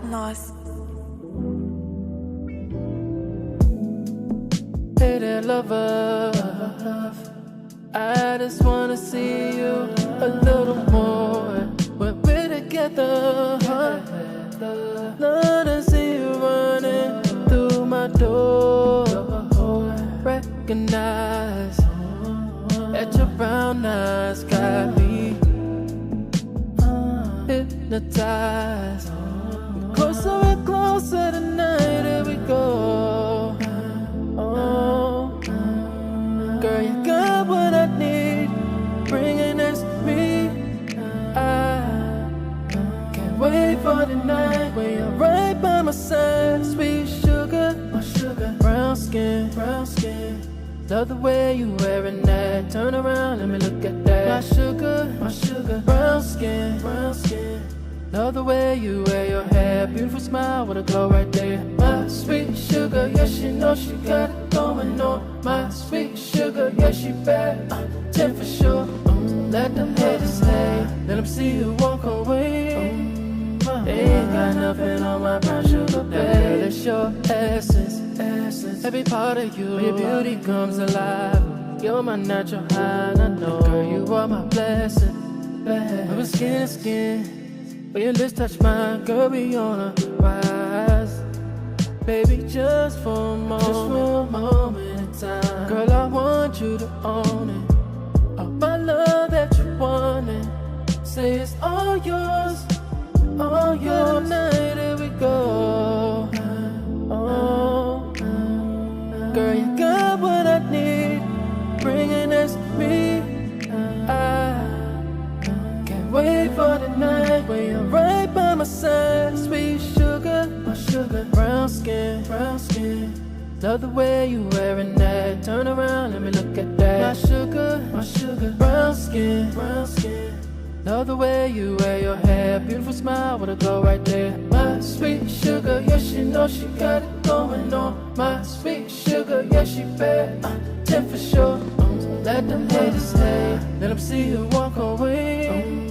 Nice. Hey there, lover. I just wanna see you a little more when we're together. Love to see you running through my door. Recognize that your brown eyes got me hypnotized. Closer and closer tonight, here we go. Oh, girl, you got what I need. Bring it next to me. I can't wait for the night when you're right by my side. Sweet sugar, my sugar, brown skin, brown skin. Love the way you wearing that. Turn around, let me look at that. My sugar, brown skin, brown skin. Love the way you wear your hair. Beautiful smile with a glow right there. My sweet sugar, yeah, she knows she got it going on. My sweet sugar, yeah, she bad, 10 for sure. Let them haters hate, let them see you walk away. They ain't got nothing on my brown sugar, babe. It's your essence, every part of you. Your beauty comes alive. You're my natural high, I know. Girl, you are my blessing. We're skin to skin. When your lips touch mine, girl, we on a rise. Baby, just for a moment in time. Girl, I want you to own it. All my love that you wanted. Say it's all yours, all your night, here we go. Oh, girl, you got what I need. Bring it next to me. Wait for the night when you're right by my side. Sweet sugar, my sugar, brown skin, brown skin. Love the way you wearing that. Turn around, let me look at that. My sugar, brown skin, brown skin. Love the way you wear your hair. Beautiful smile with a glow right there. My sweet sugar, yeah, she knows she got it going on. My sweet sugar, yeah, she bad, 10 for sure. Let them haters hate, let them see you walk away.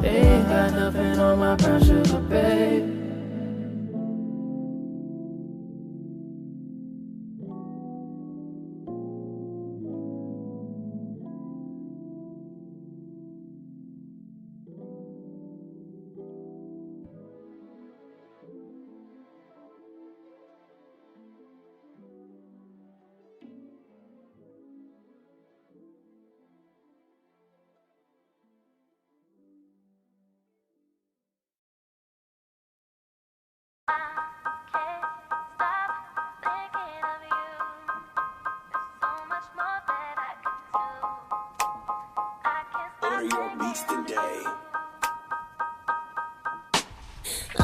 They ain't got nothing on my brown sugar, babe. Your beast today. I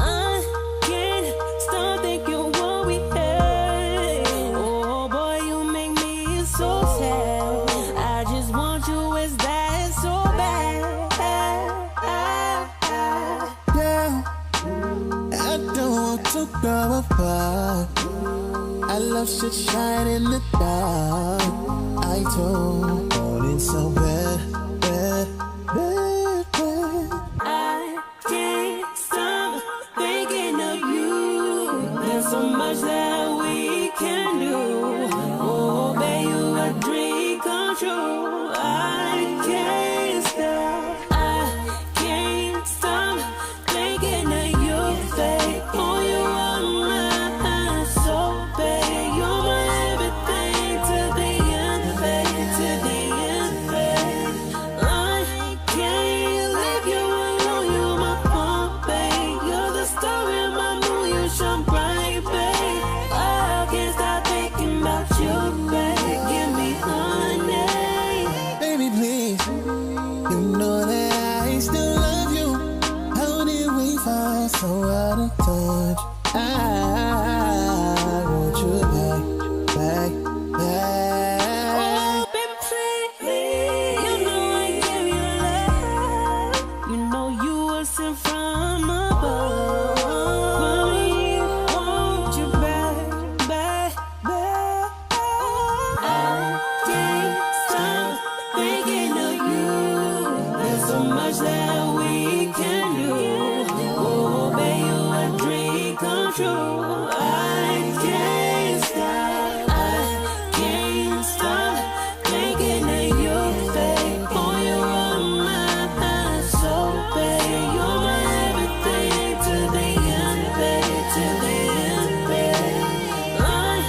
can't stop thinking what we had. Oh boy, you make me so sad. I just want you, is that so bad? Yeah, I don't want to go apart. I love shit shine in the dark. I don't want it so bad. I can't stop thinking of you. There's so much that we can do. Oh, babe, you a dream come true. I can't stop. I can't stop thinking of you, babe. Oh, you are my soul, babe. You're my everything to the end, babe. To the end, babe. I can't leave you alone. You're my home, babe. You're the star in my moon. You shine bright, babe. I can't stop thinking about you, babe. Give me honey. Baby, please, you know that I still love you. How did we fall so out of touch? I want you back. Oh, baby, please. You know I give you love. You know you were sent from above. I want you back. so much that we can do. Oh, baby, you a dream come true. I can't stop. I can't stop thinking that you're fake. Oh, you're on my mind, so baby, you're my everything to the end, baby, to the end, baby. I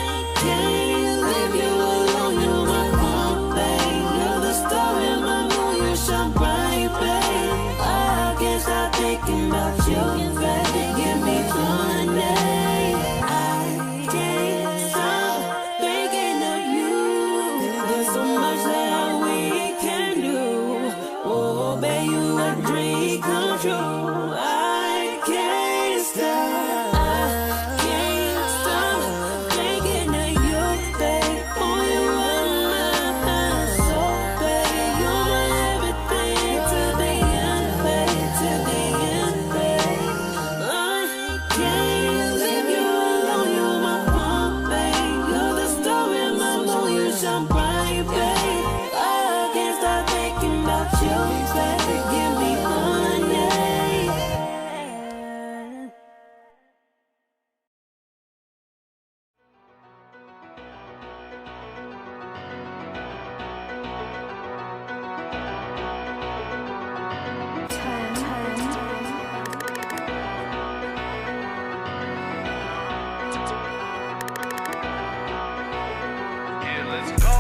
can't leave you alone, you're my one, baby. You're the star in my moon, you shine bright, baby. I can't stop thinking about you, baby. Give me honey. I can't stop thinking of you. There's so much that we can do. Oh, baby, you a dream come true. I can't stop. I can't stop thinking of you, babe. Oh, you're on my mind, so baby, you're my everything to the end, babe, to the end, babe. I can't leave you alone, you're my one, babe. You're the star in my moon, you shine bright, babe. I can't stop thinking about you, baby. Give me honey.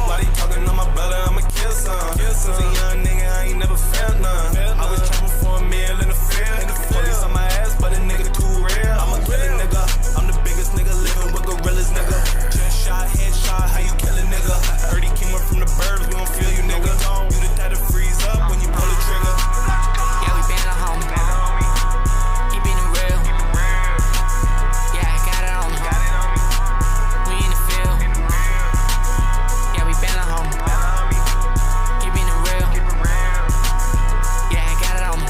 Why they talking on my brother? I'ma kill some. As a young nigga, I ain't never felt none. I was trapping for a meal in the field. Police on my ass, but a nigga too real. I'm a killer nigga. I'm the biggest nigga living with gorillas, nigga. Just shot, headshot, how you kill a nigga? Heard he came up from the burbs, we don't feel you, nigga. You the type to freeze up when you pull the trigger. Yeah, we been a homie. Keeping it real. Yeah, I got it on me. We in the field. Yeah, we been a homie. Keeping it real. Yeah, I got it on me.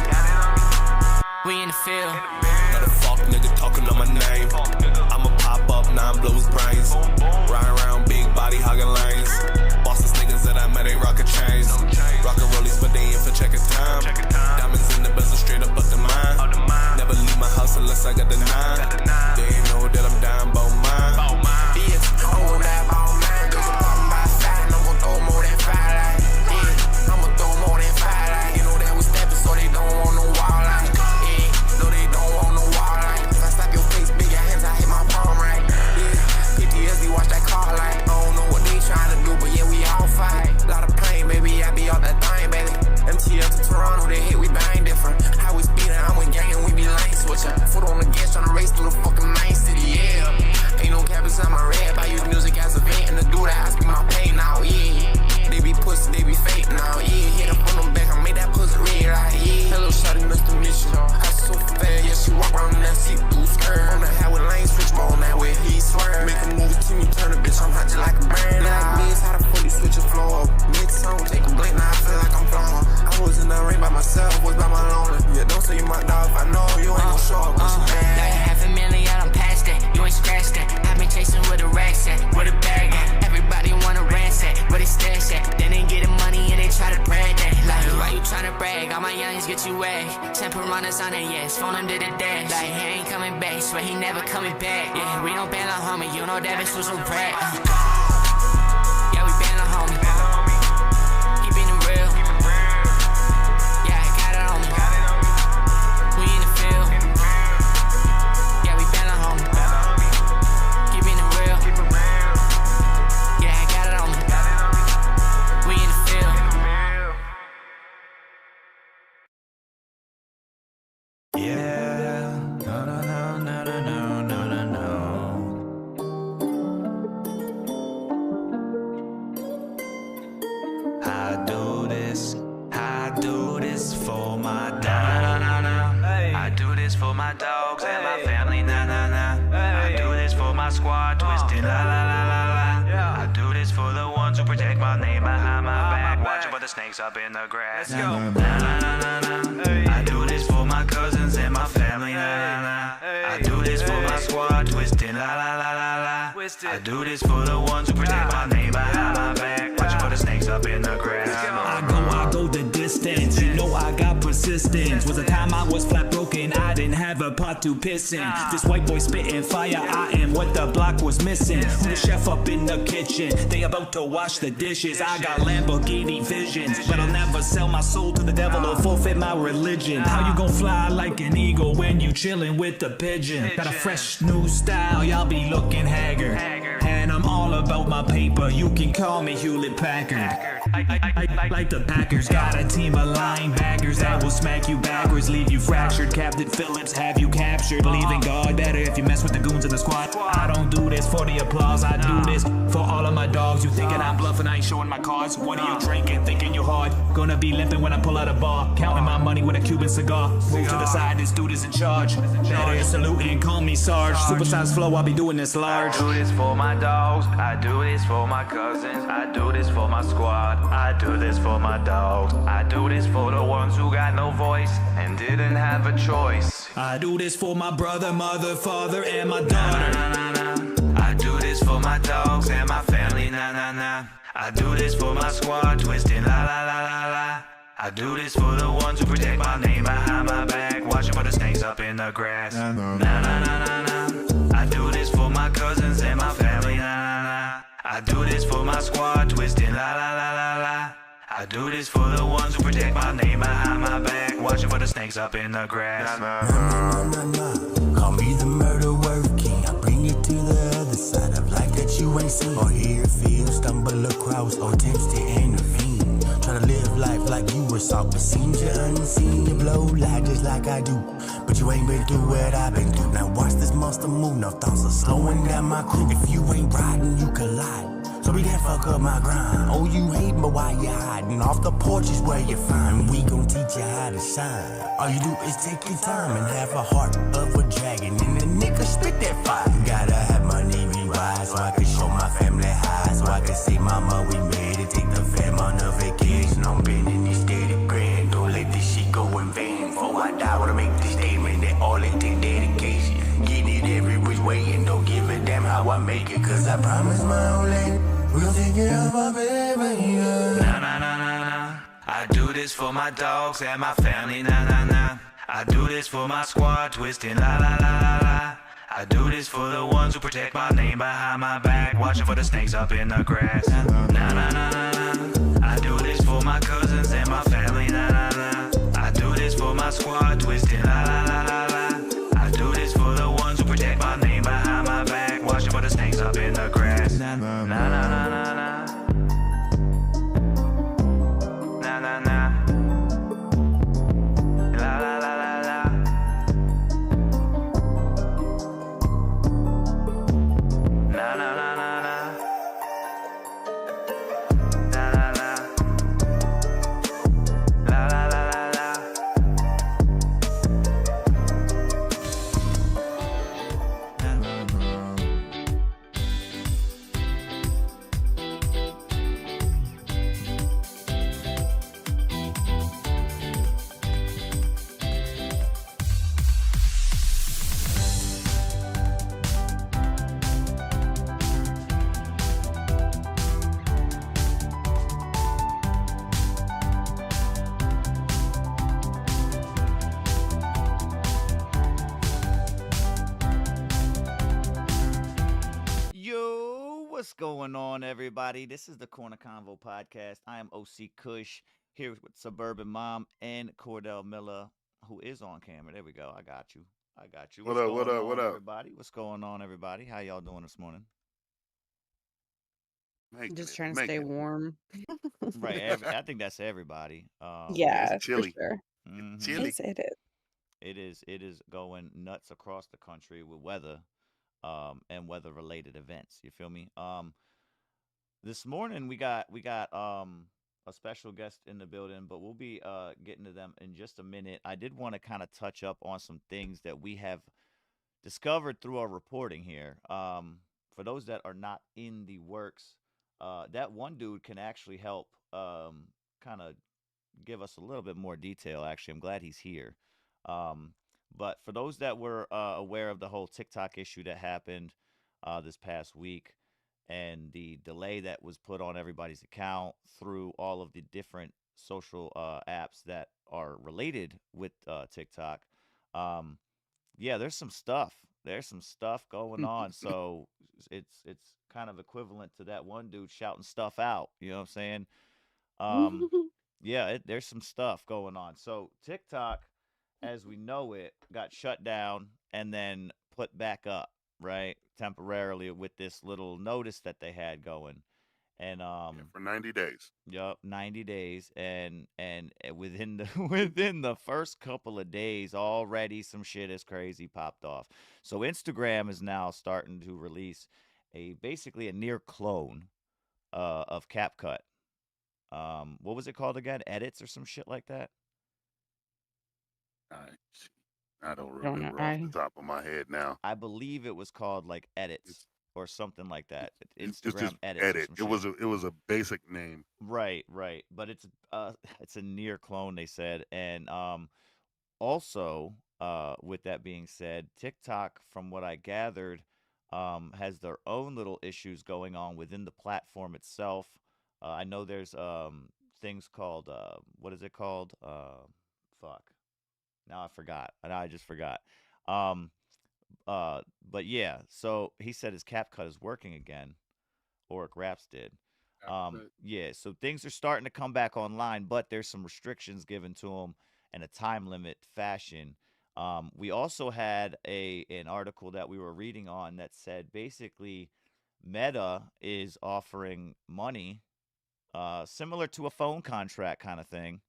We in the field. Not a fuck nigga talking on my name. I'ma pop up, now I'm blow his brains. Riding around big body hogging lanes. Bosses niggas that I met ain't rockin' chains. Rockin' rollies, but they in for checking time. Diamonds in the bezel straight up the mine. Never leave my house unless I got the 9. They ain't know that I'm dying about mine. Bitch, I'm gon' die about mine. Cause I'm poppin' by 5 and I'm gon' throw more than 5 like. Yeah, I'ma throw more than 5 like. You know that we steppin' so they don't want no wall like. Yeah, no they don't want no wall like. If I slap your face, big your hands, I hit my palm right. Yeah, PTSD watch that car like. I don't know what they tryna do, but yeah, we all fight. Lot of pain, baby, I be off that thing, baby. MTL to Toronto, they hit, we bang different. How we speedin', I'm with gang and we be lane switchin'. Foot on the gas, tryna race through the fucking main city, yeah. Ain't no cap inside my red, I use music as a vent. And to do that, I speak my pain now, yeah. They be pussy, they be fake now, yeah. Hit up on them back, I made that pussy red, like, yeah. Hello, shawty, Mr. Mission. I so fast, yeah, she walk around in that see-through skirt. On the highway lane, switch on that way, he swear. Make a move to me, turn a bitch, I'm hot just like a brand. Like me, it's how the fuck you switch your flow up. Mid-song, take a blink, now I feel like I'm flowing. I was in the rain by myself, was by my lonely. Yeah, don't say you my dog if I know you ain't gon' show up. Like $500,000, I done passed that. You ain't scratched that. I've been chasing with a racks at, with a bag at. Everybody wanna ransack, where they stash at. Then they get the money and they try to brag that. Like, why you tryna brag? All my youngins get you wag. 10 piranhas on it, yes. Phone him to the dash. Like, he ain't coming back, swear he never coming back. Yeah, we don't ban a homie, you know that bitch was a rat. Yeah, we ban a homie. Keeping it real. Yeah, I got it on me. We in the field. Yeah, we ban a homie. Keeping it real. Yeah, I got it on me. We in the field. Yeah, no, no, no, no, no, no, no, no, no. I do this for my dog. I do this for my dogs and my family. I do this for my squad, twisted. I do this for the ones who protect my name behind my back. Watching for the snakes up in the grass. I do this for my cousins and my family. I do this for my squad, twisted. I do this for the ones who protect my name behind my back. Watching for the snakes up in the grass. I go the distance. You know I got assistance. Was a time I was flat broken, I didn't have a pot to piss in. This white boy spitting fire, I am what the block was missing. Who the chef up in the kitchen? They about to wash the dishes. I got Lamborghini visions, but I'll never sell my soul to the devil or forfeit my religion. How you gon' fly like an eagle when you chillin' with the pigeon? Got a fresh new style, y'all be looking haggard. And I'm all about my paper, you can call me Hewlett Packard. I like the Packers, got a team of linebackers that will smack you backwards, leave you fractured. Captain Phillips have you captured. Believe in God better if you mess with the goons in the squad. I don't do this for the applause, I do this for all of my dogs. You thinking I'm bluffing, I ain't showing my cards. What are you drinking, thinking you're hard? Gonna be limping when I pull out a bar, counting my money with a Cuban cigar. Move to the side, this dude is in charge. Better salute and call me Sarge. Supersize flow, I'll be doing this large. I do this for my dogs, I do this for my cousins, I do this for my squad, I do this for my dogs, I do this for the ones who got no voice and didn't have a choice. I do this for my brother, mother, father, and my daughter. Nah, nah, nah, nah. I do this for my dogs and my family, nah, nah, nah. I do this for my squad, twisting, la, la, la, la, la. I do this for the ones who protect my name behind my back, watching for the snakes up in the grass. Nah, nah, nah, nah, nah, nah. I do this for my cousins and my family, nah, nah, nah. I do this for my squad, twisting, la, la, la, la, la. I do this for the ones who protect my name behind my back, watching for the snakes up in the grass. Nah, nah, nah, nah. Call me the murder word king. I bring it to the other side of life that you ain't seen or hear, feel, stumble across, or attempts to intervene. Try to live life like you were soft, but seems you're unseen. You blow light just like I do, but you ain't been through what I've been through. Now watch this monster move. No thoughts are slowing down my crew. If you ain't riding, you collide. So we can't fuck up my grind. Oh, you hating, but why you hiding? Off the porch is where you find. We gon' teach you how to shine. All you do is take your time and have a heart of a dragon. And the nigga spit that fire. Gotta have my Navy wide so I can show my family high. So I can say, mama, we made it. Take the fam on a vacation. I'm bending these steady grand. Don't let this shit go in vain. Before I die, I wanna make this statement that all it take dedication. Getting it every which way and don't give a damn how I make it. Cause I promise my old lady, we'll take care of our baby, yeah. Nah, nah, nah, nah, nah. I do this for my dogs and my family, nah, nah, nah. I do this for my squad, twisting, la, la, la, la, la. I do this for the ones who protect my name behind my back, watching for the snakes up in the grass. Nah, nah, nah, nah, nah. I do this for my cousins and my family, nah, nah, nah. I do this for my squad, twisting, la, la, la, la, la. I do this for the ones who protect my name behind my back, watching for the snakes up in the grass. Nah, nah, nah, nah, nah, nah. Nah, nah, nah. La, la, la, la, la. Nah, nah, nah, nah, nah. Nah, nah, nah. La, la, la, la, la. Yo, what's going on, everybody? This is the Korner Konvo podcast. I am OC Kush here with Suburban Mom and Cordell Miller, who is on camera. There we go. I got you. What up, what up, what up? Everybody? What's going on, everybody? How y'all doing this morning? Just trying to stay warm. Right. I think that's everybody. Yeah, it's chilly. for sure. Mhm. Chilly. It is. It is going nuts across the country with weather, and weather related events. You feel me? This morning we got a special guest in the building, but we'll be getting to them in just a minute. I did want to kind of touch up on some things that we have discovered through our reporting here. For those that are not in the works, that one dude can actually help kind of give us a little bit more detail. Actually, I'm glad he's here. But for those that were aware of the whole TikTok issue that happened this past week and the delay that was put on everybody's account through all of the different social apps that are related with TikTok, um, yeah, there's some stuff. There's some stuff going on. So it's kind of equivalent to that one dude shouting stuff out. You know what I'm saying? Um, yeah, there's some stuff going on. So TikTok, as we know it, got shut down and then put back up, right? Temporarily with this little notice that they had going. And for 90 days. Yup, 90 days, and within the within the first couple of days, already some shit is crazy popped off. So Instagram is now starting to release basically a near clone of CapCut. What was it called again? Edits or some shit like that? I don't I don't know. remember off the top of my head now. I believe it was called like Edits or something like that. It's Instagram just Edits or edit. some shit. It was a basic name. Right, right. But it's a near clone, they said. And also, with that being said, TikTok, from what I gathered, has their own little issues going on within the platform itself. I know there's things called what is it called? Fuck. Now I forgot. Now I just forgot. Um, but yeah. So he said his CapCut is working again, or Raps did. Yeah. So things are starting to come back online, but there's some restrictions given to them and a time limit fashion. We also had an article that we were reading on that said basically Meta is offering money, similar to a phone contract kind of thing.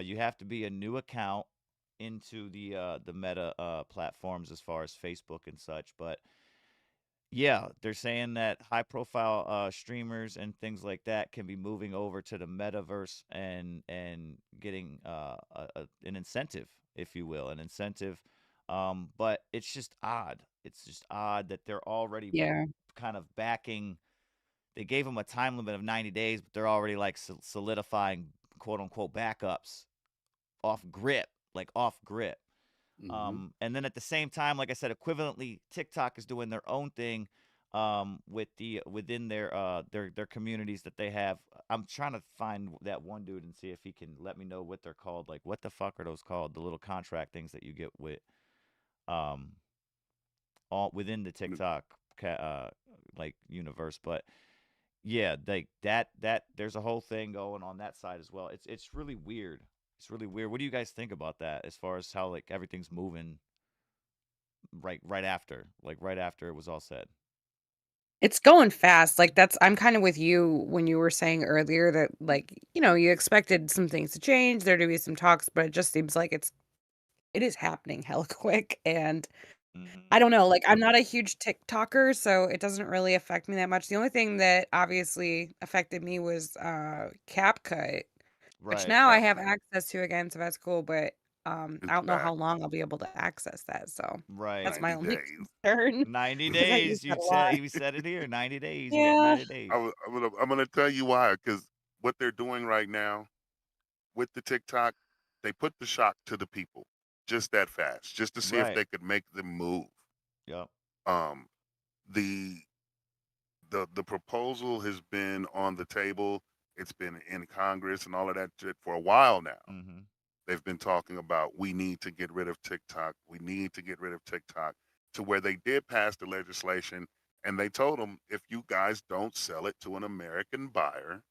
You have to be a new account into the Meta platforms as far as Facebook and such, but yeah, they're saying that high profile streamers and things like that can be moving over to the metaverse and getting an incentive, if you will, an incentive. But it's just odd. It's just odd that they're already Yeah. kind of backing. They gave them a time limit of 90 days, but they're already like solidifying quote unquote backups off grip, like off grip. And then at the same time, like I said, equivalently, TikTok is doing their own thing within their communities that they have. I'm trying to find that one dude and see if he can let me know what they're called. Like, what the fuck are those called? The little contract things that you get with um all within the TikTok like universe. But yeah, like that there's a whole thing going on that side as well. It's really weird. It's really weird. What do you guys think about that as far as how like everything's moving right after it was all said? It's going fast. Like I'm kind of with you when you were saying earlier that like, you expected some things to change, there to be some talks, but it just seems like it is happening hella quick. And I don't know, like I'm not a huge TikToker, so it doesn't really affect me that much. The only thing that obviously affected me was CapCut, which Right. now I have access to again, so that's cool, but I It's don't know how back. long I'll be able to access that. So Right. that's my 90 only days. concern 90 because I use days. that a lot. We said it here. 90 days. You got Yeah. 90 days. I'm gonna tell you why, because what they're doing right now with the TikTok, they put the shock to the people just that fast, just to see if Right. they could make them move. Yep. Um, the the proposal has been on the table. It's been in Congress and all of that shit for a while now. Mm-hmm. They've been talking about we need to get rid of TikTok. We need to get rid of TikTok, to where they did pass the legislation, and they told them if you guys don't sell it to an American buyer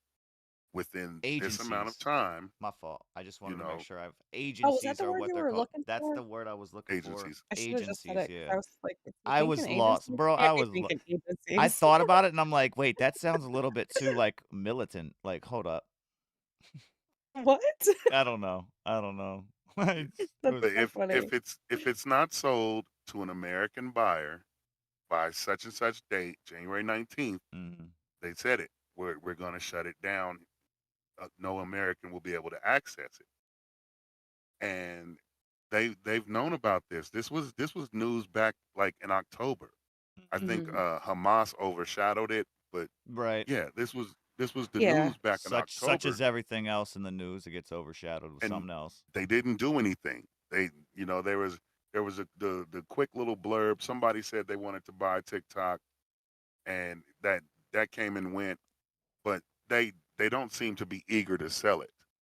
within this amount of Agencies. time, My fault. I just wanted to make sure I've Oh, was that agencies the are word what you they're were called. looking That's for? the word I was looking for. agencies. I should have just said Agencies, it 'cause yeah. I was like, "Is he I was thinking lost, agencies?" bro. Can't I be was thinking I agencies. thought about it and I'm like, wait, that sounds a little bit too like militant. Like, hold up. What? I don't know. I don't know. It's- it That's was- But so funny. if it's not sold to an American buyer by such and such date, January 19th, Mhm. they said it. We're going to shut it down. No American will be able to access it. And they've known about this. This was news back like in October. I think Mhm. Hamas overshadowed it, but Right. yeah, this was the Yeah. news back in Such as October, everything else in the news, it gets overshadowed with and something else. they didn't do anything. They, there was the quick little blurb. Somebody said they wanted to buy TikTok, and that came and went, but they don't seem to be eager to sell it.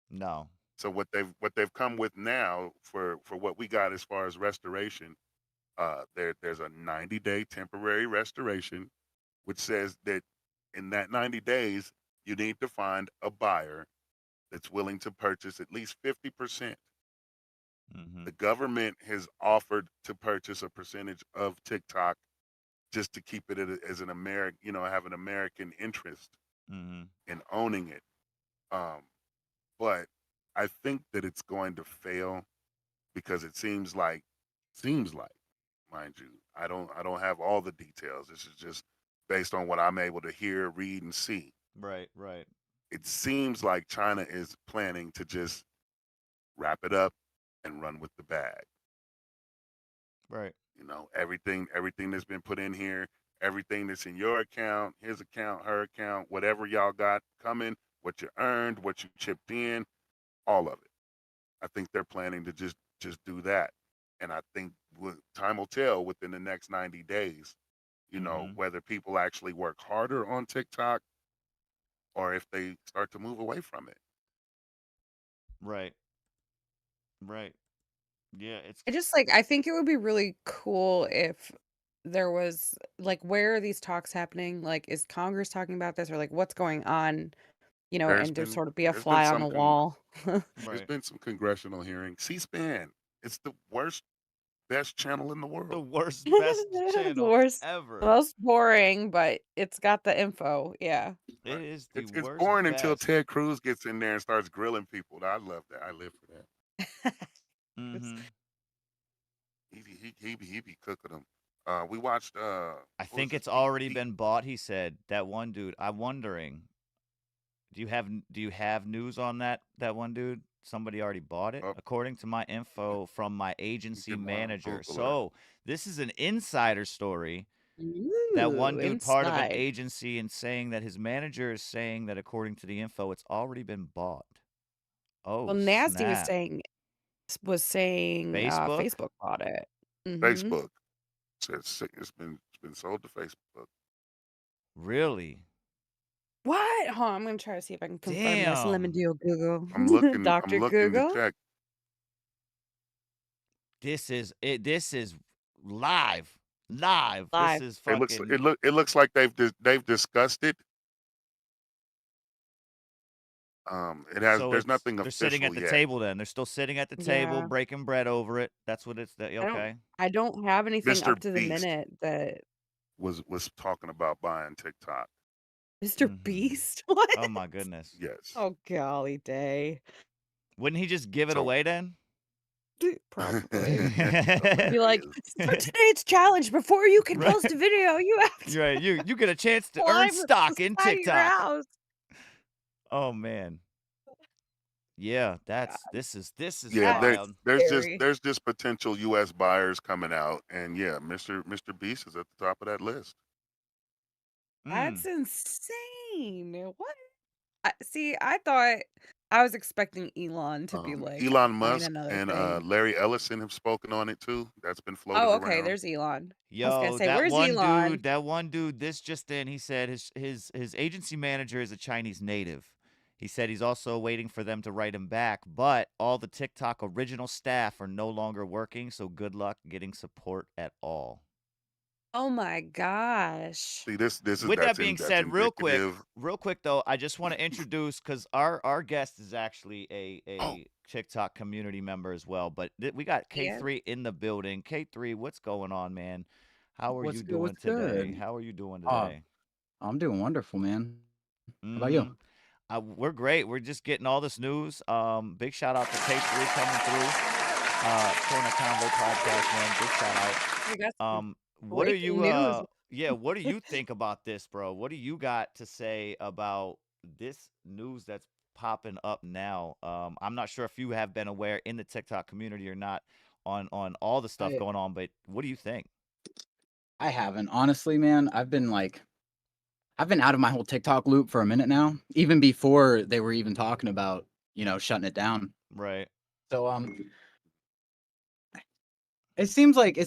No. So what they've come with now for what we got as far as restoration, there's a 90-day temporary restoration, which says that in that 90 days you need to find a buyer that's willing to purchase at least 50%. Mm-hmm. The government has offered to purchase a percentage of TikTok just to keep it as an American, have an American interest Mm-hmm. in owning it. But I think that it's going to fail because it seems like, mind you, I don't have all the details. This is just based on what I'm able to hear, read, and see. Right. Right. It seems like China is planning to just wrap it up and run with the bag. Right. Everything that's been put in here, everything that's in your account, his account, her account, whatever y'all got coming, what you earned, what you chipped in, all of it. I think they're planning to just do that. And I think time will tell within the next 90 days, Mhm. whether people actually work harder on TikTok or if they start to move away from it. Right. Right. Yeah. It's. I think it would be really cool if there was like, where are these talks happening? Like, is Congress talking about this, or like what's going on? There's And to been sort of be a there's been fly on some the wall. there's Right. been some congressional hearings. C-SPAN, it's the best channel in the The world. worst, best The channel worst, ever. most boring, but it's got the info. Yeah. It Right. is the It's worst, boring until best. Ted Cruz gets in there and starts grilling people. I love that. I live for that. It's- Mm-hmm. He be cooking them. We watched I what was think this? it's already been bought. He said that one dude. I'm wondering. Do you have news on that one dude? Somebody already bought it, Oh, according to my let info from my me agency get my manager. Googler. So this is an insider story. That Ooh, one dude, part of an inside. agency, and saying that his manager is saying that according to the info, it's already been bought. Well, Oh Nasty snap! was saying Facebook? Facebook bought it. Mm-hmm. Facebook says it's been sold to Facebook. Really? What? Hold on, I'm gonna try to see if I can confirm this. Let me Damn! do a Google. I'm looking. Dr. I'm looking to Google. check. This is it. This is live. Live. This Live. is It fucking. looks like they've discussed it. So There's it's nothing they're sitting at official the yet. table. Then they're still sitting at the table, Yeah. breaking bread over it. That's what it's. Okay. I don't have anything Mr. up to the Beast minute that was talking about buying TikTok. Mr. Mm-hmm. Beast. What? Oh my goodness. Yes. Oh golly day. Wouldn't he just give it So away then? Probably. Be like, hilarious. for today's challenge, before you can Right. post a video, you have to Right. You get a chance to earn climb stock the in side of your TikTok. house. Oh man. Yeah, God, this is Yeah, that is wild. scary. there's just potential U.S. buyers coming out, and yeah, Mr. Beast is at the top of that list. That's Mm. insane. What? I thought I was expecting Elon to be like, Elon buying Musk another and thing. Larry Ellison have spoken on it too. That's been floated Oh, okay. around. There's Elon. I was gonna Yo, say, where's Elon? that one dude, this just in, he said his agency manager is a Chinese native. He said he's also waiting for them to write him back, but all the TikTok original staff are no longer working, so good luck getting support at all. Oh my gosh. See, this is With that being that's said, indicative. real quick though, I just want to introduce, because our guest is actually Oh, a TikTok community member as well. But we got Yeah. K3 in the building. K3, what's going on, man? How are What's you good? What's doing today? good? How are you doing Uh, today? I'm doing wonderful, man. How about Mm-hmm. you? We're great. We're just getting all this news. Big shout out to K3 coming through. Korner Konvo podcast, man. Big shout out. We got some What are breaking you news. yeah, what do you think about this, bro? What do you got to say about this news that's popping up now? I'm not sure if you have been aware in the TikTok community or not on all the stuff I going on, but what do you think? I haven't honestly, man. I've been out of my whole TikTok loop for a minute now, even before they were even talking about shutting it down. Right. So it seems like a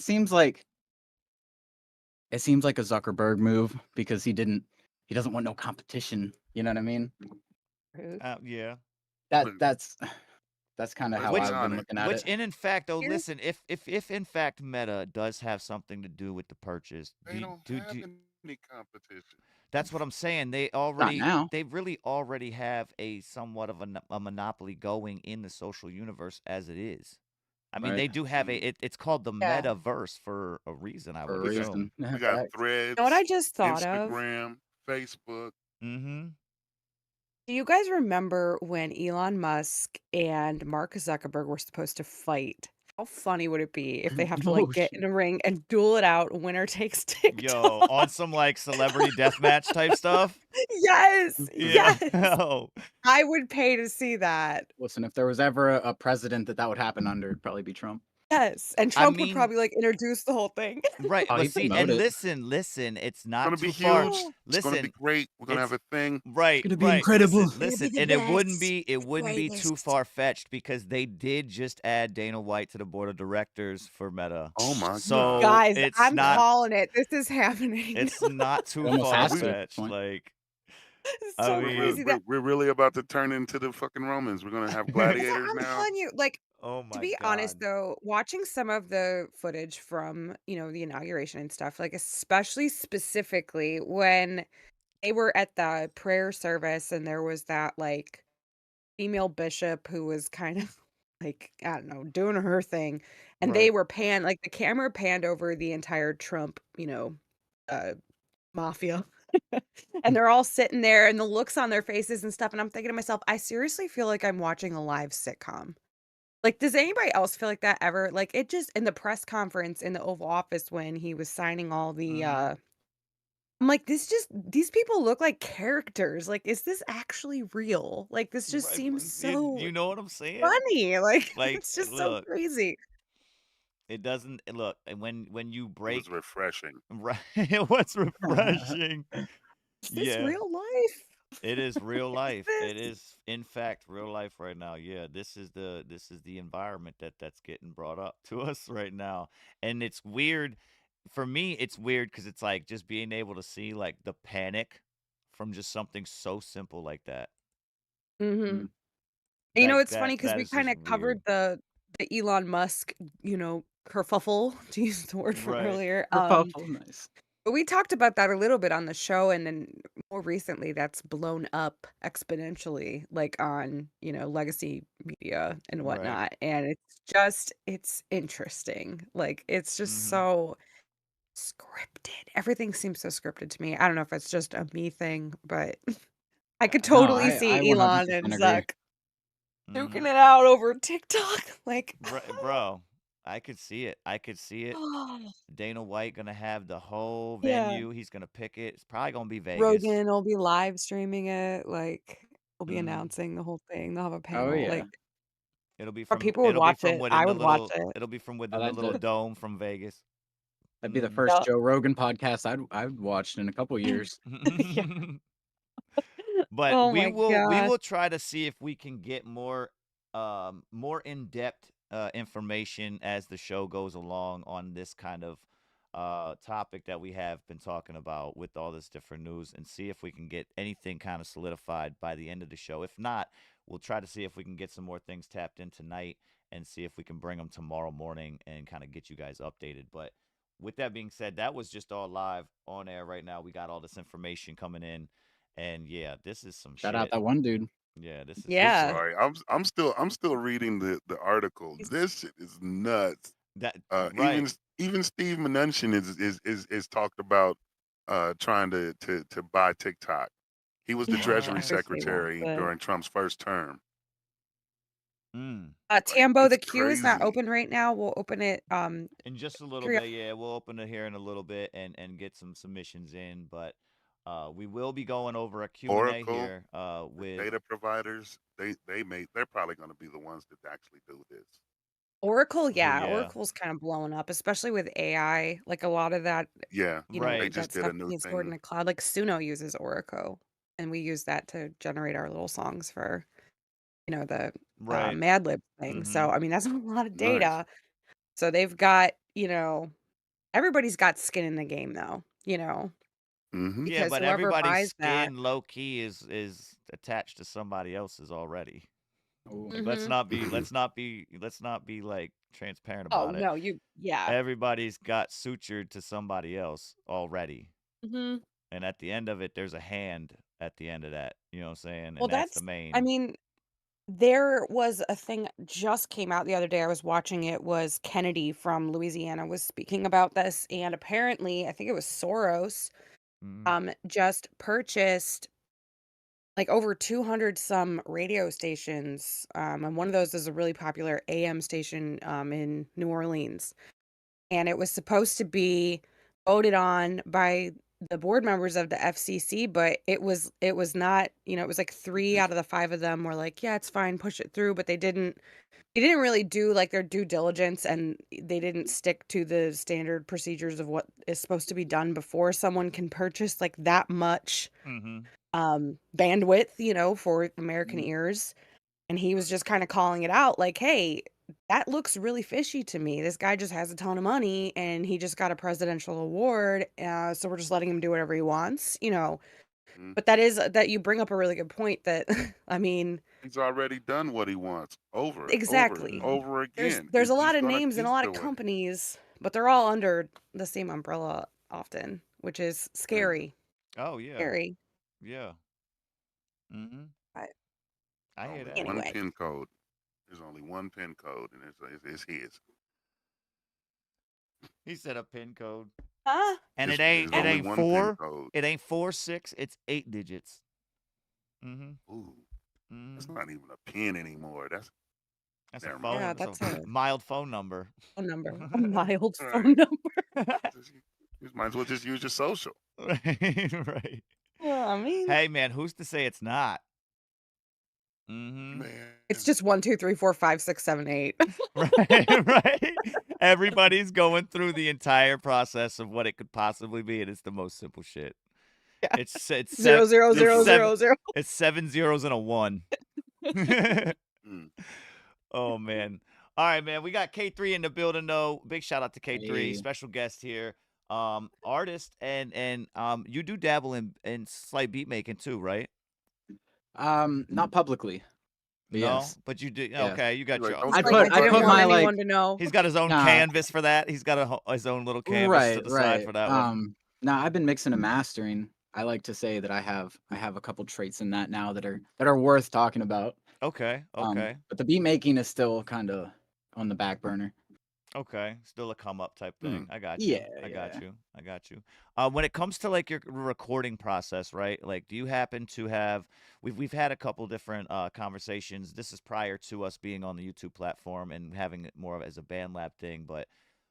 Zuckerberg move because he doesn't want no competition. You know what I mean? Rude. Yeah. That's That's kind of Let's how be Which, I've been honest. looking at which, it. and in fact, though, Here's listen, if in fact Meta does have something to do with the purchase, They don't have any competition. that's what I'm saying. Not now. They really already have a somewhat of a monopoly going in the social universe as it is. I mean, Right. they do have it's called the Yeah. metaverse for a reason, I For a would We got assume. reason. we got Facts. You know what Threads, I just thought of? Instagram, Facebook. Mm-hmm. Do you guys remember when Elon Musk and Mark Zuckerberg were supposed to fight? How funny would it be if they have to like Oh get shit. in a ring and duel it out? Winner takes Yo, TikTok. on some like celebrity deathmatch type stuff. Yes, Yeah. yes. Oh, I would pay to see that. Listen, if there was ever a president that would happen under, it'd probably be Trump. Yes, and I Trump would mean, probably like introduce the whole thing. right. Oh, But he'd see, promote and it. listen, it's It's not gonna be too far. huge. It's gonna be Listen, great. We're gonna have it's a thing. right, Gonna be right. incredible. Listen, and it wouldn't be too far fetched because they did just add Dana White to the board of directors for Meta. Oh my god. So Guys, it's I'm not calling it. This is happening. it's not It too almost far has to at this fetched. point. Like, It's I so We're, mean, crazy that we're really about to turn into the fucking Romans. We're gonna have gladiators I'm now. telling you, like, oh to my be honest God. though, watching some of the footage from, the inauguration and stuff, like especially specifically when they were at the prayer service and there was that like female bishop who was kind of like, I don't know, doing her thing. And they Right. were like the camera panned over the entire Trump, uh mafia. And they're all sitting there and the looks on their faces and stuff. And I'm thinking to myself, I seriously feel like I'm watching a live sitcom. Like, does anybody else feel like that ever? Like, it just in the press conference in the Oval Office when he was signing all the Mm-hmm. I'm like, these people look like characters. Like, is this actually real? Like, this just Right. seems so You know what I'm saying? funny. Like, Like, it's just so look, crazy. it doesn't look, and when you It was break refreshing. right, what's refreshing. Is this Yeah. real life? It is real What is life. this? It is, in fact, real life right now. Yeah, this is the environment that's getting brought up to us right now, and it's weird. For me, it's weird because it's like just being able to see like the panic from just something so simple like that. Mm-hmm. Mm. And Like it's funny because that we is just kind of covered weird. the Elon Musk, kerfuffle, to use the word from Right. earlier. Kerfuffle, nice. But we talked about that a little bit on the show, and then more recently, that's blown up exponentially, like on legacy media and Right. whatnot. And it's interesting. Like it's just Mm-hmm. so scripted. Everything seems so scripted to me. I don't know if it's just a me thing, but I could No, totally I see Elon 100% and agree. Zuck duking Mm-hmm. it out over TikTok. Like, Bro, I could see it. I could see it. Dana White gonna have the whole yeah. venue. He's gonna pick it. It's probably gonna be Vegas. Rogan will be live streaming it. Like, we'll be Mm-hmm. announcing the whole thing. They'll have a Oh panel. yeah. Like, It'll be or from people would watch it. within I the would watch little it. it'll be from Oh, within the little that'd dome from Vegas. be the Mhm. first Yeah. Joe Rogan podcast I've watched in a couple years. Yeah. But Oh we my will gosh. try to see if we can get more in-depth information as the show goes along on this kind of topic that we have been talking about with all this different news, and see if we can get anything kind of solidified by the end of the show. If not, we'll try to see if we can get some more things tapped in tonight and see if we can bring them tomorrow morning and kind of get you guys updated. But with that being said, that was just all live on air right now. We got all this information coming in, and yeah, this is some Shout out shit. that one dude. Yeah, this is some I'm Yeah. shit. sorry. I'm still reading the article. He's- This shit is nuts. That Even right. even Steve Mnuchin is talked about trying to buy TikTok. He was the Yeah, Treasury everybody wants Secretary it. during Trump's first term. Mm. Like, Tambo, the it's queue is not crazy. open right now. We'll open it. In just a little Korea- bit, yeah, we'll open it here in a little bit and get some submissions in, but we will be going over a Q&A Oracle, here with data providers, they're probably going to be the ones that actually do this. Oracle, yeah, yeah. Oracle's kind of blowing up, especially with AI. Like a lot of that, Yeah, they Right. just that did stuff a new being stored in thing. the cloud. Like Suno uses Oracle, and we use that to generate our little songs for, the Right. Mad Lib thing. Mhm. So I mean, that's a lot of Nice. data. So they've got, everybody's got skin in the game, though. Mm-hmm. Yeah, Because but whoever everybody's buys that, skin low key is attached to somebody else's already. Ooh. Like, let's Mhm. not be like transparent Oh, about it. no, yeah. Everybody's got sutured to somebody else already. Mhm. And at the end of it, there's a hand at the end of that. You know what I'm saying? Well, And that's the I main. mean, there was a thing just came out the other day. I was watching it. Was Kennedy from Louisiana was speaking about this, and apparently, I think it was Soros, Mhm. just purchased like over 200 some radio stations, and one of those is a really popular AM station in New Orleans, and it was supposed to be voted on by the board members of the FCC, but it was not, it was like 3 out of the 5 of them were like, "Yeah, it's fine, push it through," but they didn't really do like their due diligence, and they didn't stick to the standard procedures of what is supposed to be done before someone can purchase like that much Mhm. bandwidth, for American ears. And he was just kind of calling it out like, hey, that looks really fishy to me. This guy just has a ton of money and he just got a presidential award. So we're just letting him do whatever he wants. Mhm. But that you bring up a really good point that, I mean, He's already done what he wants over and over and exactly. over There's again. there's a He's lot of gonna names and a keep lot of doing it. companies, but they're all under the same umbrella often, which is Man, scary. Oh yeah. Scary. Yeah. Mhm. But I hear only that. one anyway. pin code. There's only one pin code, and it's his. He said a pin code. Huh? And There's it only ain't one pin 4. code. It ain't 4 6. It's 8 digits. Mhm. Ooh, that's Mhm. not even a pin anymore. That's That's a never phone. Yeah, mind. That's that's a a mild phone number. phone number. A mild All phone right. number. You might as well just use your social. Right. Well, I mean, Hey man, who's to say it's not? Mhm. it's Man, just 1, 2, 3, 4, 5, 6, 7, 8. Right, right. Everybody's going through the entire process of what it could possibly be, and it's the most simple shit. Yeah. It's 0, 0, it's 0, seven 0, 0. it's 7 zeros and a 1. mm, Oh man. All right, man. We got K3 in the building though. Big shout out to K3, Hey. special guest here. Artist and you do dabble in slight beat making too, right? Not publicly, but No, yes. but you do. Yes. Okay, you got like, your. don't Like, tell I I didn't put nobody. want my like anyone to know. He's got his own nah canvas for that. He's got his own little canvas to the side right. for that one. Nah, I've been mixing and mastering. I like to say that I have a couple traits in that now that are worth talking about. Okay, okay, But the beat making is still kind of on the back burner. okay. Still a come up type Hmm. thing. I got you. Yeah, I got yeah. you. I got you. When it comes to like your recording process, right? Like, do you happen to have? We've had a couple different conversations. This is prior to us being on the YouTube platform and having it more of as a band lab thing, but.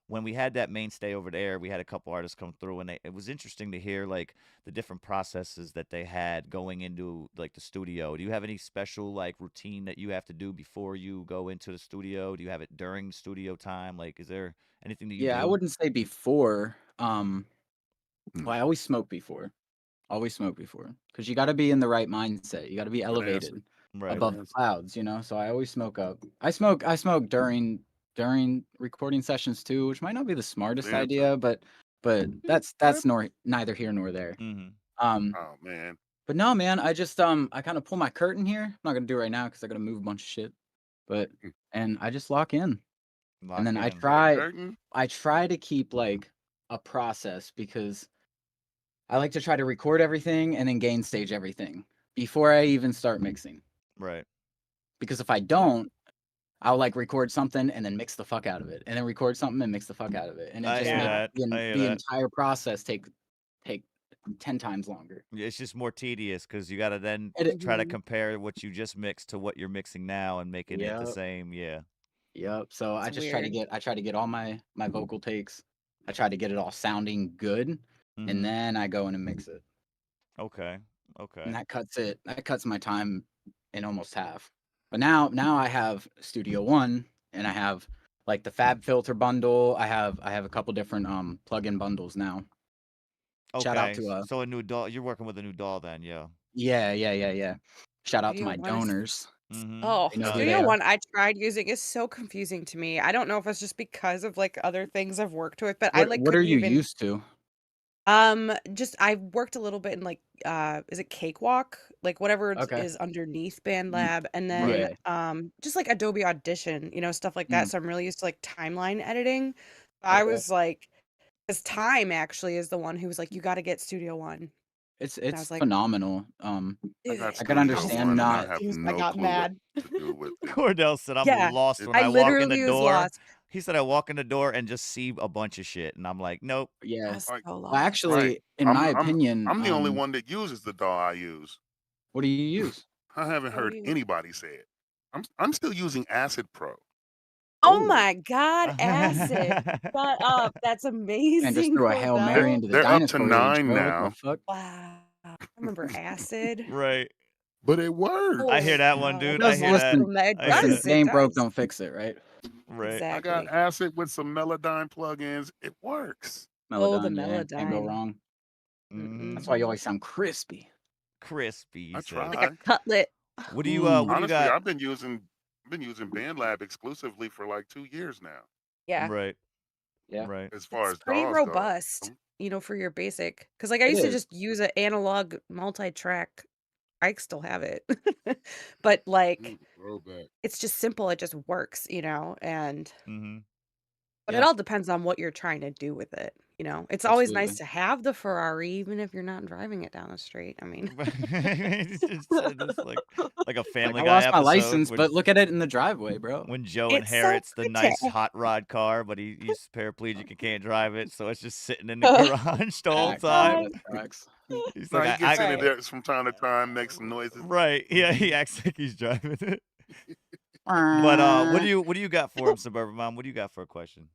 When we had that mainstay over there, we had a couple artists come through, and it was interesting to hear like the different processes that they had going into like the studio. Do you have any special like routine that you have to do before you go into the studio? Do you have it during studio time? Like, is there anything that you Yeah, I do? wouldn't say before. Hmm. Well, I always smoke before. Always smoke before, because you got to be in the right mindset. You got to be Good answer. elevated Right. Good above the answer. clouds, So I always smoke up. I smoke during recording sessions too, which might not be the Good smartest answer. idea, but that's neither here nor there. Mm-hmm. Oh man. But no, man, I just I kind of pull my curtain here. I'm not gonna do it right now because I gotta move a bunch of shit. But and I just lock in, and Lock then in. That curtain. I try to keep like a process because I like to try to record everything and then gain stage everything before I even start mixing. Right. Because if I don't, I'll like record something and then mix the fuck out of it, and then record something and mix the fuck out of it, and it I just hear makes that. I hear the that. entire process take 10 times longer. Yeah, it's just more tedious because you got to then It, try to Mhm. compare what you just mixed to what you're mixing now and making it the yep, same. Yeah. yep. So It's weird. I try to get all my vocal takes. I try to get it all sounding good, Mm-hmm. and then I go in and mix it, Okay. Okay. and that cuts my time in almost half. But now I have Studio One, and I have like the Fab Filter bundle. I have a couple different plugin bundles now. Shout out Okay. to So a new doll. You're working with a new doll then, yeah. yeah. Shout out to Studio my One is donors. Mm-hmm. Oh, They know who Hell they Studio yeah. are. One I tried using is so confusing to me. I don't know if it's just because of like other things I've worked with, but I like What are couldn't you even used to? Just I worked a little bit in like is it Cakewalk? Like whatever Okay. is underneath Mm, BandLab, and then yeah. just like Adobe Audition, stuff like that. Mm, So I'm really used to like timeline editing. I okay. was like, because Time actually is the one who was like, you got to get Studio One. It's And I it's was like, phenomenal. I dude, got I can Studio I said understand One, and I not. as have soon as I no got clue what mad. to do with it. Cordell said, "I'm Yeah, lost It, when I I walk in the literally was door." lost. He said, "I walk in the door and just see a bunch of shit," and I'm like, "Nope." I Yeah. was like, so Well, lost. right. actually, in my opinion, I'm the only one that uses the DAW I use. what do you use? I haven't What do heard you? anybody say it. I'm still using Acid Pro. Oh Oh, my God, Acid! Shut up. That's and just amazing, threw a Hail Mary Cordell. into the They're up to dinosaur age, 9 bro. What the now, fuck? Wow. I remember Acid. Right. but it I hear Holy works. that one, cow, It dude. that's I does. hear that. awesome. Listen, It I hear listen. that. If does. it It ain't broke, does. don't fix it, right? Right. I got Exactly. Acid with some Melodyne plugins. It works. Oh, the Melodyne, yeah, can't go Melodyne. wrong. Mm-hmm. That's why you Mm-hmm. always sound crispy. Crispy, he I said. Like a try. cutlet. What do you Mm. what do you Honestly, got? I've been using BandLab exclusively for like 2 years now, Yeah. Right. Yeah, as It's far as pretty DAWs go. robust, for your basic. Because like I it used to is. just use an analog multi-track. I still have it. But like Throwback. it's just simple. It just works, and Mm-hmm. but it Yeah, all depends on what you're trying to do with it. It's always nice absolutely. to have the Ferrari, even if you're not driving it down the street. I mean, It's just like a Like Family I Guy lost my episode license, but look at it in the driveway, bro. when Joe it's so inherits the pretty. nice hot rod car, but he's paraplegic and can't drive it, so it's just sitting in the garage the whole Facts, bro. time. God. That's facts. He's No, like, he I gets in it Right. there from time to time, makes some noises. right, yeah, he acts like he's driving it. But what do you got for him, Suburban Mom? What do you got for a question?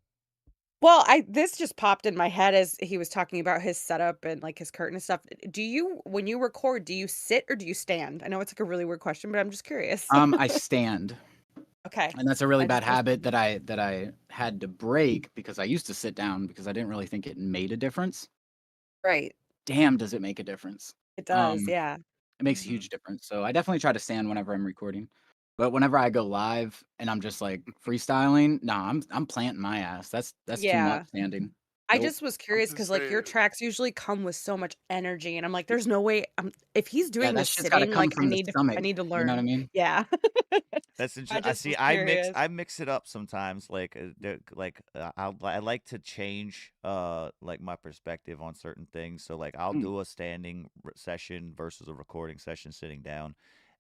Well, this just popped in my head as he was talking about his setup and like his curtain and stuff. Do you, when you record, do you sit or do you stand? I know it's like a really weird question, but I'm just curious. I stand, Okay. and that's a really I bad just was habit that I had to break because I used to sit down because I didn't really think it made a difference. right. Damn, does it make a difference? It does, Um, yeah. it makes a Mm-hmm. huge difference. So I definitely try to stand whenever I'm recording. But whenever I go live and I'm just like freestyling, nah, I'm planting my ass. That's too much Yeah. standing. I Nope. just was I'm curious just because like your saying. tracks usually come with so much energy, and I'm like, there's no way. If he's Yeah, doing that this shit's got to sitting, come like from the I stomach. need to You know what I learn. mean? Yeah. That's I interesting. I just see. was curious. I mix it up sometimes. I like to change like my perspective on certain things. So like I'll Mm. do a standing session versus a recording session sitting down,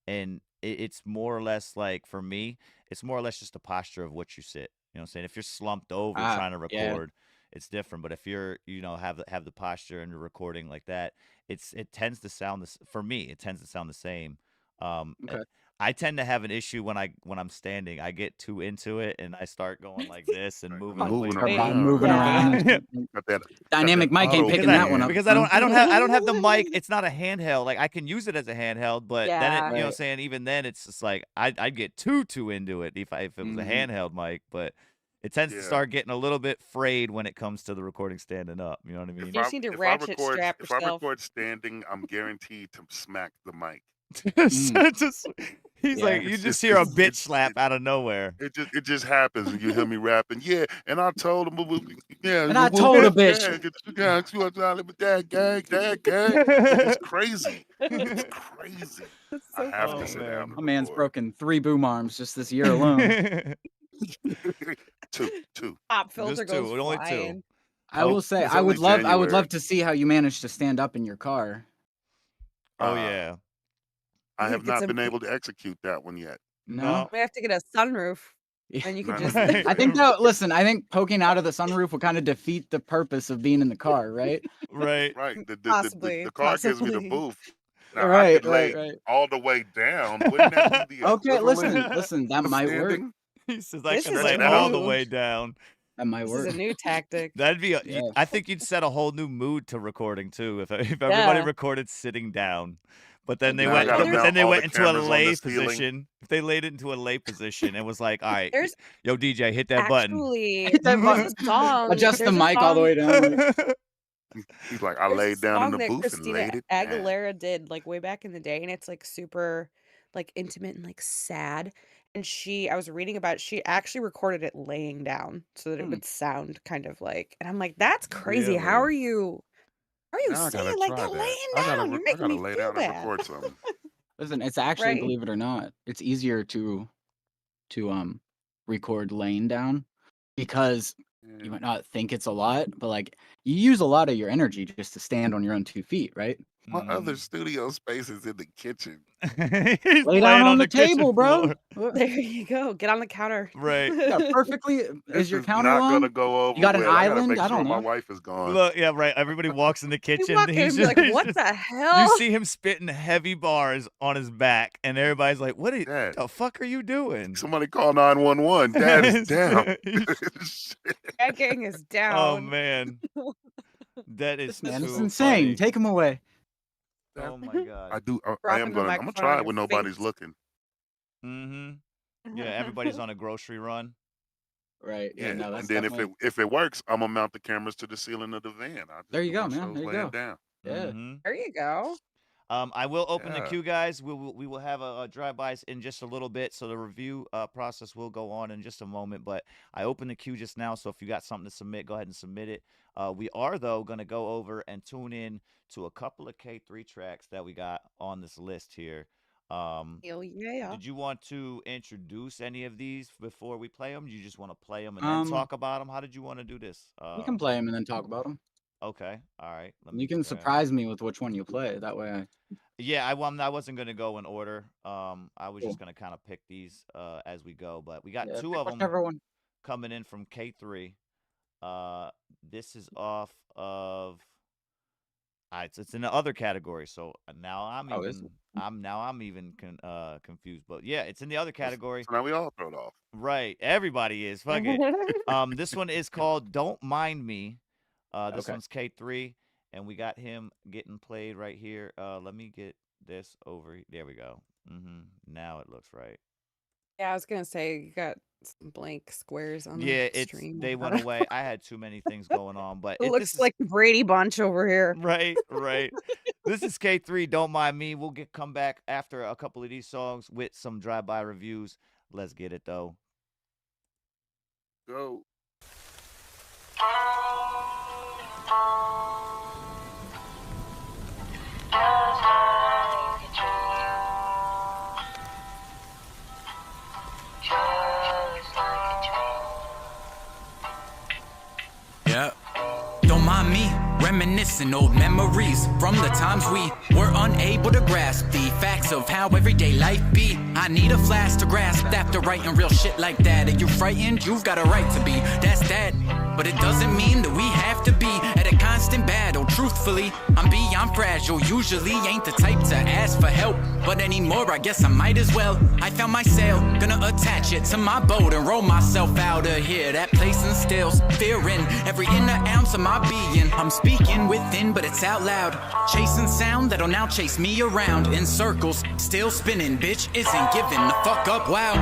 and it's more or less like for me, it's more or less just the posture of what you sit. You know what I'm saying? If you're slumped over Ah, trying to yeah. record, it's different. But if you're have the posture and you're recording like that, it tends to sound this for me. It tends to sound the same. Um, Okay. I tend to have an issue when I'm standing. I get too into it and I start going like this and Like, moving On moving way Start stage. around, moving Yeah. around. down. got that Dynamic mic ain't auto picking because that one up. because Huh? I don't have the mic. It's not a handheld. Like I can use it as a handheld, but then it Yeah. you know what I'm Right. saying, even then it's just like I'd get too into it if it was a Mhm. handheld mic, but it tends to Yeah. start getting a little bit frayed when it comes to the recording standing up. You know what I If mean? You just need to ratchet strap if I yourself. record standing, I'm guaranteed to smack the mic. Mm. He's Yeah. like, you just hear a bitch slap out of nowhere. It just happens when you hear me rapping. Yeah, and I told him, yeah, And I told a bitch. It's crazy. It's crazy. That's I so have to Oh sit funny. down man. and My man's record. broken 3 boom arms just this year alone. Two. Pop filter Just goes two, only two. flying. I will say It's I only would love January. to see how you manage to stand up in your car. Oh Uh, yeah. I You have could get not some. been able to execute that one yet. No. We have to get a sunroof, and you could Not just. necessarily. I think that listen, I think poking out of the sunroof will kind of defeat the purpose of being in the car, right? Right. Right. Possibly, The car gives me the possibly. booth. Now I Right, could lay right. all the way down. Wouldn't that be the Okay, equivalent listen, that of might work. standing? He says I This can is lay a all the new. way down. That might This is work. a new tactic. That'd be Yeah. I think you'd set a whole new mood to recording too if everybody Yeah. recorded sitting down. But then they Now I went gotta Well, but then mount they all went the into a cameras on lay the ceiling. position. If they laid it into a lay position and was like, "All right, There's yo DJ, hit that button." actually Hit that there's button. a song. Adjust the There's a mic all the song. way down. Like, He's like, I There's a laid down in song the that booth and Christina laid it down. Aguilera did like way back in the day, and it's like super like intimate and like sad. And I was reading about it, she actually recorded it laying down so that it Hmm. would sound kind of like, and I'm like, that's crazy. How Really? are you? Are you Now I gotta saying like try that? that. Laying I gotta, down. You're I making gotta me lay feel down and bad. record something. Listen, it's actually, Right. believe it or not, it's easier to record laying down because you Yeah. might not think it's a lot, but like you use a lot of your energy just to stand on your own 2 feet, right? My other studio space is in the kitchen. He's Lay down laying on the kitchen table, bro. floor. What? There you go. Get on the counter. Right. Yeah, perfectly. This Is your is counter not long? gonna go over You got an well. I gotta island? make I sure don't my know. wife is gone. Look, yeah, right. Everybody walks in the You kitchen. walk in and be like, he's what just- the You hell? see him spitting heavy bars on his back, and everybody's like, "What Dad, the fuck are you doing?" somebody call 911. Dad is down. That gang is down. Oh man, that is This man is too insane. funny. Take him away. Oh my god. I do. I Dropping am the gonna. I'm gonna microphone try on it when your nobody's face. looking. Mm-hmm. Yeah, everybody's on a grocery run. Right. Yeah. Yeah, No, and that's then definitely. if it works, I'm gonna mount the cameras to the ceiling of the van. I just There you do my go, man. shows There you laying go. down. Yeah. Mhm. There you go. I will open the Yeah. queue, guys. We will have a drive-bys in just a little bit, so the review process will go on in just a moment. But I opened the queue just now, so if you got something to submit, go ahead and submit it. We are though going to go over and tune in to a couple of K3 tracks that we got on this list here. Hell yeah. Did you want to introduce any of these before we play them? You just want to play them and then talk about them? How did you want to do this? You can play him and then talk about him. Okay, all right. Let You me can grab- surprise me with which one you play. That way, Yeah, I wasn't gonna go in order. I was Cool. just gonna kind of pick these as we go. But we got yeah, two pick of them whichever one. coming in from K3. This is off of. It's in the other category. So now I'm Oh, is even I'm even confused. But yeah, it's in the other category. So now we all throw it off. Right, everybody is. Fuck it. This one is called "Don't Mind Me." This Okay. one's K3, and we got him getting played right here. Let me get this over. There we go. Now it looks right. Yeah, I was gonna say you got some blank squares on Yeah, the it's stream. they went away. I had too many things going on, but It this looks is like the Brady Bunch over here. right. This is K3. Don't mind me. We'll come back after a couple of these songs with some drive-by reviews. Let's get it though. Go. Yeah. Don't mind me, reminiscing old memories from the times we were unable to grasp the facts of how everyday life be. I need a flash to grasp after writing real shit like that. Are you frightened? You've got a right to be. That's that. But it doesn't mean that we have to be at a constant battle. Truthfully, I'm beyond fragile. Usually ain't the type to ask for help, but anymore I guess I might as well. I found my sail, gonna attach it to my boat and roll myself out of here. That place instills fear in every inner ounce of my being. I'm speaking within, but it's out loud. Chasing sound that'll now chase me around in circles. Still spinning, bitch isn't giving the fuck up. Wow.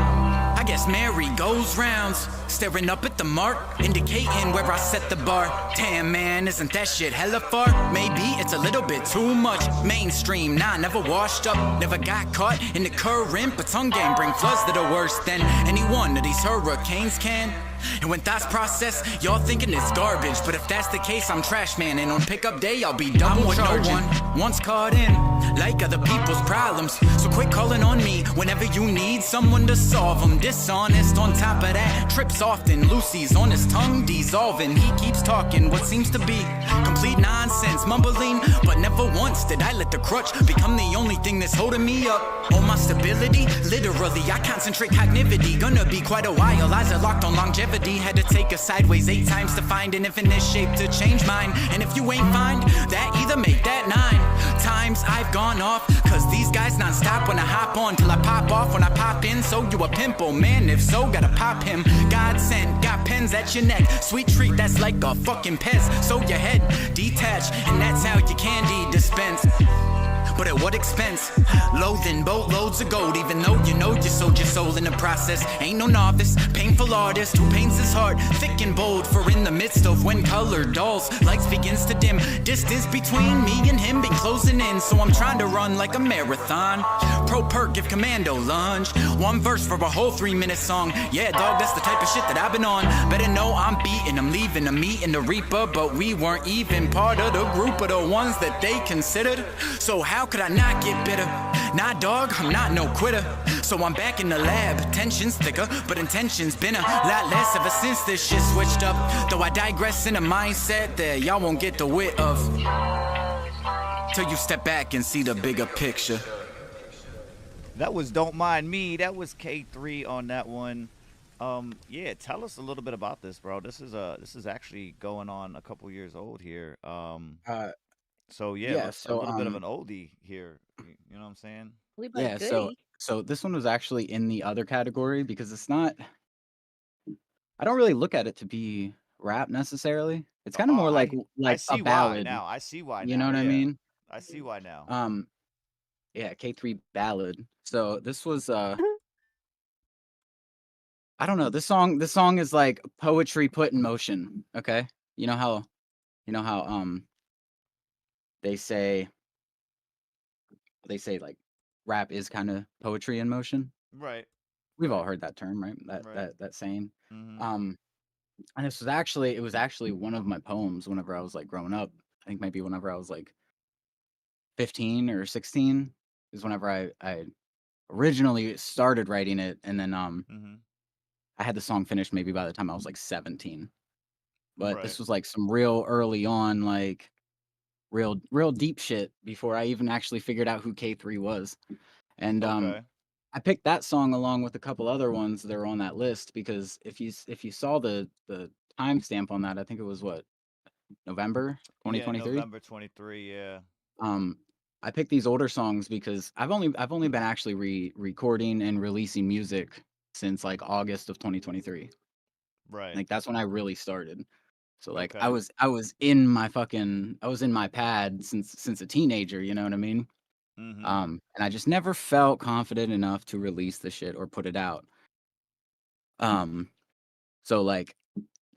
I guess Mary goes rounds, staring up at the mark, indicating where I set the bar. Damn man, isn't that shit hella far? Maybe it's a little bit too much. Mainstream, nah, never washed up, never got caught in the current. But tongue game bring floods that are worse than any one of these hurricanes can. And when thoughts process, y'all thinking it's garbage. But if that's the case, I'm trash man, and on pickup day, I'll be double charging. No one once caught in like other people's problems, so quit calling on me whenever you need someone to solve them. Dishonest on top of that, trips often. Lucy's on his tongue dissolving. He keeps talking what seems to be complete nonsense, mumbling, but never once did I let the crutch become the only thing that's holding me up. On my stability, literally, I concentrate cognitivity. Gonna be quite a while, eyes are locked on longevity. Had to take a sideways 8 times to find an infinite shape to change mine. And if you ain't find that, either make that 9 times I've gone off. Cause these guys non-stop when I hop on till I pop off when I pop in. So you a pimple, man, if so, gotta pop him. God sent, got pens at your neck. Sweet treat, that's like a fucking Pez. So your head detached, and that's how your candy dispense. but at what expense? Loathing boatloads of gold, even though you know you sold your soul in the process. Ain't no novice, painful artist who paints his heart thick and bold. For in the midst of when color dulls, lights begins to dim. Distance between me and him been closing in, so I'm trying to run like a marathon. Pro perk, give commando lunge. One verse for a whole 3-minute song. Yeah, dog, that's the type of shit that I've been on. Better know I'm beating, I'm leaving, I'm meeting the reaper, but we weren't even part of the group of the ones that they considered. So how could I not get bitter? Nah, dog, I'm not no quitter. So I'm back in the lab, tension's thicker, but intention's been a lot less ever since this shit switched up. Though I digress in a mindset that y'all won't get the wit of till you step back and see the bigger picture. That was Don't Mind Me. That was K3 on that one. Yeah, tell us a little bit about this, bro. This is actually going on a couple years old here. So yeah, Yeah, let's, a so little bit of an oldie here. You know what I'm saying? yeah, so this one was actually in the other category because it's not. I don't really look at it to be rap necessarily. It's kind of more I like a see why ballad. now. I see why now. You know what I Yeah. mean? I see why now. Yeah, K3 ballad. So this was I don't know. This song is like poetry put in motion. Okay, you know how they say like rap is kind of poetry in motion. Right. We've all heard that term, right? That saying. Mhm. And it was actually one of my poems whenever I was like growing up. I think maybe whenever I was like 15 or 16 is whenever I originally started writing it, and then Mhm. I had the song finished maybe by the time I was like 17. But Right. this was like some real early on, like real deep shit before I even actually figured out who K3 was. And Okay. I picked that song along with a couple other ones that are on that list because if you saw the timestamp on that, I think it was what, November Yeah, 2023. November 23. Yeah. I picked these older songs because I've only been actually recording and releasing music since like August of 2023. Right. Like that's when I really started. So like Okay. I was in my pad since a teenager, you know what I mean? Mhm. And I just never felt confident enough to release the shit or put it out. So like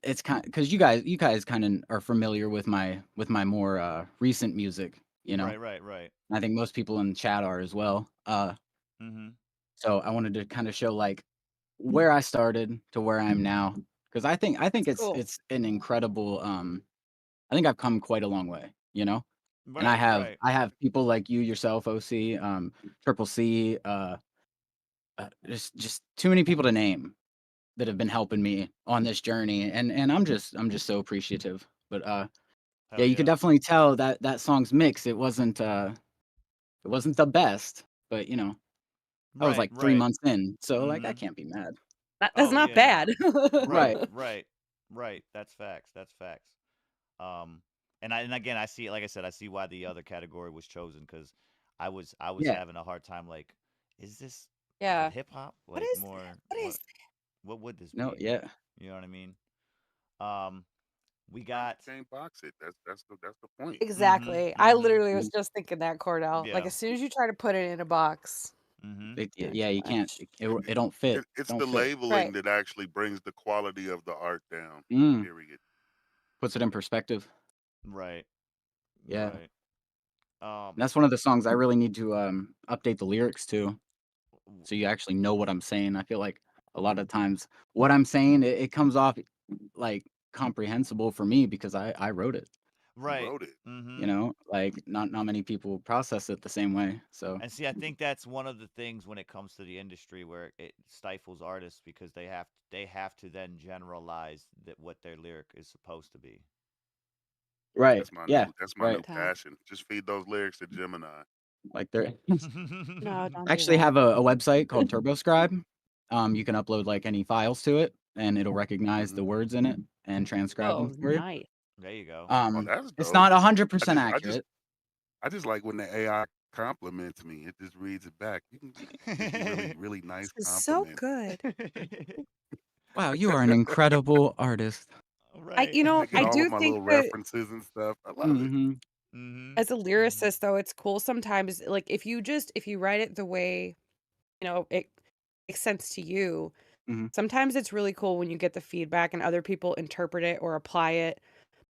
it's kind because you guys kind of are familiar with my more recent music, you know. Right. I think most people in chat are as well. Mhm. So I wanted to kind of show like where I started to where I am now because I think Cool. it's an incredible. I think I've come quite a long way, you know. And Right. Right. I have people like you yourself, OC, Triple C, just too many people to name that have been helping me on this journey, and I'm just so appreciative. But yeah, Hell you could yeah. definitely tell that song's mix. It wasn't the best, but you know, I was Right. like 3 Right. months in, so like I Mhm. can't be mad. That's Oh not yeah. No. bad. Right. Right. Right. Right. That's facts. That's facts. Um, and again, I see, like I said, I see why the other category was chosen because I was Yeah. having a hard time. Like, is this Yeah. hip hop? What Like is more that? What is what would this No. be? Yeah. You know what I mean? Um, we Now got. you can't box it. That's the point. Mhm. exactly? I Mhm. literally was just thinking that, Cordell. Like Yeah. as soon as you try to put it in a box, Mhm. Yeah. You can't. gosh. It don't fit. It's Don't the fit. labeling Right. that actually brings the quality of the art down. Mm. Period. Puts it in perspective. Right. Yeah. Right. Um. That's one of the songs I really need to update the lyrics to, so you actually know what I'm saying. I feel like a lot of times what I'm saying it comes off like comprehensible for me because I wrote it. You Right. wrote it. You Mhm. know, like not many people process it the same way. So And see, I think that's one of the things when it comes to the industry where it stifles artists because they have to then generalize that what their lyric is supposed to be. right, yeah, That's my new right. Don't. passion. Just feed those lyrics to Gemini. Like there, No, I don't do actually that. have a website called TurboScribe. You can upload like any files to it, and it'll recognize the Hmm. words in it and transcribe them Oh, for you. nice. There you go. Oh, that's It's dope. not I 100% just I just accurate. I just like when the AI compliments me. It just reads it back. You gives me really nice This is so compliments. good. Wow, you are an incredible artist. I Right. you know, They get I all of do my think little that references and stuff. I love it. Hmm As a lyricist, though, it's cool sometimes, like, if you write it the way, it makes sense to you, Mhm. sometimes it's really cool when you get the feedback and other people interpret it or apply it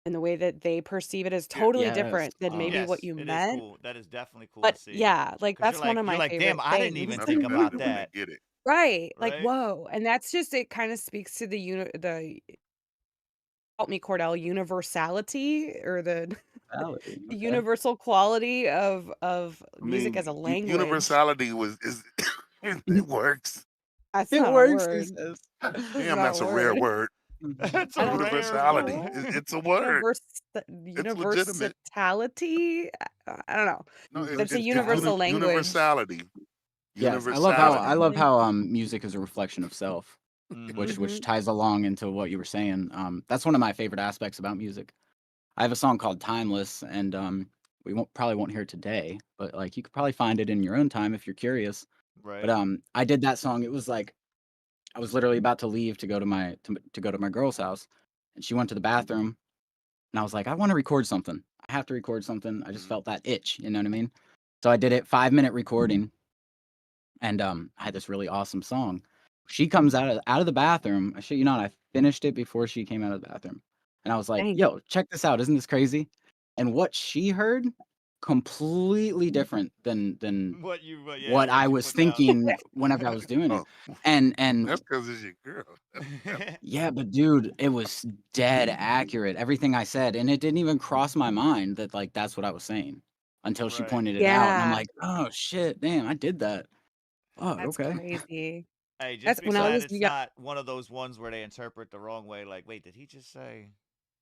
in the way that they perceive it as Yeah. totally Yes. different than maybe what Yes, you it is meant. cool. That is definitely cool to But see. yeah, like, 'Cause that's one of you're my like, "Damn, favorite I didn't things. even Nothing think better about than when they that." get it. Right, like, Right? whoa, and that's just it kinda speaks to the help me, Cordell, universality or the Reality, the okay. universal quality of I music mean, as a language. universality is it works. That's It not a works, he word. says. That's Damn, not a that's a rare word. word. Mhm. It's I a don't think rare it's a Universality. word. word. It's a word. It's legitimate. Universality? I don't know. No, It's a it's universal language. universality. Yes, I Universality. love how music is a reflection of self, which Mhm. ties along into what you were saying. That's one of my favorite aspects about music. I have a song called Timeless, and we probably won't hear it today, but like you could probably find it in your own time if you're curious. But Right. I did that song. It was like I was literally about to leave to go to my girl's house, and she went to the bathroom, and I was like, I want to record something. I have to record something. I just felt that itch. You know what I mean? So I did it 5-minute recording, and I had this really awesome song. She comes out of the bathroom. I shit you not, I finished it before she came out of the bathroom, and I was like, Dang. "Yo, check this out! Isn't this crazy?" And what she heard, completely different than What you what I what you was put down. thinking whenever I was doing it. Oh, And that's because it's your girl. yeah, but dude, it was dead accurate. Everything I said, and it didn't even cross my mind that like that's what I was saying until she Right. pointed it out, and I'm Yeah, like, "Oh shit, damn, I did that. Fuck, that's okay." crazy. Hey, just That's be when I glad was it's young. not one of those ones where they interpret the wrong way. Like, wait, did he just say?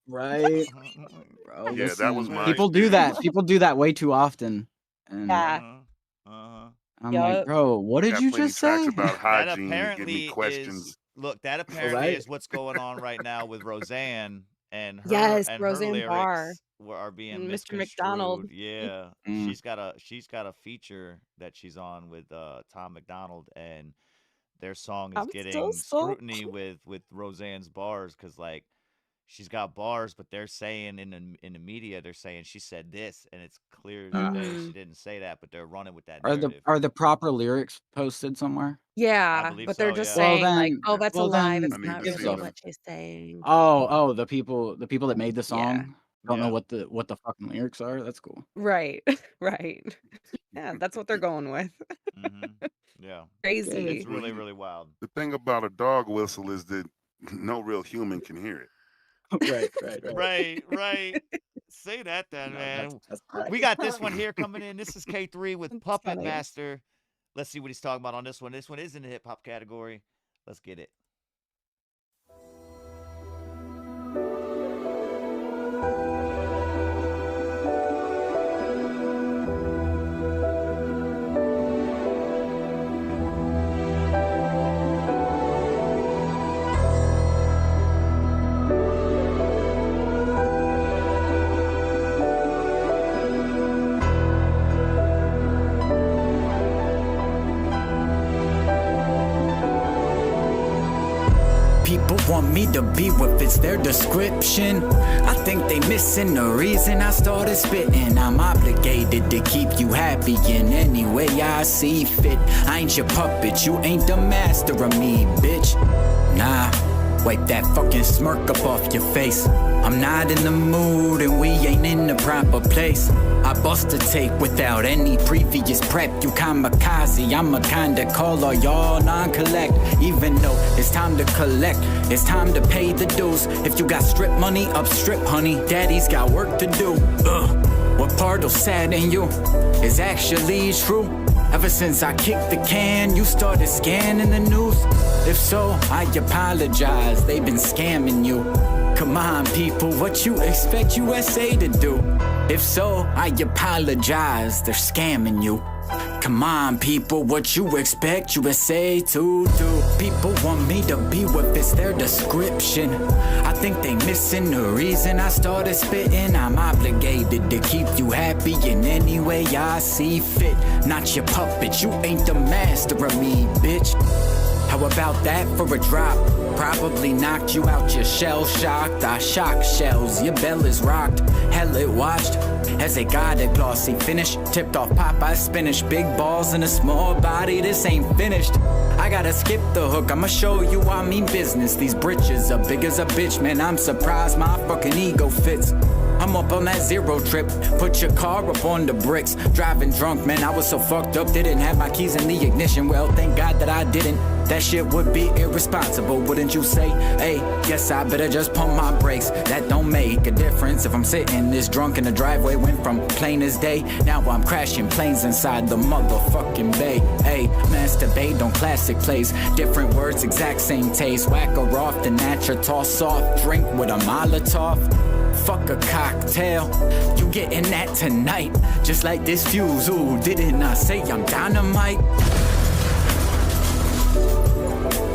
Right? Bro, Yeah, that was listen, my people do experience. that. People do that way too often, and Yeah. Uh-huh. Uh-huh. I'm like, Yup. "Bro, what did Got you plenty just tracks say?" about That hygiene that give me apparently questions. that apparently Right? is what's going on right now with Roseanne and Yes, her Roseanne Barr lyrics are being and Mr. McDonald. misconstrued. Yeah. Mm. She's got a feature that she's on with Tom McDonald, and their song is I'm so getting so scrutiny with Roseanne's bars because like she's got bars, but they're saying in the media they're saying she said this, and it's clear as day she Mhm. didn't say that, but they're running with that Are the narrative. are the proper lyrics posted somewhere? I Yeah, believe but they're so. just Yeah. Well saying like, then "Oh, that's a well lie. then I That's need who not to gives see really a them. what she's saying." the people that made the Yeah. song don't know Yeah. what the fucking lyrics are? That's cool. Right. Right. Yeah, that's what they're going with. Mhm. Yeah. Okay. It's Crazy. Well, really really wild. the thing about a dog whistle is that no real human can hear it. Right. Right, right. Say that then, No, that's man. right. We got this one here coming in. This is K3 with That's Puppet funny. Master. Let's see what he's talking about on this one. This one is in the hip hop category. Let's get it. People want me to be what fits their description. I think they missing the reason I started spitting. I'm obligated to keep you happy in any way I see fit. I ain't your puppet, you ain't the master of me, bitch. Nah, wipe that fucking smirk up off your face. I'm not in the mood and we ain't in the proper place. I bust a tape without any previous prep. You kamikaze, I'm a kinda caller, y'all non-collect. Even though it's time to collect, it's time to pay the dues. If you got strip money, up strip honey, daddy's got work to do. What part'll sadden you is actually true. Ever since I kicked the can, you started scanning the news. If so, I apologize, they've been scamming you. Come on, people, what you expect USA to do? If so, I apologize, they're scamming you. Come on, people, what you expect USA to do? People want me to be what fits their description. I think they missing the reason I started spitting. I'm obligated to keep you happy in any way I see fit. Not your puppet, you ain't the master of me, bitch. How about that for a drop? Probably knocked you out your shell shocked. I shock shells, your bell is rocked. Hell, it watched as they got a glossy finish. Tipped off Popeye spinach, big balls in a small body, this ain't finished. I gotta skip the hook, I'ma show you I mean business. These britches are big as a bitch, man, I'm surprised my fucking ego fits. I'm up on that zero trip, put your car up on the bricks. Driving drunk, man, I was so fucked up, didn't have my keys in the ignition. Well, thank God that I didn't. That shit would be irresponsible, wouldn't you say? Hey, guess I better just pump my brakes. That don't make a difference if I'm sitting this drunk in the driveway. Went from plain as day, now I'm crashing planes inside the motherfucking bay. Hey, masturbate on classic plays, different words, exact same taste. Whack her off the natural, toss soft drink with a Molotov. Fuck a cocktail, you getting that tonight. Just like this fuse, ooh, didn't I say I'm dynamite?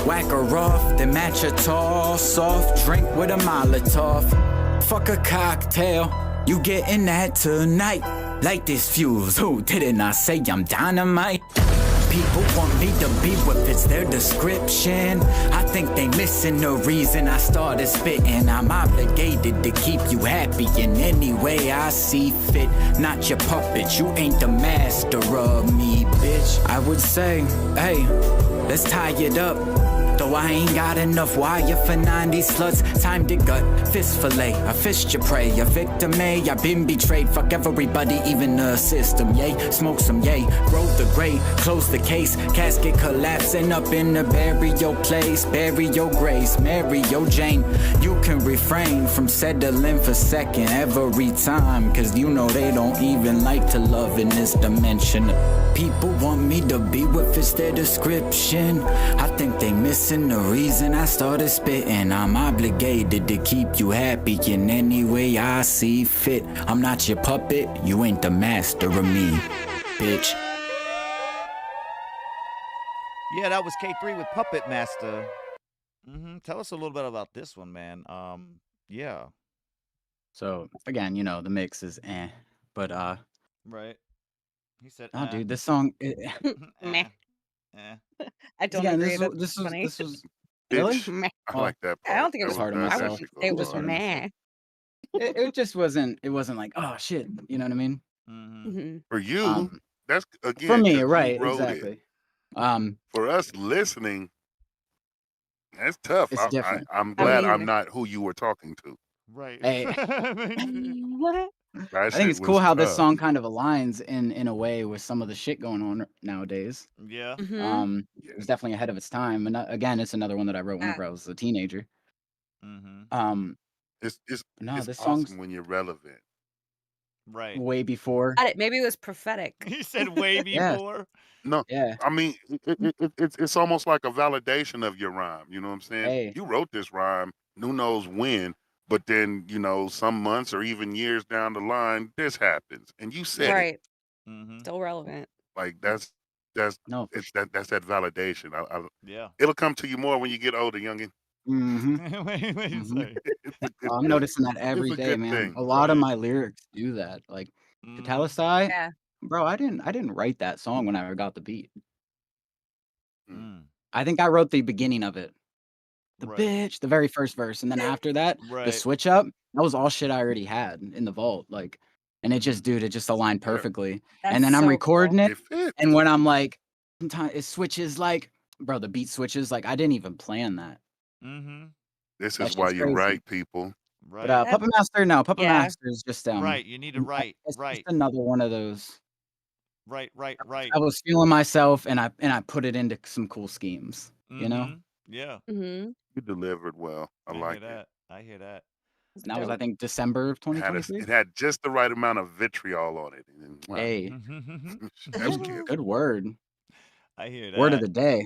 Whack her off, then match a tall, soft drink with a Molotov. Fuck a cocktail, you getting that tonight. Like this fuse, ooh, didn't I say I'm dynamite? People want me to be what fits their description. I think they missing the reason I started spitting. I'm obligated to keep you happy in any way I see fit. Not your puppet, you ain't the master of me, bitch. I would say, hey, let's tie it up. Though I ain't got enough wire for 90 sluts. Time to gut, fist fillet, I fist your prey. A victim, eh? I been betrayed. Fuck everybody, even the system, yay. Smoke some, yay. Grow the gray, close the case. Casket collapsing up in the burial place. Bury your grace, marry your Jane. You can refrain from settling for second every time. Cause you know they don't even like to love in this dimension. People want me to be what fits their description. I think they missing the reason I started spitting. I'm obligated to keep you happy in any way I see fit. I'm not your puppet, you ain't the master of me, bitch. Yeah, that was K3 with Puppet Master. Tell us a little bit about this one, man. Yeah. So again, you know, the mix is but Right. He said, oh, dude, this song, Meh. I don't again, agree. That's this funny. was really. Bitch. Meh. I like that part. I don't think it That was hard on that I myself. would actually say it cool. was hard on myself. meh. It just wasn't. It wasn't like, oh shit. You know what I mean? Mhm. For you, Um, that's for again me, 'cause you right? wrote it. Exactly. For us listening, that's tough. It's different. I'm I glad mean, I'm not who you were talking to. Right. Hey, what? That I think shit it's cool was how this tough. song kind of aligns in a way with some of the shit going on nowadays. Yeah. Mm-hmm. It was definitely ahead of its time, and again, it's another one that I wrote whenever I was a teenager. Um, It's no, it's this song's awesome when you're relevant. Right. way before. Maybe it was prophetic. He said way Yeah, before. No, yeah. I mean it's almost like a validation of your rhyme. You know what I'm saying? Hey, You wrote this rhyme, who knows when, but then some months or even years down the line, this happens, and you said it. Right. Mm-hmm. Still relevant. Like that's no, for sure. that's that validation. Yeah. It'll come to you more when you get older, youngin. Mm-hmm. Wait a Mm-hmm. second. It's a good I'm thing. noticing that It's every a day, good man. thing. A lot of Right. my lyrics do that. Like Mm-hmm. Catalyst, Yeah. bro, I didn't write that song when I got the beat. Mm. I think I wrote the beginning of it. The Right. bitch, the very first verse, and then after that, the Right. switch up, that was all shit I already had in the vault. Like, and it just, dude, it just aligned Yeah, perfectly. That's And then I'm so recording cool. it, it fits. and when I'm like, sometimes it switches like, bro, the beat switches. Like, I didn't even plan that. Mm-hmm. This That is why shit's you crazy. write, people. But Right. That Puppet Master, no, Puppet yeah. Master is just Right. You need to write. it's just Right. another one of those. Right. Right. I was feeling myself, and I put it into some cool schemes. You know, Mm-hmm. Yeah. Mm-hmm. You delivered well. I I like hear it. that. I hear that. It's and that was I dope. think December of It had 2023. it had just the right amount of vitriol on it. And, wow, Hey, chef's kiss. good word. I hear Word of that. the day.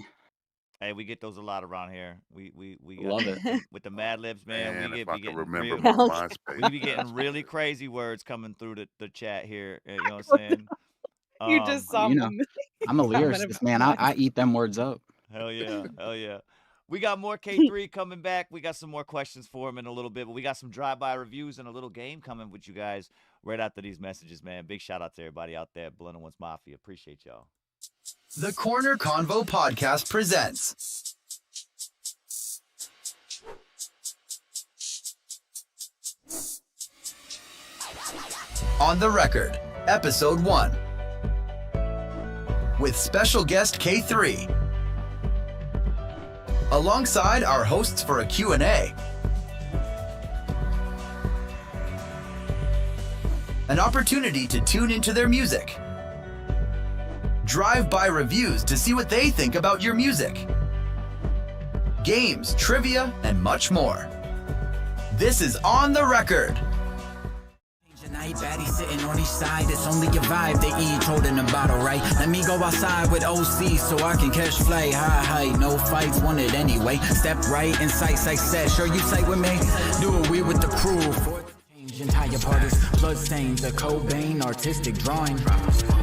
Hey, we get those a lot around here. We got Love it. with the Mad Libs, man. Man, if We I can getting remember real. my Hell yeah. MySpace We be getting password. really crazy words coming through the chat here. You know what I'm saying? You just saw You know, him I'm a comment lyricist, about man. mine. I eat them words up. Hell yeah. Hell yeah. We got more K3 coming back. We got some more questions for him in a little bit, but we got some drive-by reviews and a little game coming with you guys right after these messages, man. Big shout out to everybody out there at Blunt and Ones Mafia. Appreciate y'all. The Korner Konvo podcast presents. On the Record, Episode 1. With special guest K3. Alongside our hosts for a Q&A. An opportunity to tune into their music. Drive-by reviews to see what they think about your music. Games, trivia, and much more. This is On the Record. Night baddie sitting on each side, it's only a vibe. They each holding a bottle, right? Let me go outside with OC so I can catch flight. High, no fights, want it anyway. Step right in sights, like said. Sure you sight with me? Do it, we with the crew. For the change, entire parties, blood stains, a Cobain, artistic drawing.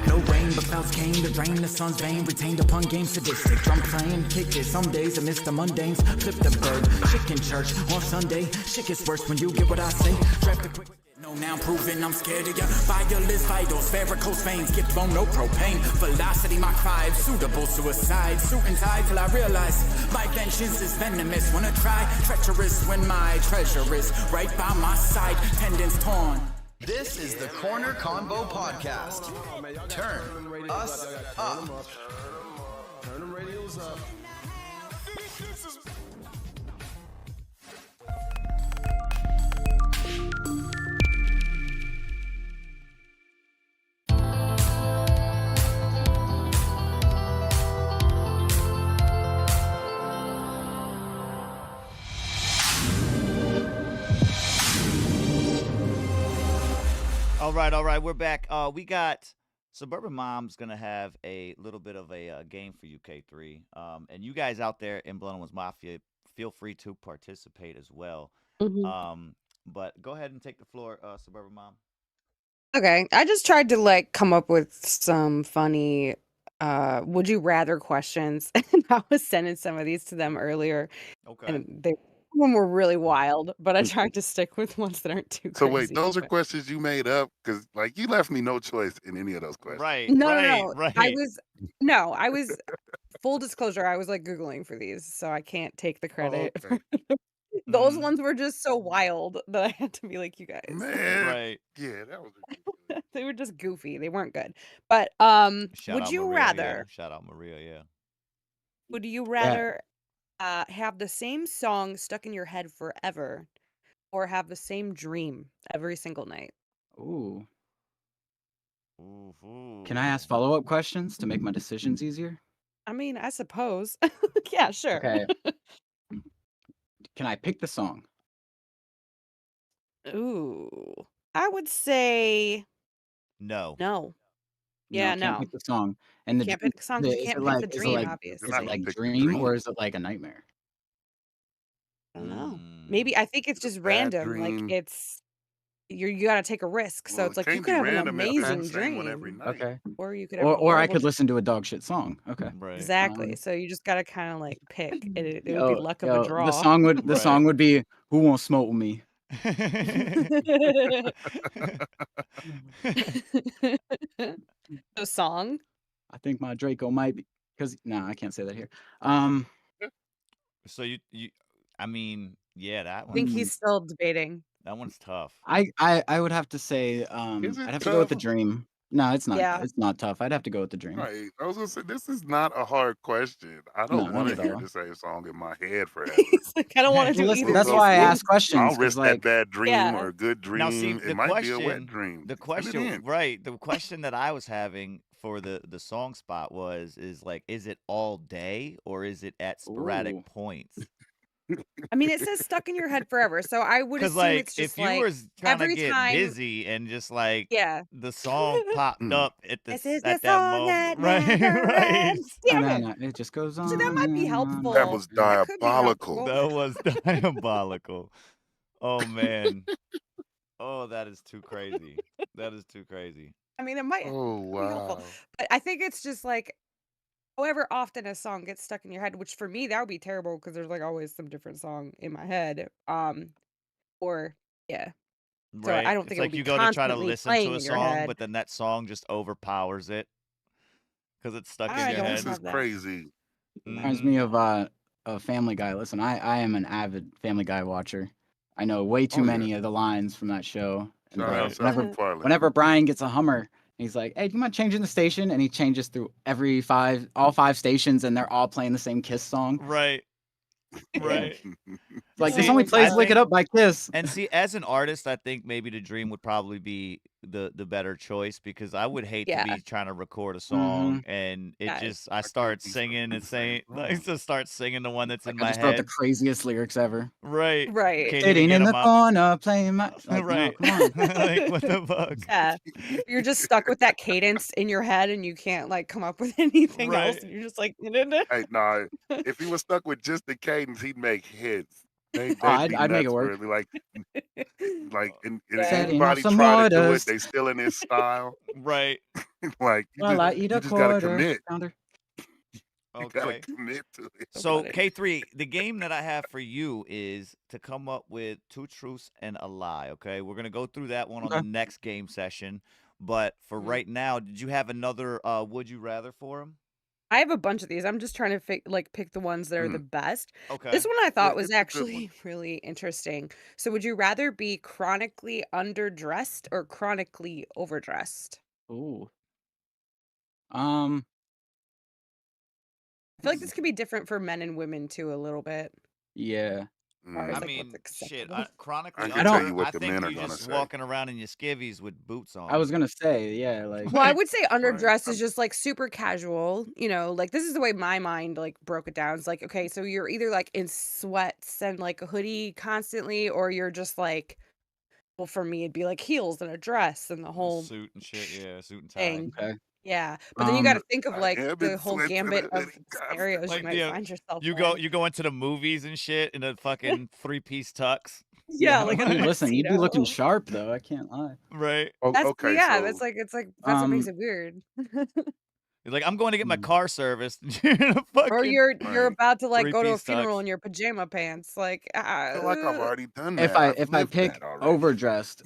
No rain, but clouds came to drain the sun's vein. Retained upon game sadistic. Drum playing, kick it. Some days I miss the mundanes. Flip the bird, chicken church on Sunday. Shit gets worse when you get what I say. Draft the quick. No, now I'm proving I'm scared of ya. Violence, vitals, varicose veins, get blown, no propane. Velocity, Mach 5, suitable suicide. Suit and tie till I realize my vengeance is venomous. Wanna try? Treacherous when my treasure is right by my side. Tendons torn. This is the Korner Konvo Podcast. Turn us up. Turn the radios up. All right, we're back. We got Suburban Mom's gonna have a little bit of a game for you, K3. And you guys out there in Blood Ones Mafia, feel free to participate as well. But go ahead and take the floor, Suburban Mom. Okay, I just tried to come up with some funny would you rather questions, and I was sending some of these to them earlier, Okay. and some of them were really wild, but I tried to stick with ones that aren't too So crazy. wait, those are but- questions you made up? Because you left me no choice in any of those questions. Right. No, right, no, no. right. I was full disclosure, I was Googling for these, so I can't take the credit. okay. Those Mhm. ones were just so wild that I had to be like, you guys. Man. Right. Yeah, that was ridiculous. They were just goofy. They weren't good. But Shout would out you Maria, rather Yeah. Shout out Maria, yeah. would you rather have the same song stuck in your head forever or have the same dream every single night? Ooh. Ooh. Can I ask follow-up questions to make my decisions easier? I mean, I suppose. Yeah, sure. Okay. Can I pick the song? Ooh. I would say No. no. No, Yeah, can't no. pick the song. And the Can't dream, pick the song 'cause you is can't it pick like the is it dream, like You're obviously. not is it gonna like pick the dream or dream. is it like a nightmare? I don't know. Mm. Maybe I think it's It's a just bad random. Like dream. it's you gotta take a risk. So Well, it's it like you can't could be have an random if it's the amazing same one every dream, night. Okay. or you could have a Or I horrible could listen to a dog shit song. Okay. Right. Exactly. So you just gotta kind of pick. It would be Yo, luck of a the draw. song would Right. be "Who Won't Smoke With Me." The song. I think my Draco might be I can't say that here. So you I mean, yeah, that I think one he's still debating. that one's tough. I would have to say Is I'd it have to go with the tough? dream. No, it's not. Yeah. It's not tough. I'd have to go with the dream. Right. I was gonna say this is not a hard question. I No, don't not want at to hear all. the same song in my head forever. He's like, I don't want to Well, do listen, either. that's of why I these ask questions. I'll 'cause, risk that like, bad dream Yeah. or a good Now see dream. the It might be a wet question dream. the Fill it question in. right, the question that I was having for the song spot is is it all day or is it at sporadic Ooh. points? I mean, it says stuck in your head forever, so I would Because assume it's if just you were trying to every get time. busy and just Yeah. the song popped Mm. up at This is the at that song moment, that right, never right. ends. Damn it. No, it just goes on. So that might be helpful. That was That could be diabolical. helpful. That was diabolical. Oh man. Oh, that is too crazy. That is too crazy. I mean, it might Oh be helpful, wow. but I think it's just however often a song gets stuck in your head, which for me that would be terrible because there's always some different song in my head. Or yeah. So Right. I don't It's think it would like be you go to try to constantly listen playing to a in your song, head. but then that song just overpowers it because it's stuck in I your don't head. This is have that. crazy. Reminds Mhm. me of Family Guy. Listen, I am an avid Family Guy watcher. I know way too Oh yeah. many of the lines from that show, And Shout out Seth MacFarlane. whenever Brian gets a Hummer, he's like, "Hey, do you mind changing the station?" And he changes through all 5 stations, and they're all playing the same Kiss song. Right. Right. It's like, See, this only plays I "Lick It think- Up" by Kiss. And see, as an artist, I think maybe the Dream would probably be the better choice, because I would hate to Yeah. be trying to record a song Mm-hmm. and it Yes. just I start singing and saying I just start singing the one that's in I my just wrote the head. craziest lyrics ever. Right. Right. Can't even Sitting get in the 'em out. corner playing my like, Right. no, come on. Like, what the fuck? Yeah. You're just stuck with that cadence in your head and you can't like come up with anything else. Right. And you're just like, Hey, nah, if he was stuck with just the cadence, he'd make hits. They'd I'd be make nuts it for work. it. Like, and Yeah. Setting off anybody some try to do it, orders. they still in his style. Right. Like, Well, I eat you a just gotta quarter commit. pounder. You gotta Okay. commit to it. So funny. K3, the game that I have for you is to come up with 2 truths and a lie. Okay, we're gonna go through that one on the Okay. next game session. But for Mhm. right now, did you have another would you rather for him? I have a bunch of these. I'm just trying to pick the ones that are the best. Okay. This one I Yeah, thought was it's a good actually one. really interesting. So would you rather be chronically underdressed or chronically overdressed? Ooh. I feel like this could be different for men and women too a little bit. Yeah. As far as I like mean, what's shit. acceptable. Chronically I I can tell don't- you under, what I the think men are you gonna just say. walking around in your skivvies with boots on. I was gonna say, yeah, like Well, I would say Right. underdressed is just like super casual, like this is the way my mind like broke it down. It's like, okay, so you're either like in sweats and like a hoodie constantly, or you're just like, well, for me, it'd be like heels and a dress and the A whole suit and shit. Yeah, suit and tie. thing. okay. Yeah. But then you got to think of I like am the in whole sweats and a gambit of hoodie scenarios you Like, might yeah, find yourself you in. go into the movies and shit in a fucking 3-piece tux. Yeah, like a Ooh, listen, you'd be looking tuxedo. sharp though. I can't lie. Right. Oh, That's okay, yeah, so that's like it's like that's what makes Um, it weird. You're like, I'm going to get my mm, car serviced. You're in a Or fucking you're right. about to like go to a 3-piece funeral tux. in your pajama pants. Like I feel like I've already done if that. I I've if I lived pick that already. overdressed,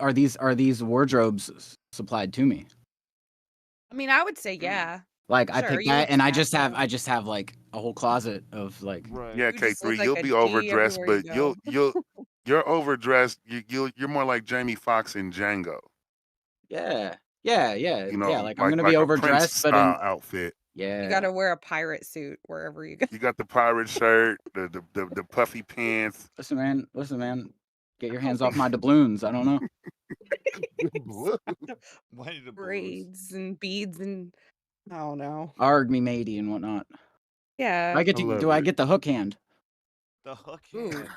are these wardrobes supplied to me? I mean, I would say yeah. Like I Sure, pick you that, would and I just have just have like a whole closet of like. Right. Yeah, You just look K3, like you'll a be D overdressed, everywhere you but go. you're overdressed. You're more like Jamie Foxx in Django. Yeah. You know, Like I'm gonna be like a Prince overdressed, but in style outfit. You yeah. gotta wear a pirate suit wherever you go. You got the pirate shirt, the puffy pants. Listen, man. Get your hands off my doubloons. I don't know. Why did the blues? Braids and beads and I don't know. Arg me matey and whatnot. Yeah. I get I to love do I it. get the hook hand? The hook Ooh. hand.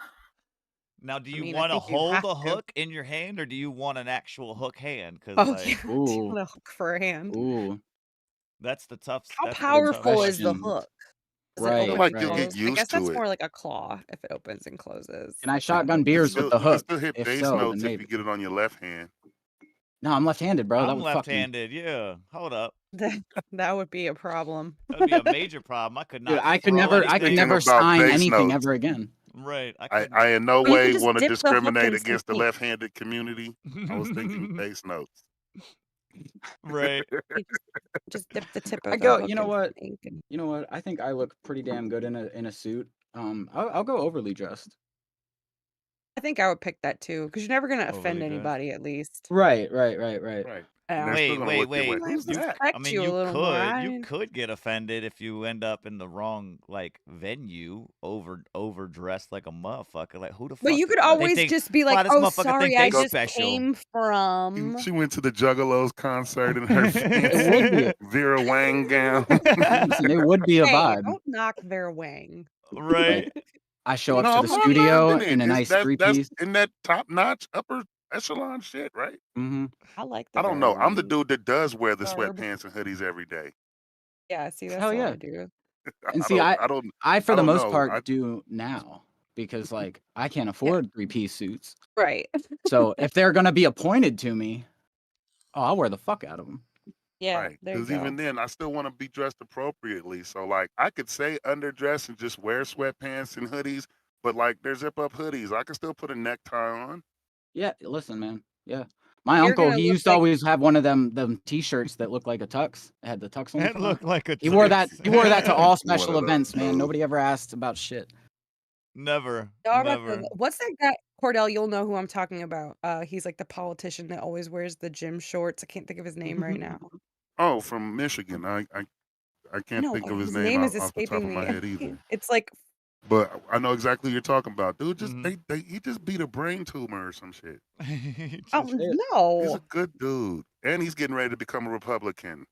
Now, do I you mean, I want to think you hold have a to. hook in your hand, or do you want an actual hook hand? Because Oh like yeah, do you Ooh. want a hook for a hand? Ooh. that's the tough. How That's the Good tough powerful is the question. hook? Does it Right, I feel open like and you'll right. get close? I guess used that's to it. more like a claw if it opens and closes. Can I You shotgun beers with the can hook? still hit If bass so, then notes if maybe. you get it on your left hand. No, I'm left-handed, bro. That I'm would fuck me. left-handed. Yeah. Hold up. That would be a problem. That'd be a major problem. I could Dude, not I could throw never anything. Thinking about sign bass anything notes. ever again. Right. I I, couldn't. I in no Or you way could just want to dip the hook discriminate in some against the ink. left-handed community. I was thinking bass notes. Right. You just dip the tip I of the go, hook you know in what? some ink and You know what? I think I look pretty damn good in a suit. I'll go overly dressed. I think I would pick that too, because you're never gonna offend Overly dressed. anybody at least. Right. Right. And they're Yeah. still Wait, gonna wait, look your way. wait. Who's You, that? I Respect mean, you a you little more. I could mean, get offended if you end up in the wrong like venue, overdressed like a motherfucker. Like who the but fuck? you could They always think, just be wow, like, this "Oh, motherfucker sorry, think I they just special. came from." She went to the Juggalos concert in her It would be. fancy Vera Wang gown. Listen, it would be a Hey, vibe. don't knock their wang. Right. Like I show up No, to I'm the not studio knocking it. in a It's nice that's 3-piece. in that top-notch upper echelon shit, right? Mm-hmm. I like the I don't Vera know. I'm the Wang dude that does wear the garb. sweatpants and hoodies every day. Yeah, see, that's Hell what yeah. I do. And I see, don't I for I the don't most know. part do now because like I can't afford 3-piece suits. Right. So if they're gonna be appointed to me, I'll wear the fuck out of them. Yeah, Right. there you Because go. even then, I still want to be dressed appropriately. So, like, I could say underdress and just wear sweatpants and hoodies, but like, there's zip-up hoodies. I can still put a necktie on. Yeah, listen, man. Yeah. My You're uncle, gonna he look used to like always have one of them t-shirts that looked like a tux. It had the tux on the That front. looked like a He wore that to all One special of events, man. those. Nobody ever asked about shit. Never. y'all about Never. to, what's that guy? Cordell, you'll know who I'm talking about. He's like the politician that always wears the gym shorts. I can't think of his name right now. Oh, from Michigan. I can't No, think of his his name name is off the top of escaping my me. head either. It's like, But I know exactly what you're talking about. Dude, just Mm-hmm. he just beat a brain tumor or some shit. oh He's a no. good dude. And he's getting ready to become a Republican.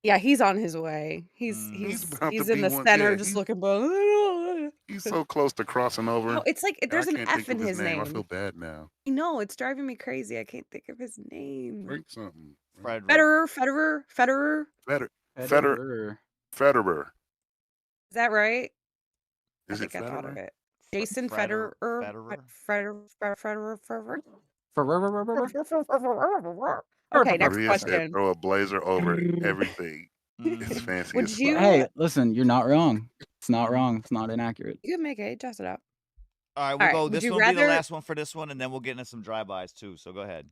Yeah, he's on his way. He's Mm. He's he's about to he's in be the one. center Yeah, just he's looking, but he's so close to crossing over. no, it's like And I there's an can't F think in of his his name. I feel name. bad now. No, it's driving me crazy. I can't think of his name. Drink something. Frederick. Federer. Federer. Federer. Is that right? I Is it think I thought of Federer? it. Jason Federer. Federer. Federer. Okay, next Maria said question. throw a blazer over everything. It's fancy Would as you? fuck. Hey, listen, you're not wrong. It's not wrong. It's not inaccurate. You can make it. Dress it up. All right, we'll All right. go. Would This you one will be the rather? last one for this one, and then we'll get into some drive-bys too. So go ahead.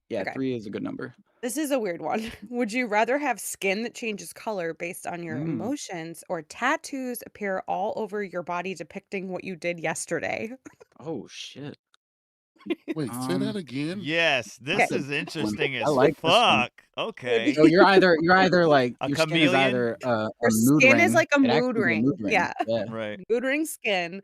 Yeah, Okay. 3 is a good number. This is a weird one. Would you rather have skin that changes color based on your emotions or tattoos appear all over your body depicting what you did yesterday? Oh shit. Wait, say that again. Yes, this Okay. is interesting I as like this one. fuck. Okay. So you're either like A your skin is chameleon? either a Your mood skin ring. is like a It mood actually is a ring. mood ring. Yeah. Yeah. Right. Mood ring skin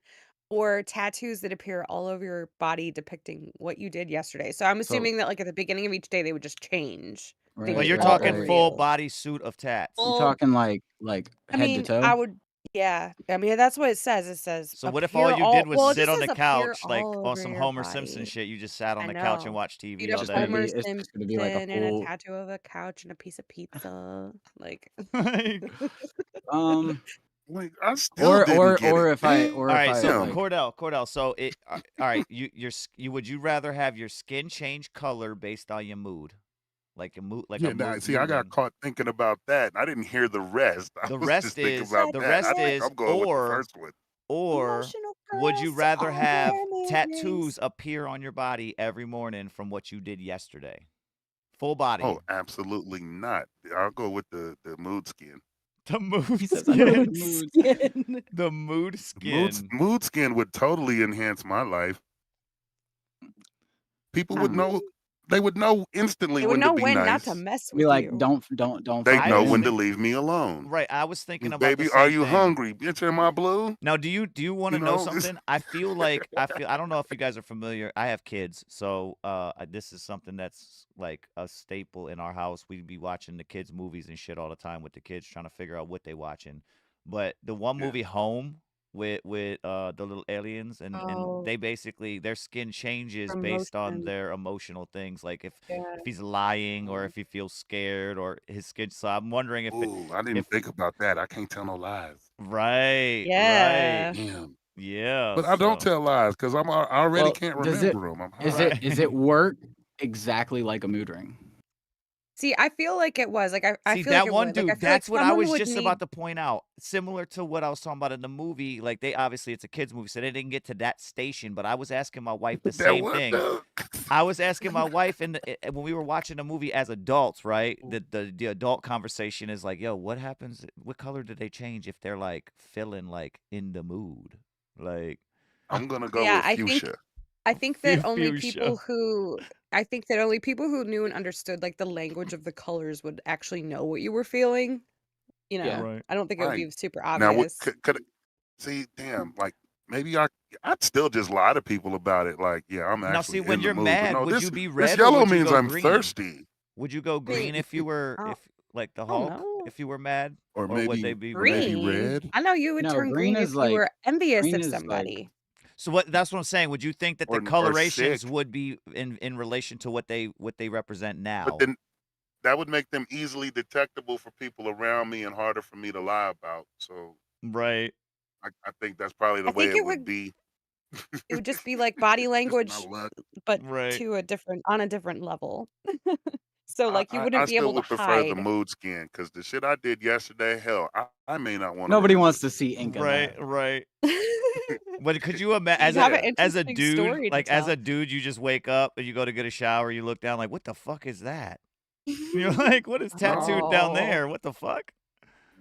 or tattoos that appear all over your body depicting what you did yesterday. So I'm So assuming that like at the beginning of each day they would just change. They right, But would you're right, all talking over right. full you. body suit of tats. You're Full. talking like I head to mean, toe. I would. Yeah. I mean, that's what it says. It says So what if all appear you did was Well, it sit just on says the appear couch, like all on over some your Homer Simpson body. shit? You just sat on I the couch and know. watched You'd TV have all Just day. gonna Homer be it's just gonna be like a Simpson and a full tattoo of a couch and a piece of pizza. Like, Wait, I still didn't get or it. if I All right, so Damn. Cordell. So it. All right, you would you rather have your skin change color based on your mood, like a mood, like Yeah, a nah, mood? see, I got ring? caught thinking about that. I didn't hear the rest. I The was rest just thinking is about the that. rest I think is I'm going with the first one. or emotional would you girls rather on have their mood tattoos rings. appear on your body every morning from what you did yesterday? Full Oh, body. absolutely not. I'll go with the mood skin. The mood he says I know skin. the mood. Skin. The mood Mood skin. mood skin would totally enhance my life. People would know. They would know instantly They would when know to be when not to nice. mess Be with like, you. don't They'd I know was when to think- leave me alone. Right, I was thinking about Baby, the same are you thing. hungry? Bitch, am I blue? Now, do you want to You know know, it's- something? I feel I don't know if you guys are familiar. I have kids, so this is something that's like a staple in our house. We'd be watching the kids' movies and shit all the time with the kids, trying to figure out what they watching. But the one movie Home with the little aliens and they basically their skin changes based on Emotion. their emotional things, like if Yeah. he's lying or if he feels scared or his skin. So I'm wondering if Ooh, I didn't think about that. I can't tell no lies. right, Yeah. Damn. yeah. But I don't so- tell lies because I already Well, can't does it- remember them. I'm Is high. it work exactly like a mood ring? See, I feel like it was like I See feel that like it one would. dude. Like, I feel like That's what I someone was would just need. about to point out. Similar to what I was talking about in the movie. Like they obviously it's a kids movie, so they didn't get to that station. But I was asking my wife the That same one, thing. though. I was asking my wife when we were watching the movie as adults, right? The adult conversation is like, yo, what happens? What color do they change if they're like feeling like in the mood? Like I'm gonna go Yeah, with I think fuchsia. I think that only Fuchsia. people who knew and understood like the language of the colors would actually know what you were feeling. You know, Yeah. Right. I don't think it would Right. be super Now, what obvious. could see? Damn, like maybe I'd still just lie to people about it. Like, yeah, I'm Now, actually see, when in you're the mood. But mad, no, would this you be this red or yellow would you means go I'm green? thirsty, Would you go green if you were Oh, if like the I don't Hulk? know. If you were mad, or would maybe they be maybe Green. red. I know you would No, turn green green if is you like were envious green of is like somebody. So what? That's what I'm saying. Would you think that the Or colorations sick. would be in relation to what they represent now? But then that would make them easily detectable for people around me and harder for me to lie about. So Right. I think that's probably the I way think it it would would be. it would just be like body Just my language, luck. but Right. on a different level. So like you I wouldn't be still able to would prefer the hide. mood skin because the shit I did yesterday, hell, I may not want to Nobody remember. wants to see ink of Right. that. Right. But could you imagine You'd have an as a interesting dude, story to like as tell. a dude, you just wake up and you go to get a shower, you look down like, what the fuck is that? You're like, what is tattooed down Oh. there? What the fuck?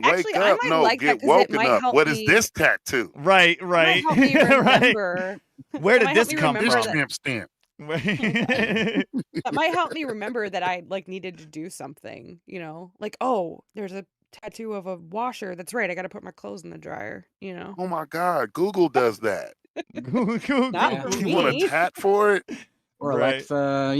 Actually, Wake I up. might No, like that get because it woken might up. help What is me. this tattoo? Right, It might right, help me right. remember. Where That did might help this me come remember This that. from? tramp stamp. Right. That might help me remember that I like needed to do something. You know, like oh, there's a tattoo of a washer. That's right. I got to put my clothes in the dryer. You know, Oh my God, Google does that. not Yeah. for You want a me. tat for it? Or Right. Alexa,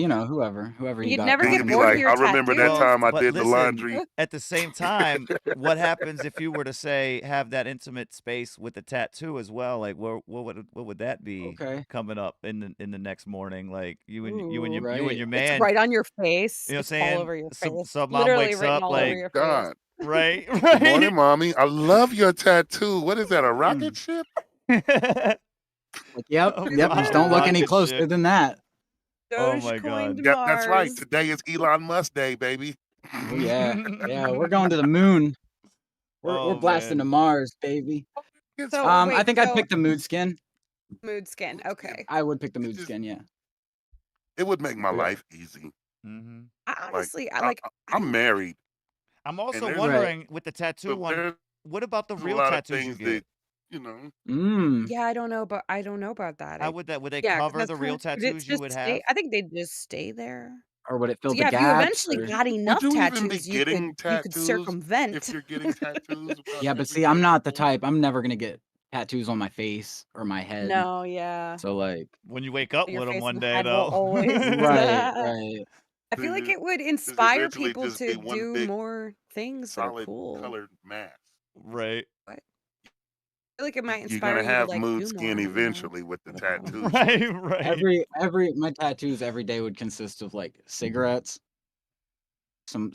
whoever you You'd got never And get you'd talking be to bored of like, you. your I remember that tattoo. Well, time I but did the listen, laundry. at the same time, what happens if you were to say have that intimate space with the tattoo as well? Like, what would that be Okay. coming up in the next morning? Like you and you and Ooh, you and Right. your it's man, right on your face. you know what I'm It's all saying? over your So face. so mom Literally wakes written up all over Oh like your face. God. right, Good morning, right. mommy. I love your tattoo. What is that? A rocket Mm. ship? Like, yep, A yep. Just don't look any rocket closer ship. than that. Oh my God. Dogecoin to Yep, that's right. Mars. Today is Elon Musk Day, baby. Oh yeah, yeah. We're going to the moon. We're Oh blasting to man. Mars, baby. It's So fine. I wait, think I'd so pick the mood skin. mood skin. Mood skin. Okay. I would pick the It mood just skin. Yeah. it would make my Yeah. life easy. hmm I Like honestly, I I, like. I I I'm don't. married, I'm and also there's Right. wondering with the tattoo but one, there's what about the a real lot of tattoos you things get? that you know. Mm. Yeah, I don't know, but I don't know about that. How would that would they Yeah, because cover that's the kind real of. Would it tattoos you just would stay? have? I think they'd just stay there. Or would it fill So the yeah, if you gaps? eventually Or got Would enough you even be tattoos, you getting could tattoos if circumvent. you're getting tattoos without yeah, but even see, I'm getting not the bored? type. I'm never gonna get tattoos on my face or my head. No, yeah. So like, When you wake up Your with them face one and day, head will though. always. right, right. I feel like it would Just inspire eventually people just to be one do big more things that are solid cool. colored mass. Right. What? I feel like it might You're inspire gonna you to have like mood do skin more. You know, eventually with the for the cause. tattoos. Right. Right. Every my tattoos every day would consist of like cigarettes, some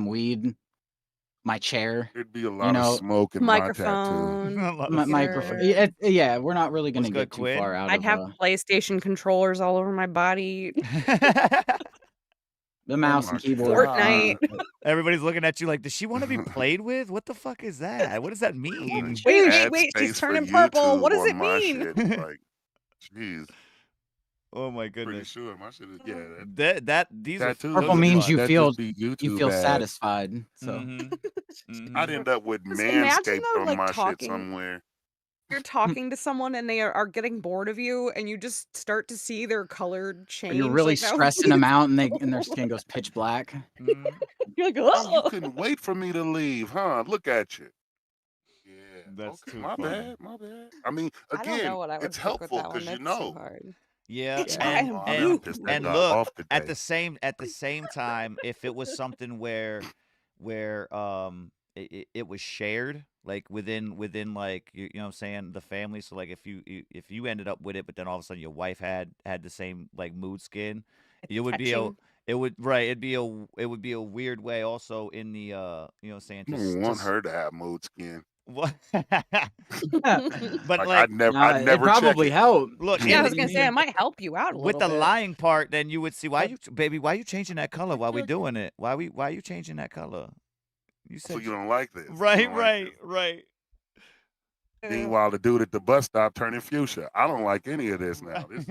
weed, my chair. There'd be a You lot of know, smoke in my tattoo. Microphone, A lot of my smoke. microphone. computer. Yeah, we're not really What's gonna good, get too far Quinn? out I'd of have PlayStation controllers all over my body. the Oh mouse my and keyboard. Fortnite. Everybody's looking at you like, does she want to be played with? What the fuck is that? What does that Like, mean? add Wait, she's space for turning purple. What YouTube does on it my mean? shit. Like, jeez, Oh my pretty goodness. sure my shit is These tattoos. Purple those are means fun. you That feel just be you YouTube feel ads. satisfied. So I'd end up with Just imagine Manscaped though, on like my shit talking. somewhere. You're talking to someone and they are getting bored of you, and you just start to see their color change. you're really Like that would stressing be them out, and their so. skin goes pitch black. You're like, Oh, you oh. couldn't wait for me to leave, huh? Look at you. Yeah. That's Okay. too My funny. bad. My bad. I mean, I don't again, know what I would it's pick with helpful that one. because you That's too know. hard. Yeah, Bitch, Yeah. I am Oh, I done you. pissed that and guy look off at today. the same time, if it was something where it was shared like within like you know what I'm saying, the family. So like if you ended up with it, but then all of a sudden your wife had the same like mood skin, it would be a Touching. it would right it would be a weird way also in the you know what I'm saying I to don't want her to have mood skin. what but Like like I'd It never check probably it. helped. look Yeah, I in was the, gonna say it might help you out a with little the bit. lying part, then you would see why you changing that color while we doing it? Why are you changing that color? You So said you don't like this. You right, don't like this. right. Meanwhile, the dude at the bus stop turning fuchsia. I don't like any of this now. This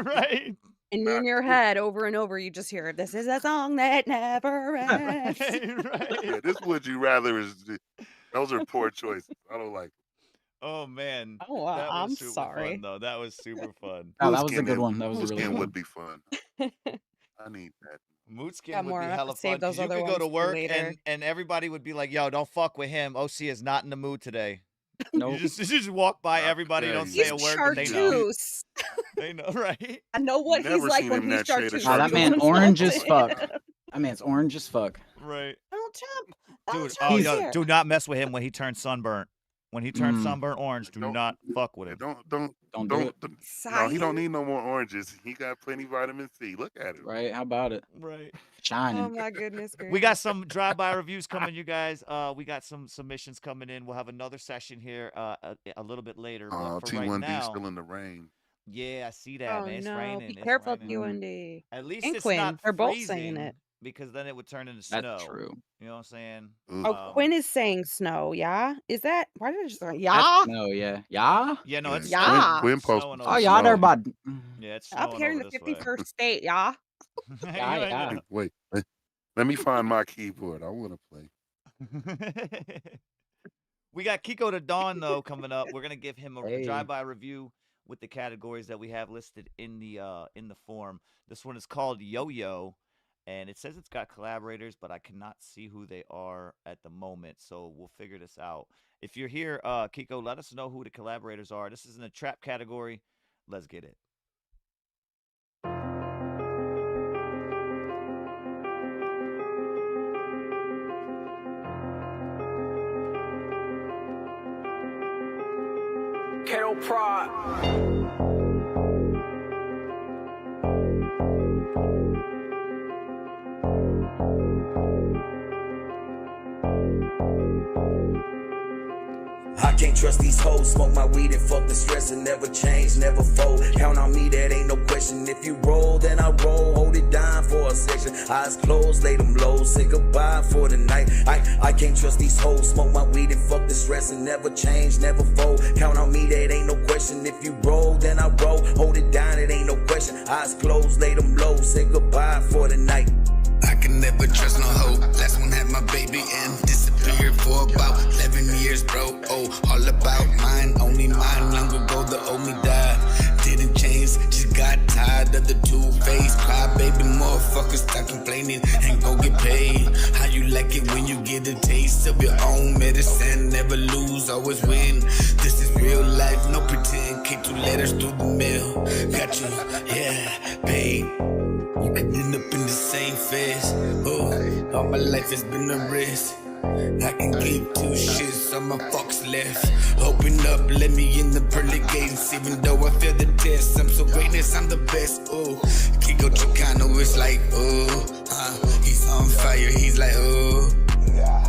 Right. And not in your cool. head, over and over, you just hear, "This is a song that never ends." Right. Yeah, this would you rather is those are poor choices. I don't like Oh man. Oh, That I'm was super fun sorry. though. That was super fun. Oh, mood that was a skin. good one. That was a Mood really skin good would one. be fun. I need that. Mood skin Got would more. be I have hella to save fun those because you other could go to ones for work later. and everybody would be like, "Yo, don't fuck with him. OC is not in the mood today." Nope. You just walk by I everybody, tell don't you. say He's a word, but they know. chartreuse. They know, right? I know what he's Never like seen when him he's that shade of chartreuse. Wow, that chartreuse man before. orange Oh as my fuck. God. That man's orange as fuck. Right. Donald Trump. Dude, Donald oh Trump's yo, here. do not mess with him when he turns sunburnt. When he turns Mm, sunburnt orange, do Don't not fuck with yeah, him. don't do it. no, he don't Cyan? need no more oranges. He got plenty vitamin C. Look at him. Right? How about it? Right. Oh Shining. my goodness We got gracious. some drive-by reviews coming, you guys. We got some submissions coming in. We'll have another session here a little bit later, but Oh, for right T1D now, still in the rain. yeah, I see that, Oh man. It's no. raining. Be It's careful, raining. QND. At least And it's Quinn. not They're both saying freezing it. because then it would turn into That's snow. true. You know what I'm saying? Ugh. Oh, Quinn is saying snow, yeah? Is that why did I just say That's yeah? no, yeah. Yeah? Yeah, no, Yeah, it's Yeah. snowing. Quinn It's snowing posted over Oh, some this yeah, way. there, snow. bud. Yeah, it's Up snowing here in over the this way. 51st state, yeah? Yeah, You yeah. Wait, let me find my keyboard. I want to play. We got Kiko the Dawn though coming up. We're gonna give him a Hey. drive-by review with the categories that we have listed in the form. This one is called Yo-Yo, and it says it's got collaborators, but I cannot see who they are at the moment. So we'll figure this out. If you're here, Kiko, let us know who the collaborators are. This is in the trap category. Let's get it. Kettle Prod. I can't trust these hoes, smoke my weed and fuck the stress and never change, never fold. Count on me, that ain't no question. If you roll, then I roll, hold it down for a section. Eyes closed, lay them low, say goodbye for the night. I can't trust these hoes, smoke my weed and fuck the stress and never change, never fold. Count on me, that ain't no question. If you roll, then I roll, hold it down, it ain't no question. Eyes closed, lay them low, say goodbye for the night. I can never trust no hoe. Last one had my baby and disappeared for about 11 years, bro. Oh, all about mine, only mine. Long ago, the old me died. Didn't change, just got tired of the two-faced cry. Baby, motherfuckers, stop complaining and go get paid. How you like it when you get a taste of your own medicine? Never lose, always win. This is real life, no pretend. Keep 2 letters through the mail. Got you, yeah, paid. You could end up in the same phase. Oh, all my life has been a risk. I can give 2 shits on my fucks left. Open up, let me in the pearly gates. Even though I feel the test, I'm so greatness, I'm the best. Oh, Kiko Chicano is like, oh, he's on fire, he's like, oh.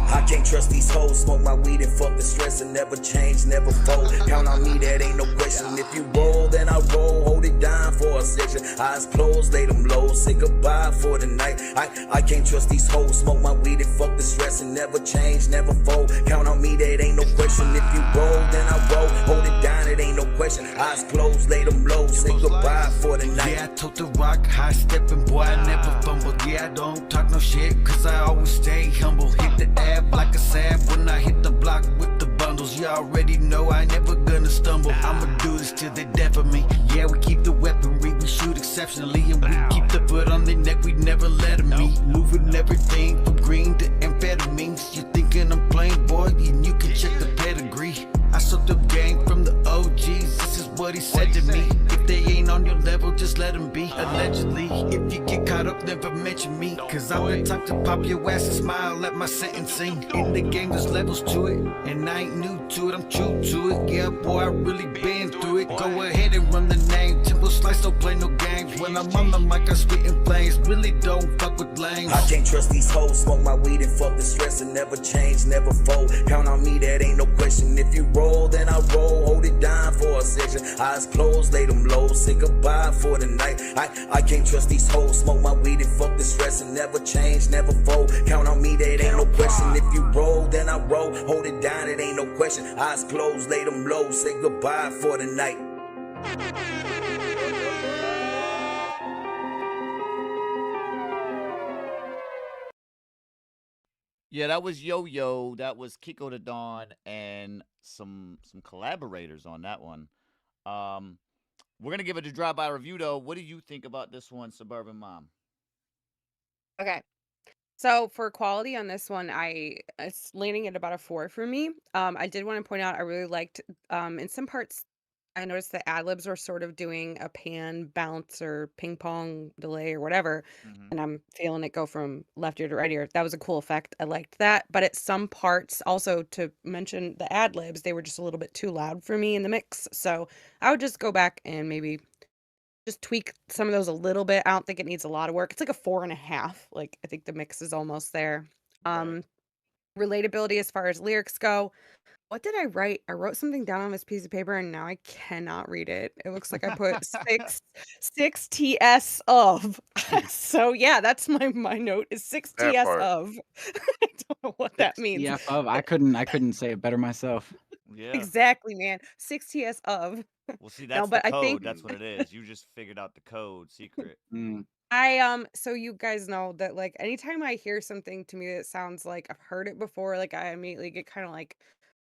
I can't trust these hoes, smoke my weed and fuck the stress and never change, never fold. Count on me, that ain't no question. If you roll, then I roll, hold it down for a section. Eyes closed, lay them low, say goodbye for the night. I can't trust these hoes, smoke my weed and fuck the stress and never change, never fold. Count on me, that ain't no question. If you roll, then I roll, hold it down, it ain't no question. Eyes closed, lay them low, say goodbye for the night. Yeah, I told the rock, high stepping, boy, I never fumble. Yeah, I don't talk no shit, cause I always stay humble. Hit the ab like a sab when I hit the block with the bundles. You already know I ain't never gonna stumble. I'ma do this till they death of me. Yeah, we keep the weaponry, we shoot exceptionally, and we keep the foot on their neck, we never let them meet. Moving everything from green to amphetamines. You thinking I'm playing, boy, and you can check the pedigree. I soaked up gang from the OGs, this is what he said to me. If they ain't on your level, just let them be. Allegedly, if you get caught up, never mention me. Cause I'm the type to pop your ass and smile at my sentencing. In the game, there's levels to it, and I ain't new to it, I'm true to it. Yeah, boy, I really been through it. Go ahead and run the name. Temple Slice don't play no games. When I'm on the mic, I'm spitting flames. Really don't fuck with lames. I can't trust these hoes, smoke my weed and fuck the stress and never change, never fold. Count on me, that ain't no question. If you roll, then I roll, hold it down for a section. Eyes closed, lay them low, say goodbye for the night. I can't trust these hoes, smoke my weed and fuck the stress and never change, never fold. Count on me, that ain't no question. If you roll, then I roll, hold it down, it ain't no question. Eyes closed, lay them low, say goodbye for the night. Yeah, that was Yo-Yo. That was Kiko the Dawn and some collaborators on that one. We're gonna give it a drive-by review though. What do you think about this one, Suburban Mom? Okay. So for quality on this one, it's landing at about a 4 for me. I did want to point out I really liked in some parts I noticed the ad libs were sort of doing a pan bounce or ping pong delay or whatever, and I'm feeling it go from left ear to right ear. That was a cool effect. I liked that. But at some parts, also to mention the ad libs, they were just a little bit too loud for me in the mix. So I would just go back and maybe just tweak some of those a little bit. I don't think it needs a lot of work. It's like a 4.5. Like I think the mix is almost there. Relatability as far as lyrics go. What did I write? I wrote something down on this piece of paper and now I cannot read it. It looks like I put six TS of. So yeah, that's my note is 6 That TS part. of. I don't know what that means. TF of. I couldn't say it better myself. Yeah. Exactly, man. 6 TS of. Well, see, No, that's but the I code. think That's what it is. You just figured out the code secret. so you guys know that like anytime I hear something to me that sounds like I've heard it before, like I immediately get kind of like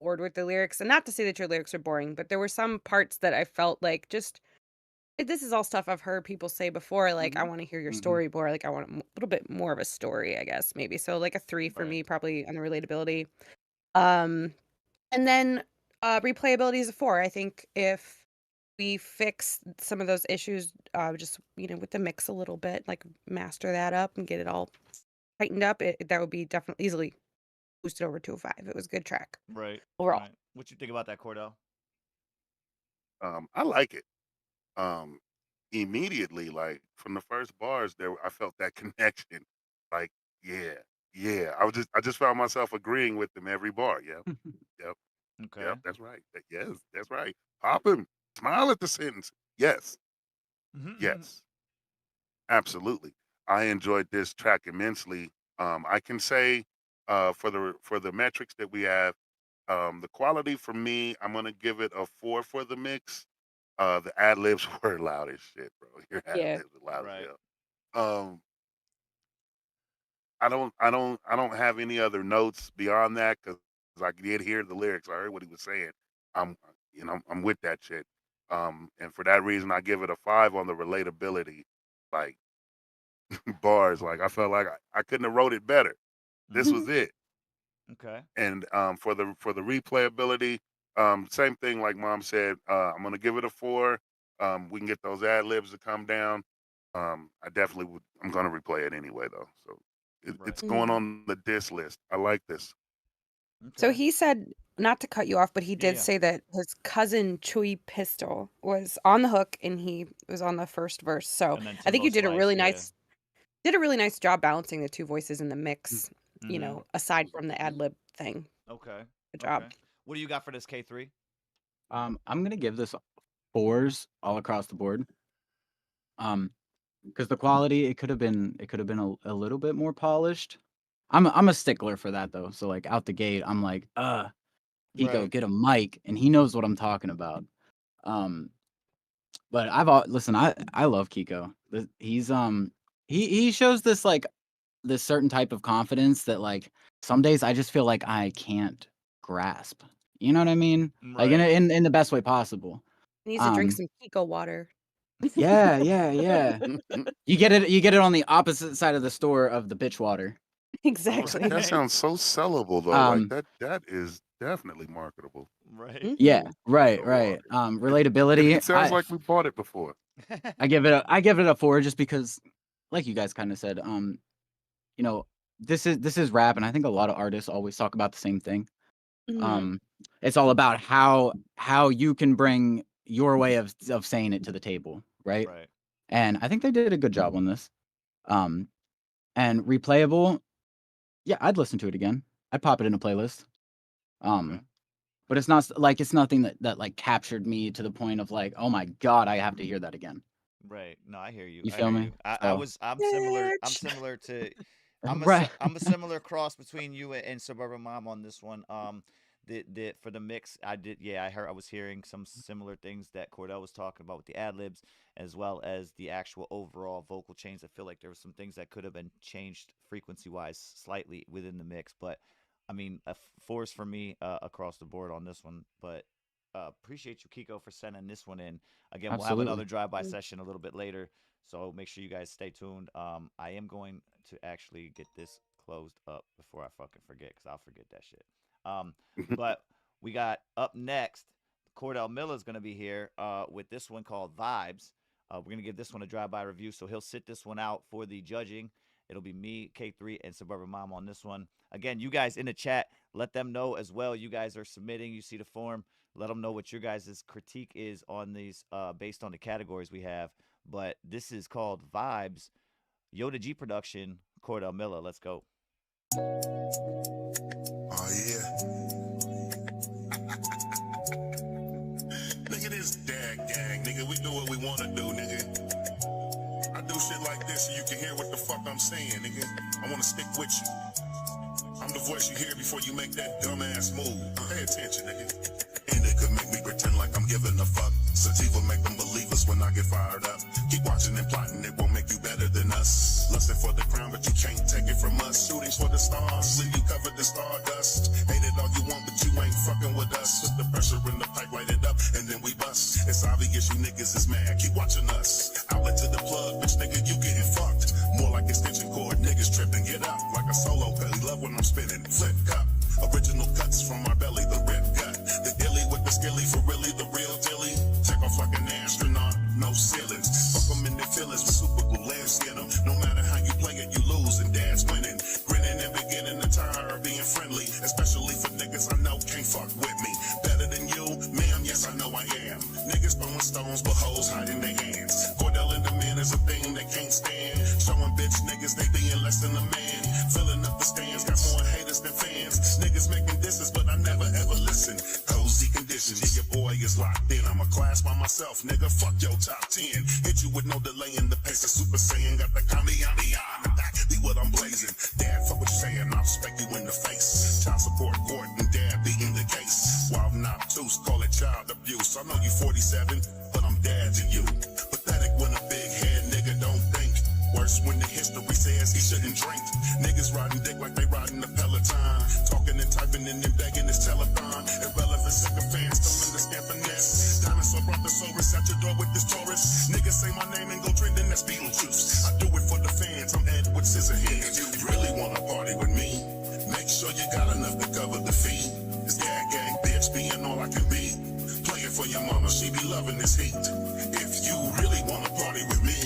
bored with the lyrics. And not to say that your lyrics are boring, but there were some parts that I felt like this is all stuff I've heard people say before. Like, I want to hear your story more. Like, I want a little bit more of a story, I guess, maybe. So, like a 3 for me, probably on the relatability. And then replayability is a 4. I think if we fix some of those issues, just with the mix a little bit, like master that up and get it all tightened up, that would be definitely easily boosted over to a 5. It was a good track. Right. Overall. Right. What you think about that, Cordell? I like it. Immediately, like from the first bars, I felt that connection. Like, yeah. I just found myself agreeing with them every bar. Yep. Okay. Yep, that's right. Yes, that's right. Pop him. Smile at the sentence. Yes. Yes. Absolutely. I enjoyed this track immensely. I can say for the metrics that we have, the quality for me, I'm gonna give it a 4 for the mix. The ad libs were loud as shit, bro. Your ad Yeah. libs were loud Right. as hell. I don't have any other notes beyond that because I did hear the lyrics. I heard what he was saying. I'm I'm with that shit. And for that reason, I give it a 5 on the relatability. Like bars, like I felt like I couldn't have wrote it better. This was it. Okay. And for the replayability, same thing like Mom said. I'm gonna give it a 4. We can get those ad libs to come down. I definitely would. I'm gonna replay it anyway though. So it's going on the diss list. I like this. So he said, not to cut you off, but he did Yeah. say that his cousin Chewy Pistol was on the hook and he was on the first verse. So And then I think you Timbo did a really Slice, nice job balancing the 2 voices in the mix, aside from the ad lib thing. Okay. Good job. Okay. What do you got for this K3? I'm gonna give this 4s all across the board. Because the quality, it could have been a little bit more polished. I'm a stickler for that though. So like out the gate, I'm like, Kiko, Right. get a mic, and he knows what I'm talking about. But listen, I love Kiko. He's he shows this this certain type of confidence that like some days I just feel like I can't grasp. You know what I mean? Like Right. in the best way possible. He needs to drink some Kiko water. Yeah. You get it on the opposite side of the store of the bitch water. Exactly. That sounds so sellable though. Like that is definitely marketable. Right. Yeah, right. It Relatability. sounds like we bought it before. I give it a 4 just because, like you guys kind of said, this is rap, and I think a lot of artists always talk about the same thing. It's all about how you can bring your way of saying it to the table, right? Right. And I think they did a good job on this. And replayable, yeah, I'd listen to it again. I'd pop it in a playlist. But it's nothing that like captured me to the point of like, oh my God, I have to hear that again. Right. No, I hear you. You I feel hear me? you. I'm So- similar. I'm similar to. Right. I'm a similar cross between you and Suburban Mom on this one. For the mix, I was hearing some similar things that Cordell was talking about with the ad libs, as well as the actual overall vocal change. I feel like there were some things that could have been changed frequency wise slightly within the mix, but I mean, a 4's for me across the board on this one. But appreciate you, Kiko, for sending this one in. Again, we'll have another Absolutely. drive-by session a little bit later, so make sure you guys stay tuned. I am going to actually get this closed up before I fucking forget, because I'll forget that shit. But we got up next, Cordell Miller's going to be here with this one called Vibes. We're going to give this one a drive-by review, so he'll sit this one out for the judging. It'll be me, K3, and Suburban Mom on this one. Again, you guys in the chat, let them know as well. You guys are submitting. You see the form. Let them know what your guys' critique is on these based on the categories we have. But this is called Vibes. Yoda G production, Cordell Miller. Let's go. Oh yeah. Nigga, this dad gang, nigga. We do what we wanna do, nigga. I do shit like this so you can hear what the fuck I'm saying, nigga. I wanna stick with you. I'm the voice you hear before you make that dumbass move. Pay attention, nigga. And it could make me pretend like I'm giving a fuck. Sativa make them believers when I get fired up. Keep watching and plotting, it won't make you better than us. Lusting for the crown, but you can't take it from us. Shootings for the stars, leave you covered the stardust. Hate it all you want, but you ain't fucking with bitch niggas, they being less than a man. Filling up the stands, got more haters than fans. Niggas making disses, but I never ever listen. Cozy conditions, yeah, your boy is locked in. I'm a class by myself, nigga, fuck your top 10. Hit you with no delay in the pace of Super Saiyan. Got the comedy on the eye, that be what I'm blazing. Dad, fuck what you saying, I'll spank you in the face. Child support court and dad beating the case. While I'm not obtuse, call it child abuse. I know you 47, but I'm dad to you. Pathetic when a big head nigga don't think. Worse when the history says he shouldn't drink. Niggas riding dick like they riding the Peloton. Talking and typing and then begging his telethon. Irrelevant sycophants don't understand finesse. Dinosaur brontosaurus at your door with this Taurus. Niggas say my name and go trending, that's Beetlejuice. I do it for the fans, I'm Ed with scissor hands. You really wanna party with me? Make sure you got enough to cover the fee. This gag gang bitch being all I can be. Play it for your mama, she be loving this heat. If you really wanna party with me,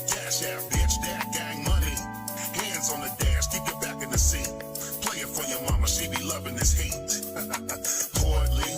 cash out, bitch, that gang money. Hands on the dash, keep your back in the seat. Play it for your mama, she be loving this heat. Portly,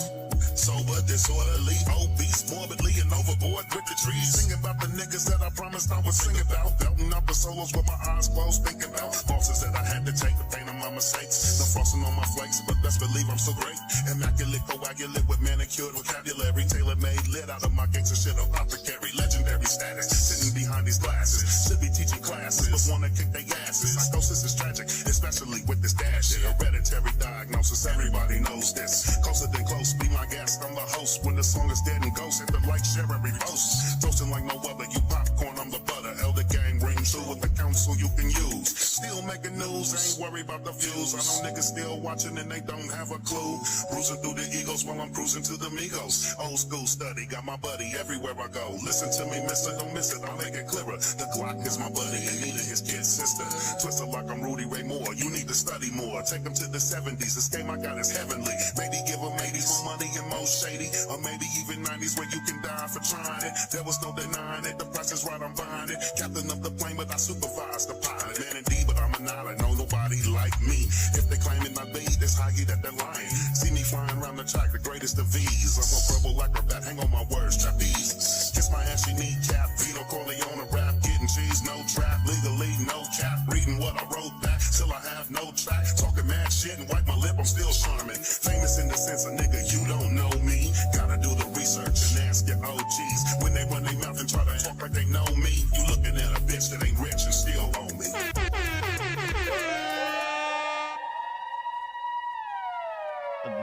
sober, disorderly, obese, morbidly, and overboard with the trees. Sing about the niggas that I promised I would sing about. Belting out the solos with my eyes closed, thinking about bosses that I had to take to paint on my mistakes. No frosting on my flakes, but best believe I'm so great. Immaculate, coagulate with manicured vocabulary. Tailor-made, lit out of my gangster shit, apothecary. Legendary status, sitting behind these glasses. Should be teaching classes, but wanna kick their asses. Psychosis is tragic, especially with this dash shit. Hereditary diagnosis, everybody knows this. Closer than close, be my guest, I'm the host. When the song is dead and ghost, hit the like, share, and repost. Toasting like no other, you popcorn, I'm the butter. Elder gang ring through with the council you can use. Still making news, ain't worried about the views. I know niggas still watching and they don't have a clue. Cruising through the egos while I'm cruising to the Migos. Old school study, got my buddy everywhere I go. Listen to me, mister, don't miss it, I'll make it clearer. The Glock is my buddy and Nina his kid sister. Twisted like I'm Rudy Ray Moore, you need to study more. Take them to the 70s, this game I got is heavenly. Maybe give them 80s for money and most shady. Or maybe even 90s where you can die for trying it. There was no denying it, the price is right, I'm buying it. Captain of the plane, but I supervise the pilot. Man indeed, but I'm an island, no nobody like me. If they claiming I be this higgy that they're lying. See me flying around the track, the greatest of V's. I'm a verbal acrobat, hang on my words, trapeze. Kiss my ashy kneecap, Vito Corleone rap, getting cheese, no trap, legally no cap. Reading what I wrote back, till I have no track. Talking mad shit and wipe my lip, I'm still charming. Famous in the sense of nigga, you don't know me. Gotta do the research and ask your OGs. When they run their mouth and try to talk like they know me, you looking at a bitch that ain't rich and still owe me.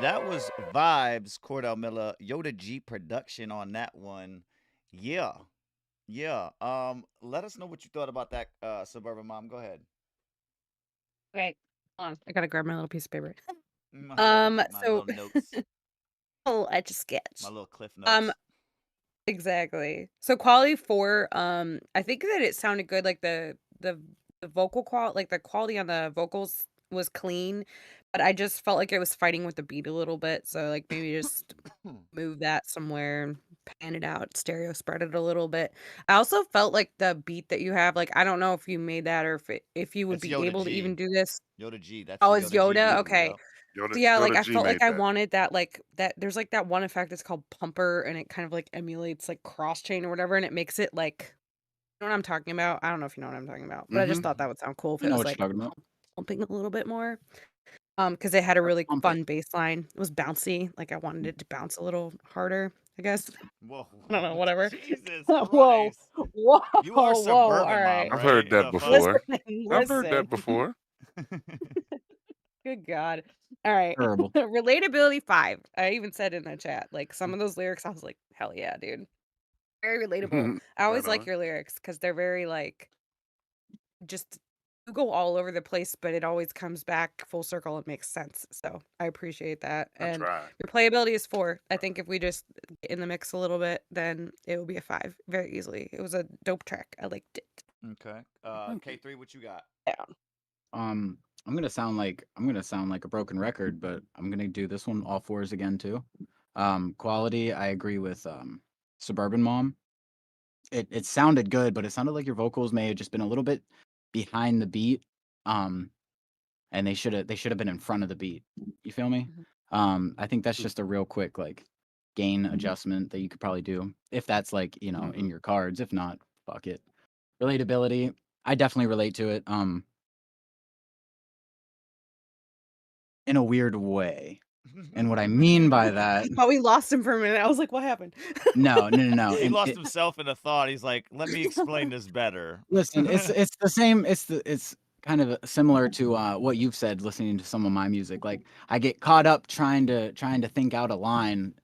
That was Vibes, Cordell Miller, Yoda G production on that one. Yeah. Let us know what you thought about that, Suburban Mom. Go ahead. Okay, hold on. I gotta grab my little piece of paper. My So little notes, oh, I just sketch. my little cliff Um, notes. exactly. So quality 4, I think that it sounded good. Like the vocal quality, like the quality on the vocals was clean, but I just felt like it was fighting with the beat a little bit. So like maybe just move that somewhere and pan it out, stereo spread it a little bit. I also felt like the beat that you have, like I don't know if you made that or if you would That's be Yoda able to even G. do this. Yoda G. That's Oh, the it's Yoda G Yoda? beat. Okay. Yep. Yoda, So yeah, like Yoda I G felt made like I that. wanted that, like that there's like that one effect that's called pumper and it kind of like emulates like cross chain or whatever and it makes it like, you know what I'm talking about? I don't know if you know what I'm talking about, but I just thought that would sound cool if I it know was what you're like talking about. pumping a little bit more. Because it had a really Pump it. fun bass line. It was bouncy. Like I wanted it to bounce a little harder, I guess. Whoa. I don't know, whatever. Jesus Whoa. Christ. Whoa. You are Whoa. Suburban All Mom, right. I've heard right? that The fuck? before. Listen. I've heard that Listen. before. Good God. All right. Terrible. Relatability 5. I even said in the chat, like some of those lyrics, I was like, hell yeah, dude. Very relatable. I always Right like on. your lyrics because they're very like just you go all over the place, but it always comes back full circle and makes sense. So I appreciate that. I And tried. your playability is 4. I think if we just get in the mix a little bit, then it will be a 5 very easily. It was a dope track. I liked it. Okay. K3, what you got? Down. I'm gonna sound like a broken record, but I'm gonna do this one all 4s again too. Quality, I agree with Suburban Mom. It sounded good, but it sounded like your vocals may have just been a little bit behind the beat. And they should have been in front of the beat. You feel me? I think that's just a real quick like gain adjustment that you could probably do if that's like, in your cards. If not, fuck it. Relatability, I definitely relate to it. In a weird way. And what I mean by that, But we lost him for a minute. I was like, what happened? no. He And lost himself in a thought. He's like, "Let me explain this better." listen, it's the same. It's kind of similar to what you've said listening to some of my music. Like I get caught up trying to think out a line,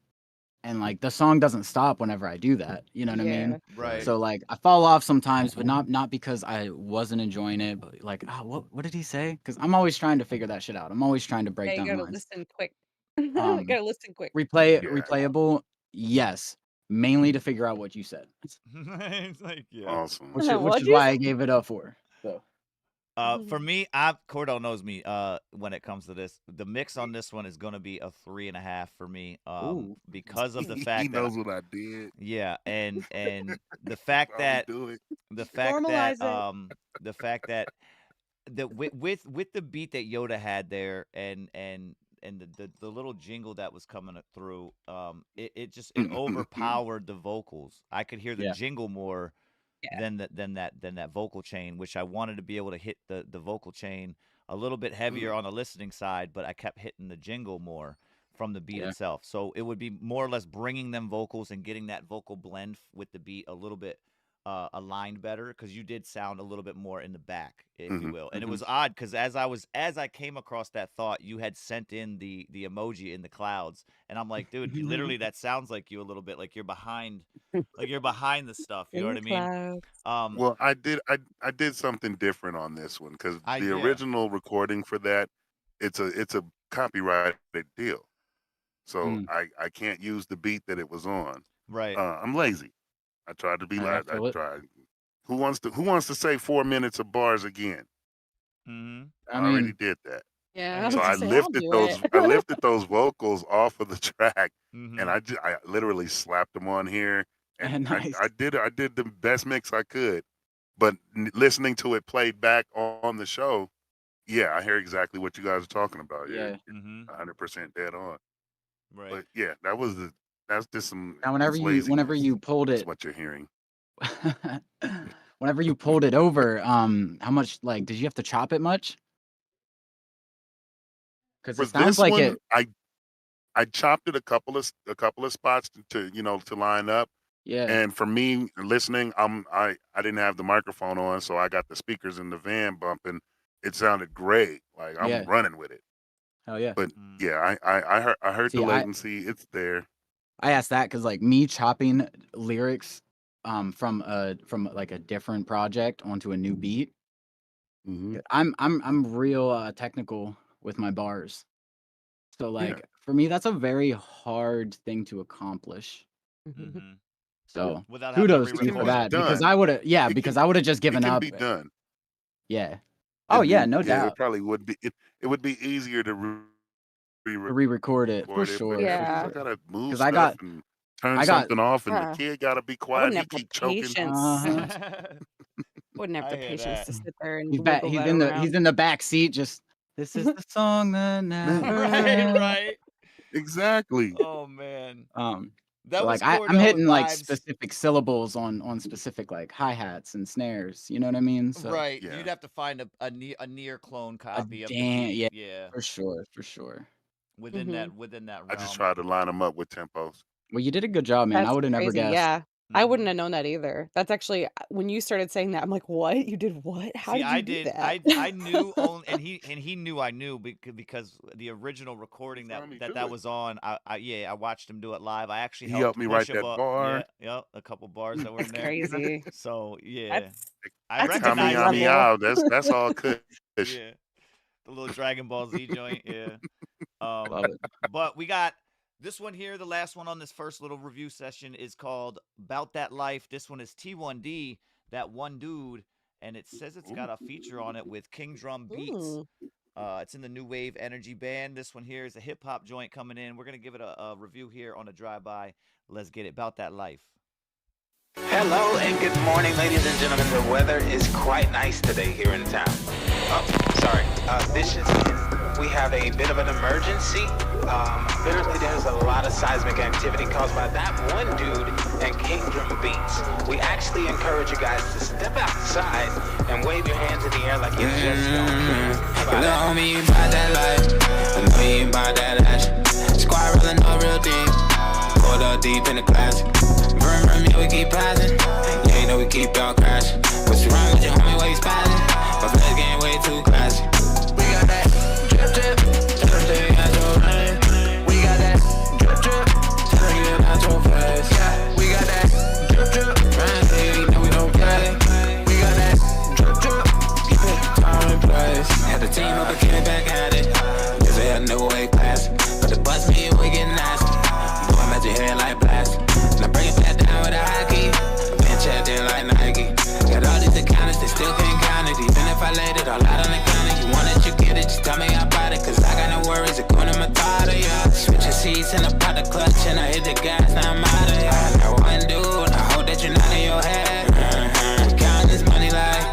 and like the song doesn't stop whenever I do that. You know what I Yeah. mean? Right. So like I fall off sometimes, but not because I wasn't enjoying it, but like, what did he say? Because I'm always trying to figure that shit out. I'm always trying to Yeah, break you down gotta lines. listen quick. You gotta listen quick. Yeah. Replayable, yes. Mainly to figure out what you said, It's like, yeah. Awesome. which What'd is you why say? I gave it up for. So For me, Cordell knows me. When it comes to this, the mix on this one is gonna be a 3.5 for me. Ooh. Because of the He fact that knows what I did. yeah, and the fact Why we that do it. the fact Normalize that it. the fact that with the beat that Yoda had there and the little jingle that was coming through, it overpowered the vocals. I could hear the Yeah. jingle more Yeah. than that vocal chain, which I wanted to be able to hit the vocal chain a little bit heavier on the listening side, but I kept hitting the jingle more from the beat Yeah. itself. So it would be more or less bringing them vocals and getting that vocal blend with the beat a little bit aligned better, because you did sound a little bit more in the back, if you will. And it was odd because as I came across that thought, you had sent in the emoji in the clouds, and I'm like, dude, literally that sounds like you a little bit, like you're behind the stuff. You know In what the I mean? clouds. Well, I did something different on this one because the Yeah. original recording for that, it's a copyrighted deal, so I can't use the beat that it was on. Right. I'm lazy. I tried to be I lazy. feel I it. tried. Who wants to say 4 minutes of bars again? Mm-hmm. I already did that. Yeah, I was So I gonna say, I'll do it. lifted those vocals off of the track, Mm-hmm. and I literally slapped them on here, and Nice. I did the best mix I could. But listening to it played back on the show, yeah, I hear exactly what you guys are talking about. Yeah. You're Mm-hmm. 100% dead on. Right. But yeah, that's just some. Now, It's laziness. whenever you pulled That's it, what you're hearing. whenever you pulled it over, how much like did you have to chop it much? Because For it sounds this like one, it. I chopped it a couple of spots to line up. Yeah. And for me listening, I didn't have the microphone on, so I got the speakers in the van bumping. It sounded great. Like I'm Yeah. running with it. Hell yeah. But yeah, I heard See, the latency. It's there. I asked that because like me chopping lyrics from like a different project onto a new beat. I'm real technical with my bars. So like for me that's a very hard thing to accomplish. Mm-hmm. So Without having to kudos to you for re-record that, it. because Done. I would have It because can I would have just it given can up. be done. Yeah. Oh And yeah, no it doubt. probably would be. It would be easier to To re-record it for but sure. Yeah. I gotta move 'Cause stuff and turn something off, and the Yeah. kid gotta be I quiet. wouldn't He have the keep choking. patience. Uh-huh. Wouldn't have I the hear patience that. to sit there and He's wiggle that around. he's in the back seat just this is the song that never Right, ends. right. Exactly. Oh man. So That was like I'm Cordell with hitting like vibes. specific syllables on specific like hi-hats and snares, you know what I mean? So Right. Yeah. You'd have to find a near clone copy of the damn, beat. yeah, Yeah. for sure. Within Mm-hmm. that I just realm. tried to line them up with tempos. Well, you did a good job, man. I That's would have never crazy. guessed. Yeah. I Mm-hmm. wouldn't have known that either. That's actually when you started saying that, I'm like, what? You did what? How See, did I you do did. that? I knew only, and he knew I knew because the original recording Saw me that do it. was on. I watched him do it live. I actually He helped helped me push write him that up. bar. Yeah, a couple bars that were That's in there. crazy. So yeah, That's I that's a different recognized level. it. Meow. That's all Kush. Yeah, the little Dragon Ball Z joint. Yeah. Love it. But we got this one here. The last one on this first little review session is called "Bout That Life." This one is T1D, that one dude, and it says it's got a feature on it with King Drum Beats. Ooh. It's in the New Wave Energy Band. This one here is a hip hop joint coming in. We're gonna give it a review here on a drive-by. Let's get it. Bout That Life. Hello and good morning, ladies and gentlemen. The weather is quite nice today here in town. Oh, sorry. This is we have a bit of an emergency. Apparently there's a lot of seismic activity caused by that one dude and Kingdom Beats. We actually encourage you guys to step outside and wave your hands in the air like you just don't care. How about Little that? homie, you bout that life. I know you ain't bout that action. Squad rolling up real deep. Pulled up deep in the classic. Vroom, vroom, yeah, we keep passing. Yeah, you know we keep y'all crashing. What's wrong with your homie, why you spazzing? My flesh game way too classy. We got that drip drip. Tell them they got your rain. We got that drip drip. Tell them you got your face. Yeah, we got that drip drip. Right here, you know we don't play. We got that drip drip. You pick the time and place. Had the team up and get it back at it. Cause they had no way past. But the bus me and we get nasty. Boy, I'm at your head like blast. Now bring it back down with a hockey. Been checked in like Nike. Got all these accountants, they still can't count it. Even if I laid it all out on the counter. You want it, you get it, just tell me about it. Cause I got no worries, it's going to my thought, yeah. Switching seats and I pop the clutch and I hit the gas, now I'm out of here. I got one dude, I hope that you're not in your head. We counting this money like,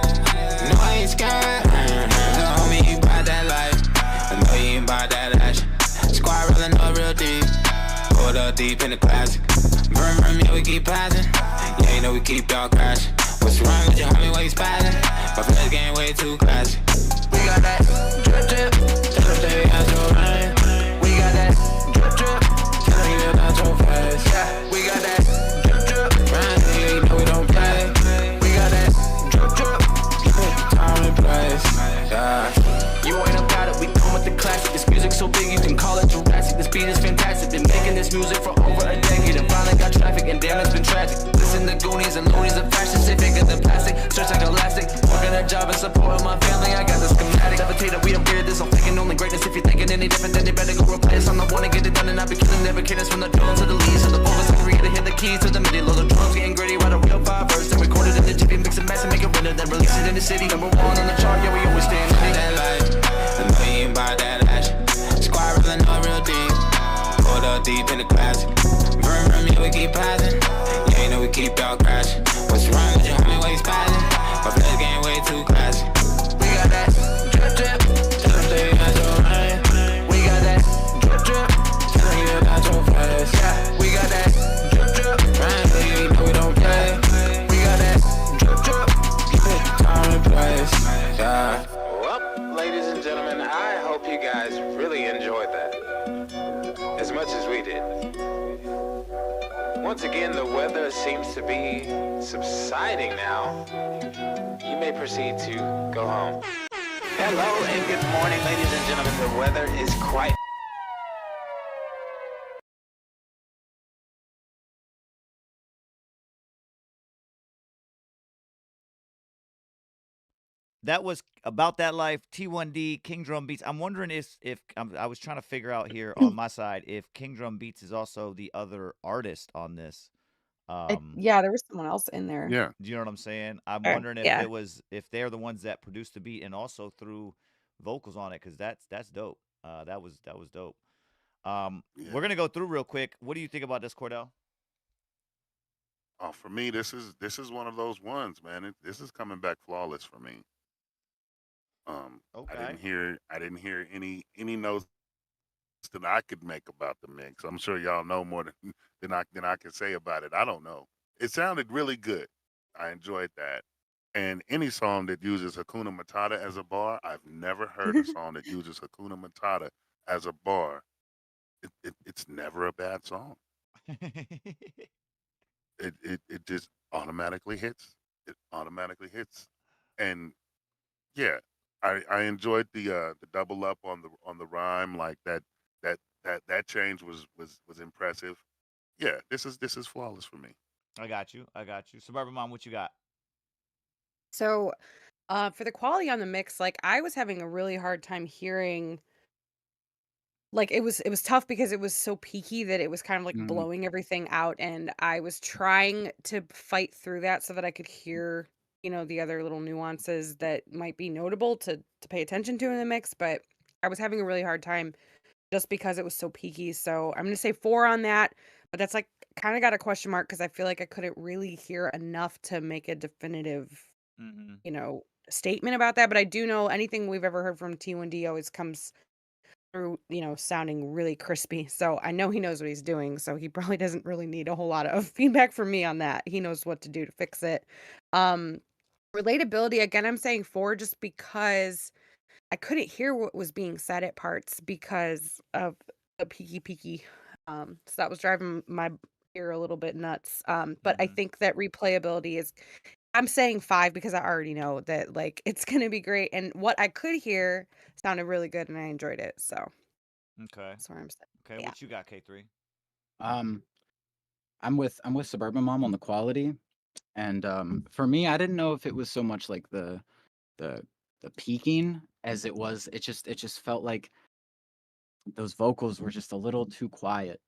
no I ain't scared. Little homie, you bout that life. I know you ain't bout that action. Squad rolling up real deep. Pulled up deep in the classic. Vroom, vroom, yeah, we keep passing. Yeah, you know we keep y'all crashing. What's wrong with your homie, why you spazzing? My flesh game way too classy. We got that drip drip. Tell them they got your rain. We got that drip drip. Tell them you got your face. Yeah, we got that drip drip. Right here, you know we don't play. We got that drip drip. You pick the time and place. Yeah. You ain't about it, we come with the classic. This music so big you can call it Jurassic. This beat is fantastic, been making this music for over a decade. And finally got traffic, and damn it's been tragic. Listen to Goonies and Loonies and fashion, shit bigger than plastic. Search like elastic, working a job and supporting my family. I got the schematic, levitator, we upgraded this. I'm thinking only greatness. If you're thinking any different, then you better go replace. I'm the one to get it done, and I've been killing never kidding. From the drums to the leads to the vocals, I created, hit the keys to the MIDI. Load the drums, getting gritty, write a real vibe verse. Then record it in the jiffy, mix and match and make it winner. Then release it in the city, #1 on the chart. Yeah, we always stand ready. That life. I know you ain't bout that action. Squad rolling up real deep. Pulled up deep in the classic. Vroom, vroom, yeah, we keep passing. Yeah, you know we keep y'all crashing. What's wrong with your homie, why you spazzing? My flesh game way too classy. We got that drip drip. Tell them they got your rain. We got that drip drip. Tell them you got your face. Yeah, we got that drip drip. Right here, you know we don't play. We got that drip drip. You pick the time and place. Yeah. Well, ladies and gentlemen, I hope you guys really enjoyed that as much as we did. Once again, the weather seems to be subsiding now. You may proceed to go home. Hello and good morning, ladies and gentlemen. The weather is quite That was About That Life, T1D, King Drum Beats. I'm wondering if I was trying to figure out here on my side if King Drum Beats is also the other artist on this. Yeah, there was someone else in there. Yeah. Do you know what I'm saying? I'm Or wondering yeah. if they're the ones that produced the beat and also threw vocals on it, because that's dope. That was dope. We're gonna go through real quick. What do you think about this, Cordell? Oh, for me, this is one of those ones, man. This is coming back flawless for me. I Okay. didn't hear any notes that I could make about the mix. I'm sure y'all know more than I can say about it. I don't know. It sounded really good. I enjoyed that. And any song that uses Hakuna Matata as a bar, I've never heard a song that uses Hakuna Matata as a bar. It's never a bad song. It just automatically hits. It automatically hits. And yeah, I enjoyed the double up on the rhyme, like that change was impressive. Yeah, this is flawless for me. I got you. Suburban Mom, what you got? So, for the quality on the mix, like I was having a really hard time hearing. Like it was tough because it was so peaky that it was kind of like blowing everything out, and I was trying to fight through that so that I could hear, the other little nuances that might be notable to pay attention to in the mix, but I was having a really hard time just because it was so peaky. So I'm gonna say 4 on that, but that's like kind of got a question mark because I feel like I couldn't really hear enough to make a definitive, Mm-hmm. statement about that. But I do know anything we've ever heard from T1D always comes through, sounding really crispy. So I know he knows what he's doing. So he probably doesn't really need a whole lot of feedback from me on that. He knows what to do to fix it. Um, relatability, again, I'm saying 4 just because I couldn't hear what was being said at parts because of the peaky. So that was driving my ear a little bit nuts. But I think that replayability is, I'm saying 5 because I already know that like it's gonna be great. And what I could hear sounded really good and I enjoyed it. So Okay. that's where I'm saying. Okay. Yeah. What you got, K3? I'm with Suburban Mom on the quality, and for me, I didn't know if it was so much like the the peaking as it just felt like those vocals were just a little too quiet.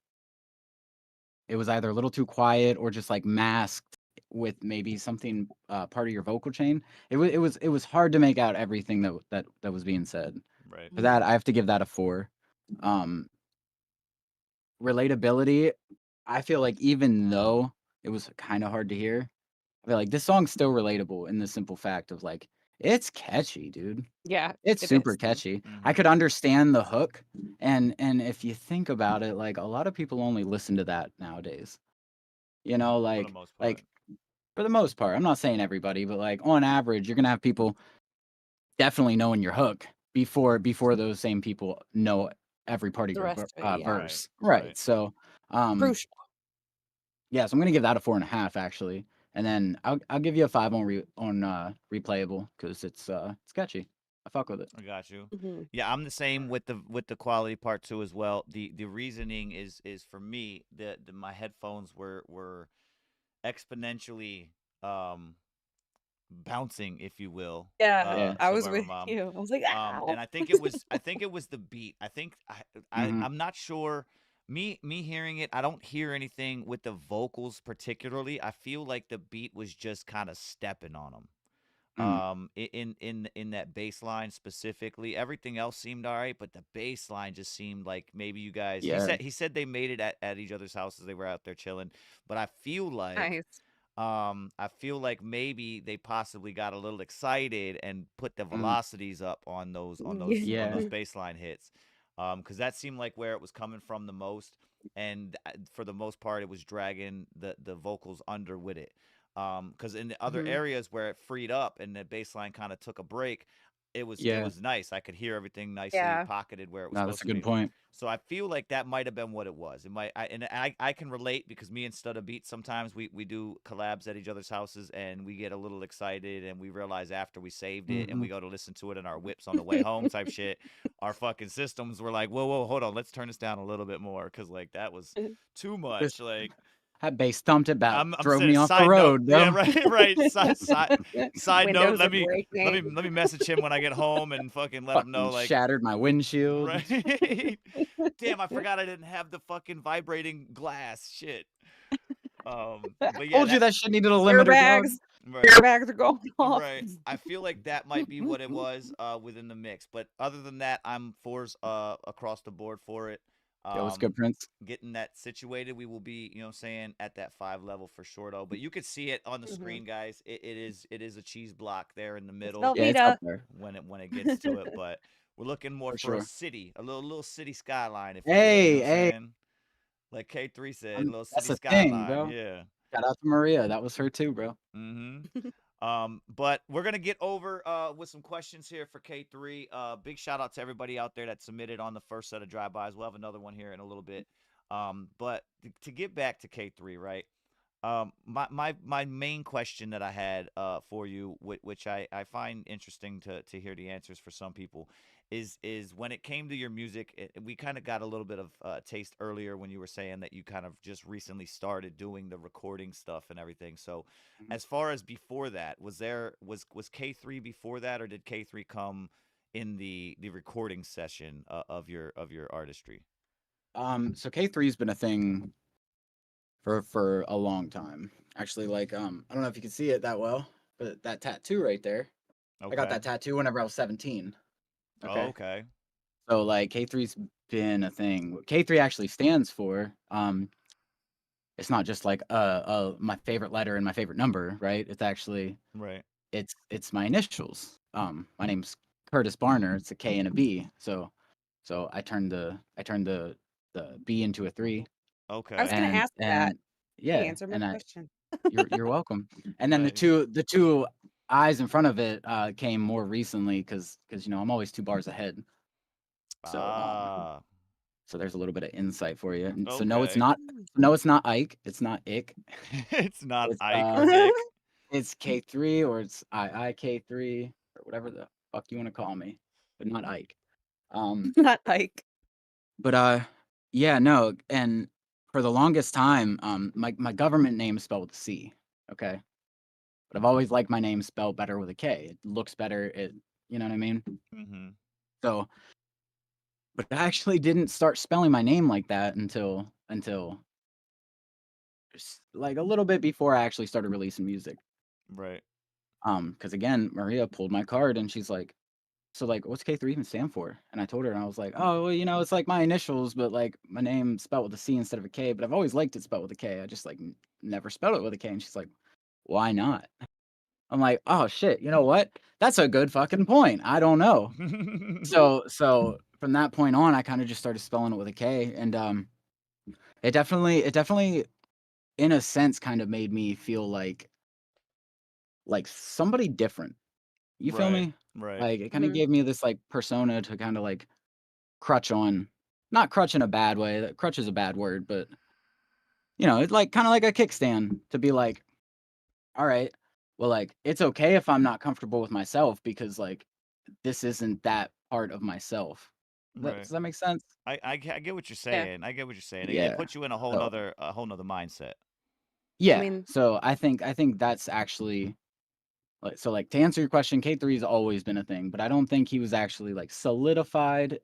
It was either a little too quiet or just like masked with maybe something part of your vocal chain. It was hard to make out everything that was being said. Right. For that, I have to give that a 4. Um, relatability, I feel like even though it was kind of hard to hear, I feel like this song's still relatable in the simple fact of like it's catchy, dude. Yeah, It's it super is. catchy. I could understand the hook, and if you think about it, like a lot of people only listen to that nowadays. You know, For the most part. like for the most part. I'm not saying everybody, but like on average, you're gonna have people definitely knowing your hook before those same people know every part of The your rest of it, yeah. verse. Right. So, Crucial. yeah, so I'm gonna give that a 4.5 actually, and then I'll give you a 5 on replayable because it's sketchy. I fuck with it. I got you. Mhm. Yeah, I'm the same with the quality part too as well. The reasoning is for me that my headphones were exponentially bouncing, if you will. Yeah, Yeah. I was Suburban with Mom. you. I was like, And ow. I think it was the beat. I think Mhm. I'm not sure. Me hearing it, I don't hear anything with the vocals particularly. I feel like the beat was just kind of stepping on them. Mm. In that bass line specifically, everything else seemed all right, but the bass line just seemed like maybe you guys. Yeah. He said they made it at each other's houses. They were out there chilling, but Nice. I feel like maybe they possibly got a little excited and put the Mm. velocities up on those Yeah. baseline hits, because that seemed like where it was coming from the most, and for the most part, it was dragging the vocals under with it. Because in the other Mhm. areas where it freed up and the bass line kind of took a break, it Yeah. was nice. I could hear everything nicely Yeah. pocketed where it was No, that's supposed a to good be. point. So I feel like that might have been what it was. It might, I can relate because me and Stud Beat sometimes we do collabs at each other's houses and we get a little excited and we realize after we saved it and we Mhm. go to listen to it in our whips on the way home type shit, our fucking systems were like, whoa, hold on, let's turn this down a little bit more because like that was too This much. Like that bass thumped it about I'm drove saying me a off the side note. road, Yeah, bro. right. Side note. Windows are breaking. Let me message him when I get home and fucking let him know Fucking like shattered my windshield. right. Damn, I forgot I didn't have the fucking vibrating glass. Shit. But yeah, Told you that shit needed a limiter, dog. Airbags. right. Airbags are going off. Right. I feel like that might be what it was within the mix. But other than that, I'm 4s across the board for it. Yo, what's good, Prince? Getting that situated, we will be, saying at that 5 level for sure though. But you could see it on the Mhm. screen, guys. It is a cheese block there in the middle Yeah, it's up Velveeta. there when it gets to it. But we're looking more for for a sure. city, a little city skyline, if you will. You know Hey, what I'm hey, saying? Like K3 said, little that's city a thing, skyline. bro. Yeah. Shout out to Maria. That was her too, bro. Mm-hmm. But we're gonna get over with some questions here for K3. Big shout out to everybody out there that submitted on the first set of drive-bys. We'll have another one here in a little bit. But to get back to K3, right? My main question that I had for you, which I find interesting to hear the answers for some people, is when it came to your music, we kind of got a little bit of taste earlier when you were saying that you kind of just recently started doing the recording stuff and everything. So, as far as before that, was K3 before that, or did K3 come in the recording session of your artistry? So K3's been a thing for a long time. Actually, like I don't know if you can see it that well, but that tattoo right there. I got Okay. that tattoo whenever I was 17. Oh, Okay. okay. So like K3's been a thing. What K3 actually stands for, it's not just like my favorite letter and my favorite number, right? It's actually Right. it's my initials. My name's Curtis Barner. It's a K and a B. So So I turned the B into a 3. I was Okay. gonna ask that. And You yeah, answered my and question. you're welcome. And then the Nice. two eyes in front of it came more recently because I'm always 2 bars ahead. So Ah. so there's a little bit of insight for you. So Okay. no, it's not Ike. It's not Ick. It's not It's Ike or Ick. it's K3 or it's IIK3 or whatever the fuck you want to call me, but not Ike. Not Ike. But yeah, no, and for the longest time, my government name is spelled with a C, okay? But I've always liked my name spelled better with a K. It looks better. You know what I mean? Mm-hmm. So, but I actually didn't start spelling my name like that until like a little bit before I actually started releasing music. Right. Because again, Maria pulled my card and she's like, so like, what's K3 even stand for? And I told her, and I was like, oh, well, it's like my initials, but like my name spelled with a C instead of a K. But I've always liked it spelled with a K. I just like never spelled it with a K. And she's like, why not? I'm like, oh shit, you know what? That's a good fucking point. I don't know. So from that point on, I kind of just started spelling it with a K, and it definitely, in a sense, kind of made me feel like somebody different. You feel Right. me? Right. Like it kind of gave me this like persona to kind of like crutch on, not crutch in a bad way. That crutch is a bad word, but it's like kind of like a kickstand to be like, all right, well, like it's okay if I'm not comfortable with myself because like this isn't that part of myself. Right. Does that make sense? I get what you're Yeah. saying. I get what you're saying. It Yeah. puts you in a whole So nother mindset. yeah. mean- So I think that's actually like to answer your question, K3 has always been a thing, but I don't think he was actually like solidified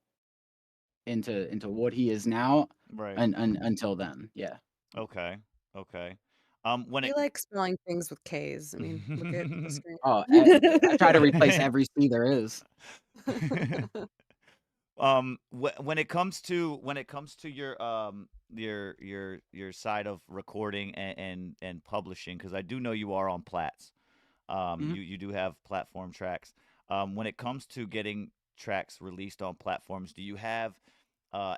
into what he is now Right. until then. Yeah. Okay. Okay. When You it like spelling things with K's. I mean, look at the screen. Oh, I try to replace every C there is. when it comes to your side of recording and publishing, because I do know you are on Plats. Mhm. You do have platform tracks. When it comes to getting tracks released on platforms, do you have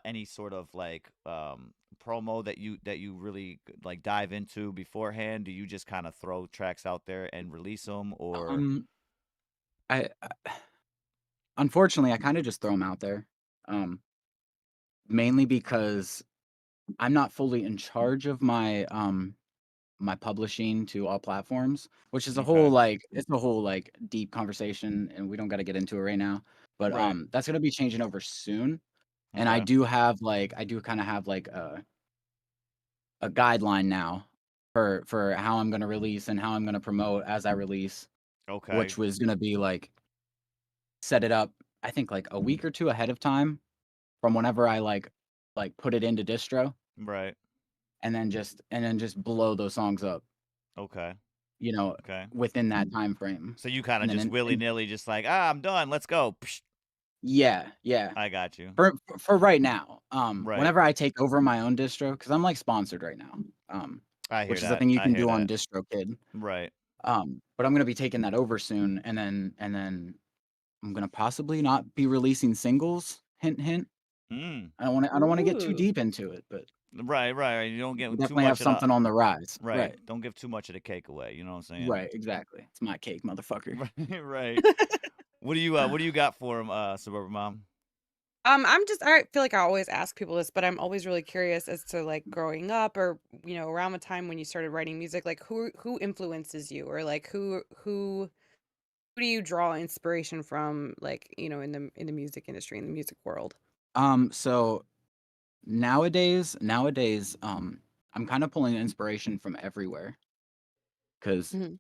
any sort of like promo that you really like dive into beforehand? Do you just kind of throw tracks out there and release them, or I unfortunately I kind of just throw them out there, mainly because I'm not fully in charge of my my publishing to all platforms, which is a whole like it's a whole like deep conversation, and we don't got to get into it right now. But Right. that's gonna be changing over soon, and I Okay. do kind of have like a guideline now for how I'm gonna release and how I'm gonna promote as I release, Okay. which was gonna be like set it up, I think like a week or two ahead of time from whenever I like put it into distro, Right. and then just blow those songs up, Okay. you know, Okay. within that time frame. So you kind of And then just willy nilly, just like, I'm done. Let's go. Psh. yeah, yeah. I got you. For right now, Right. whenever I take over my own distro, because I'm like sponsored right now, I hear which is a that. thing you I can hear do on that. DistroKid. Right. But I'm gonna be taking that over soon, and then I'm gonna possibly not be releasing singles. Hint, hint. Mm. I don't want to get too Ooh. deep into it, but Right. You don't we get too definitely have much of the something on the rise. right. Don't give too much of the cake away. You know what I'm saying? Right, exactly. It's my cake, motherfucker. Right. What do you got for him, Suburban Mom? I feel like I always ask people this, but I'm always really curious as to like growing up or around the time when you started writing music, like who influences you, or like who do you draw inspiration from, like in the music industry, in the music world? So nowadays, I'm kind of pulling inspiration from everywhere because Mhm.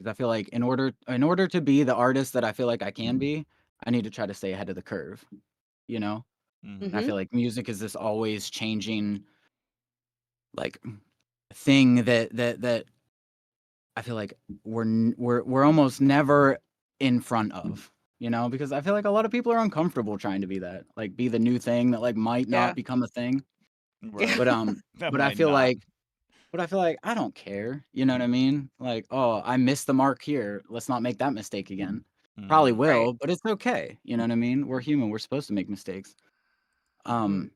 I feel like in order to be the artist that I feel like I can be, I need to try to stay ahead of the curve, you know? Mhm. And I Mhm. feel like music is this always changing like thing that I feel like we're almost never in front of, because I feel like a lot of people are uncomfortable trying to be that, like be the new thing that like might not Yeah. become a thing. Right. But That but I might feel not. like I don't care. You know what I mean? Like, oh, I missed the mark here. Let's not make that mistake again. Probably Mhm. will, but it's okay. You know what I mean? We're human. We're supposed to make mistakes. Um,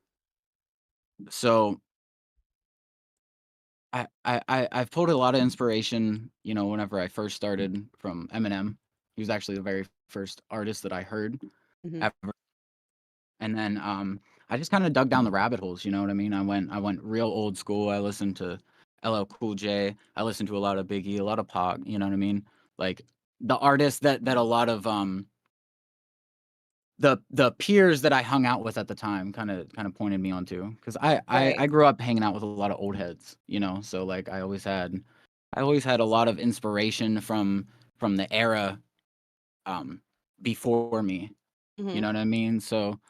so I've pulled a lot of inspiration, you know, whenever I first started from Eminem. He was actually the very first artist that I heard Mhm. ever. And then I just kind of dug down the rabbit holes, you know what I mean? I went real old school. I listened to LL Cool J. I listened to a lot of Biggie, a lot of Pac, you know what I mean? Like the artists that a lot of the peers that I hung out with at the time kind of pointed me onto, because I Right. grew up hanging out with a lot of old heads, you know, so like I always had a lot of inspiration from the era before me, you Mhm. know what I mean? So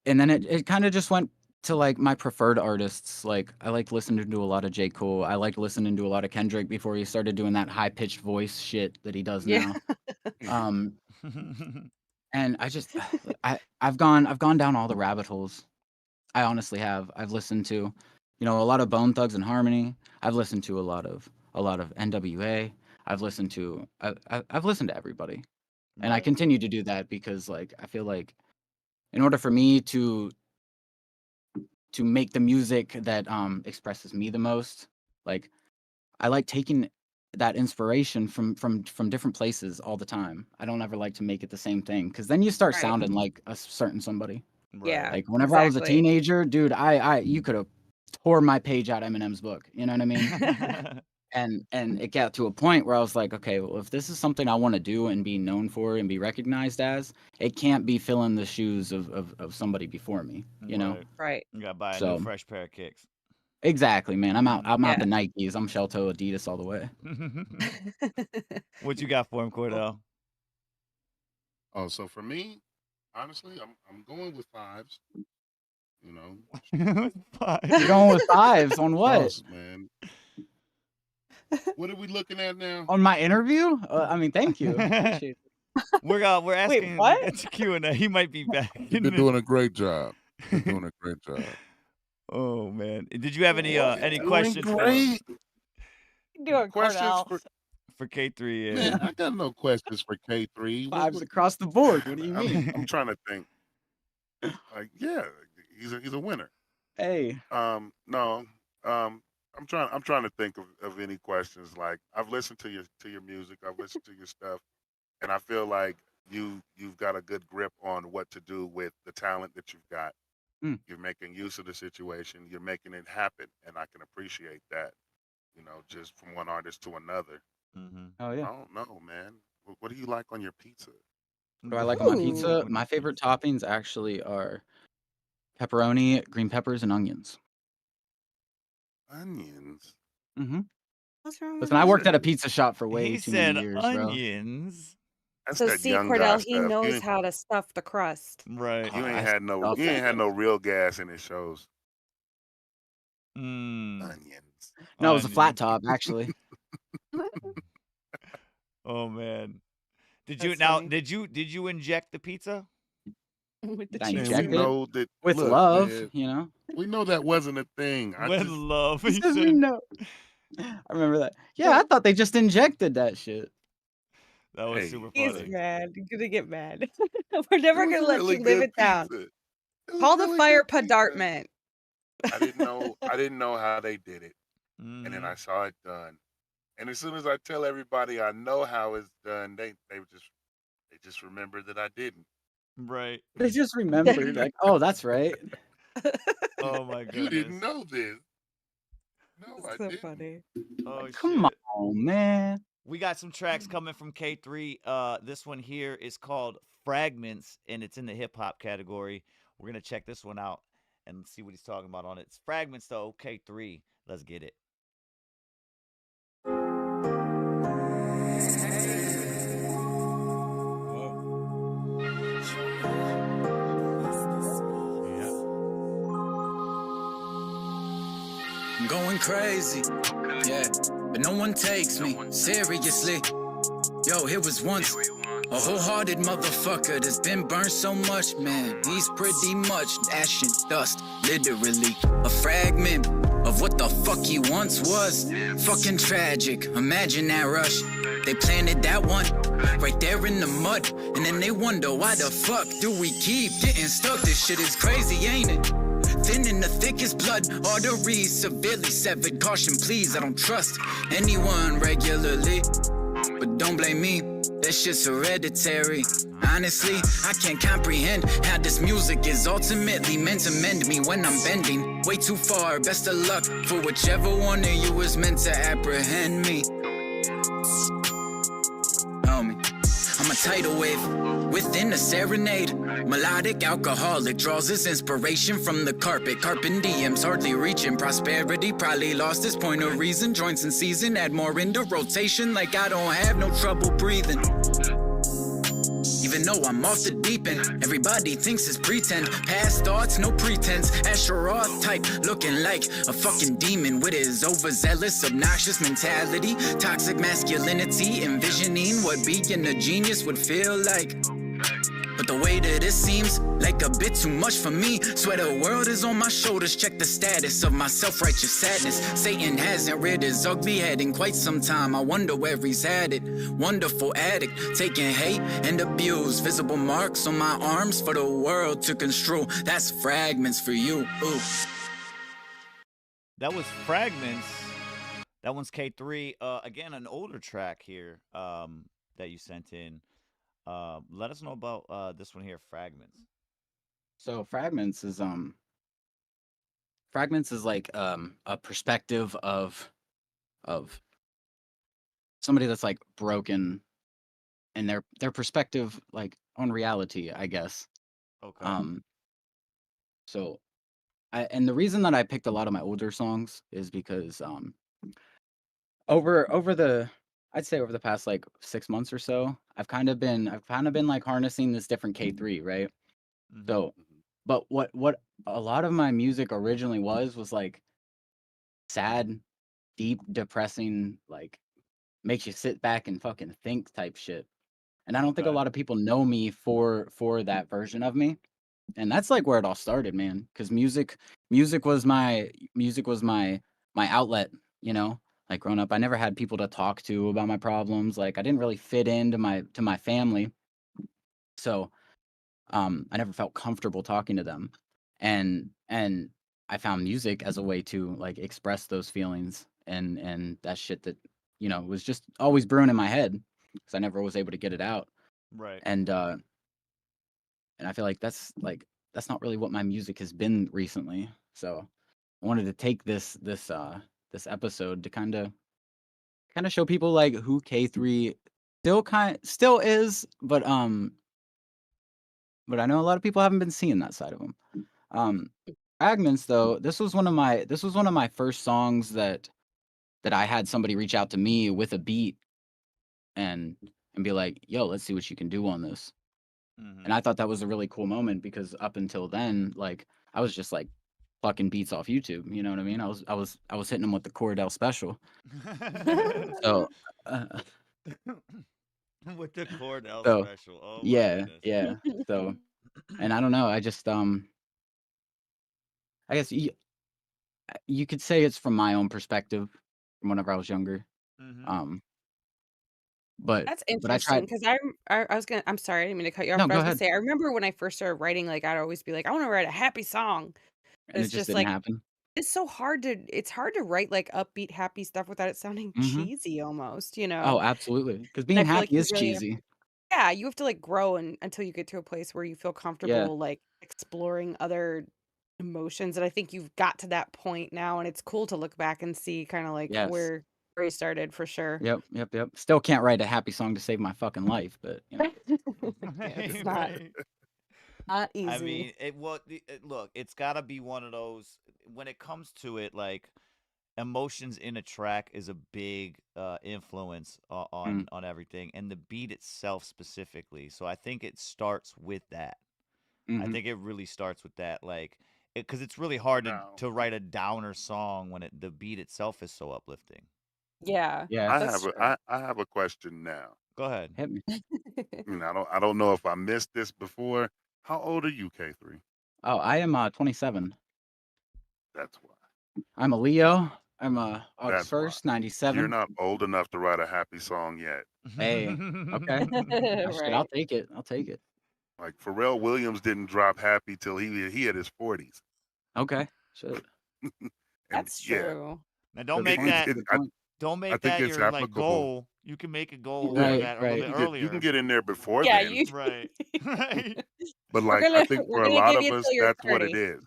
and then it kind of just went to like my preferred artists. Like I liked listening to a lot of J. Cole. I liked listening to a lot of Kendrick before he started doing that high pitched voice shit that he does Yeah. now. Um, and I just I've gone down all the rabbit holes. I honestly have. I've listened to, you know, a lot of Bone Thugs and Harmony. I've listened to a lot of NWA. I've listened to I've listened to everybody, and I Right. continue to do that because like I feel like in order for me to make the music that expresses me the most, like I like taking that inspiration from different places all the time. I don't ever like to make it the same thing, because then you start Right. sounding like a certain somebody. Yeah, Right. Like whenever I was a exactly. teenager, dude, I you could have tore my page out Eminem's book. You know what I mean? And it got to a point where I was like, okay, well, if this is something I want to do and be known for and be recognized as, it can't be filling the shoes of somebody before me. You know? Right. Right. You gotta buy a new So fresh pair of kicks. exactly, man. I'm out. I'm out Yeah. the Nikes. I'm shell toe Adidas all the way. What you got for him, Cordell? Oh, so for me, honestly, I'm going with fives. You know, You're going with fives on what? Boss, man. What are we looking at now? On my interview? I mean, thank you. Appreciate it. We're Wait, asking what? it's a Q&A. He might be back. They're doing a great job. They're doing a great job. Oh man. Did you have any Doing questions great. Doing Questions Cordell. for K3? Man, I got no questions for K3. Fives across the board. What do you mean? I'm trying to think. Like, yeah, he's a winner. Hey. No. I'm trying to think of any questions. Like, I've listened to your music, I've listened to your stuff, and I feel like you've got a good grip on what to do with the talent that you've got. Mm. You're making use of the situation, you're making it happen, and I can appreciate that. You know, just from one artist to another. Mm-hmm. Oh I yeah. don't know, man. What do you like on your pizza? What do I like on my Ooh. pizza? My favorite toppings actually are pepperoni, green peppers, and onions. Onions. Mm-hmm. What's wrong with Listen, I that? worked at a pizza shop for way He too many said years, bro. onions. That's So that see, young guy Cordell, he stuff. You knows ain't, how to stuff the crust. Right. you Oh, ain't I had no stuff you ain't that had no shit. real gas in his shows. Mm. Onions. No, it was a flat Onions. top, actually. Oh man. Did That's you now? funny. Did you inject the pizza? With the Did I Man, cheese we inject whiz. it? know that. With Look, love, man, you know? we know that wasn't a thing. With love, he Because we said. know. I remember that. Yeah, I thought they just injected that shit. That was Hey, super He's funny. mad. He's gonna get mad. We're it never was gonna a let really you live good it down. pizza. It was Call the really fire good pizza. department. I didn't know. I didn't know how they did it, and then Mhm. I saw it done. And as soon as I tell everybody I know how it's done, they just remember that I didn't. Right. They just remembered, like, oh, that's right. Oh my You didn't goodness. know this. No, I So didn't. funny. Oh Come shit. on, man. We got some tracks coming from K3. This one here is called Fragments, and it's in the hip hop category. We're gonna check this one out and see what he's talking about on it. It's Fragments though, K3. Let's get it. I'm going crazy, yeah, but no one takes me seriously. Yo, here was once a wholehearted motherfucker that's been burned so much, man. He's pretty much ash and dust, literally a fragment of what the fuck he once was. Fucking tragic, imagine that rush. They planted that one right there in the mud. And then they wonder why the fuck do we keep getting stuck? This shit is crazy, ain't it? Thin in the thickest blood, arteries severely severed. Caution, please, I don't trust anyone regularly. But don't blame me, that shit's hereditary. Honestly, I can't comprehend how this music is ultimately meant to mend me when I'm bending way too far. Best of luck for whichever one of you is meant to apprehend me. Homie, I'm a tidal wave within a serenade. Melodic alcoholic draws his inspiration from the carpet. Carping DMs hardly reaching prosperity. Probably lost his point of reason. Joints in season, add more into rotation. Like I don't have no trouble breathing. Even though I'm off the deep end, everybody thinks it's pretend. Past thoughts, no pretense. Asheroth type, looking like a fucking demon with his overzealous, obnoxious mentality. Toxic masculinity, envisioning what being a genius would feel like. But the way that it seems like a bit too much for me. Swear the world is on my shoulders. Check the status of my self-righteous sadness. Satan hasn't reared his ugly head in quite some time. I wonder where he's at it. Wonderful addict, taking hate and abuse. Visible marks on my arms for the world to construe. That's fragments for you. Ooh. That was Fragments. That one's K3. Again, an older track here that you sent in. Let us know about this one here, Fragments. So Fragments is like a perspective of somebody that's like broken, and their perspective like on reality, I guess. Okay. So and the reason that I picked a lot of my older songs is because I'd say over the past like 6 months or so, I've kind of been like harnessing this different K3, right? So, but what a lot of my music originally was like sad, deep, depressing, like makes you sit back and fucking think type shit. And I don't think a lot of people know me for that version of me. And that's like where it all started, man. Because music was my outlet, you know. Like growing up, I never had people to talk to about my problems. Like I didn't really fit into my family, so I never felt comfortable talking to them. And I found music as a way to like express those feelings and that shit that was just always brewing in my head because I never was able to get it out. Right. And I feel like that's not really what my music has been recently. So I wanted to take this episode to kind of show people like who K3 still is, but I know a lot of people haven't been seeing that side of him. Fragments though, this was one of my first songs that I had somebody reach out to me with a beat and be like, "Yo, let's see what you can do on this." And I thought that was a really cool moment because up until then, like I was just like fucking beats off YouTube, you know what I mean? I was hitting them with the Cordell special. So with the Cordell so, special. Oh my yeah, goodness. yeah. So, and I don't know, I just I guess you could say it's from my own perspective from whenever I was younger. But That's I interesting tried. because I'm sorry, I didn't mean to cut you off, No, but I go was gonna ahead. say I remember when I first started writing, like I'd always be like, I want to write a happy song. But And it it's just just didn't like happen. it's hard to write like upbeat, happy stuff without it sounding Mhm. cheesy almost, you know? Oh, absolutely. Because And I being feel like happy you is really have cheesy. yeah, you have to like grow until you get to a place where you feel Yeah. comfortable like exploring other emotions. And I think you've got to that point now, and it's cool to look back and see kind of like Yes. where you started for sure. Yep. Still can't write a happy song to save my fucking life, but Yeah, it's not Right. not I easy. mean, look, it's got to be one of those when it comes to it, like emotions in a track is a big influence on everything, and the beat itself specifically. So I think it starts with that. I Mhm. think it really starts with that, like, because it's really hard Now, to write a downer song when the beat itself is so uplifting. Yeah, Yeah. that's true. I have a question now. Go ahead. Hit me. I don't know if I missed this before. How old are you, K3? Oh, I am 27. That's why. I'm a Leo. I'm August That's why. 1st, You're 97. not old enough to write a happy song yet. Hey, okay. Shit, I'll take it. I'll take it. Like Pharrell Williams didn't drop Happy till he had his 40s. Okay. Shit. That's true. Now don't Good make point. that. Good point. Don't I make think that it's your like applicable. goal. You can make a goal Right, for that a little bit earlier. You can get in there before Yeah, then. you. Right. Right. But We're like I gonna think we're for a gonna lot give of you us, till you're that's what 30. it is.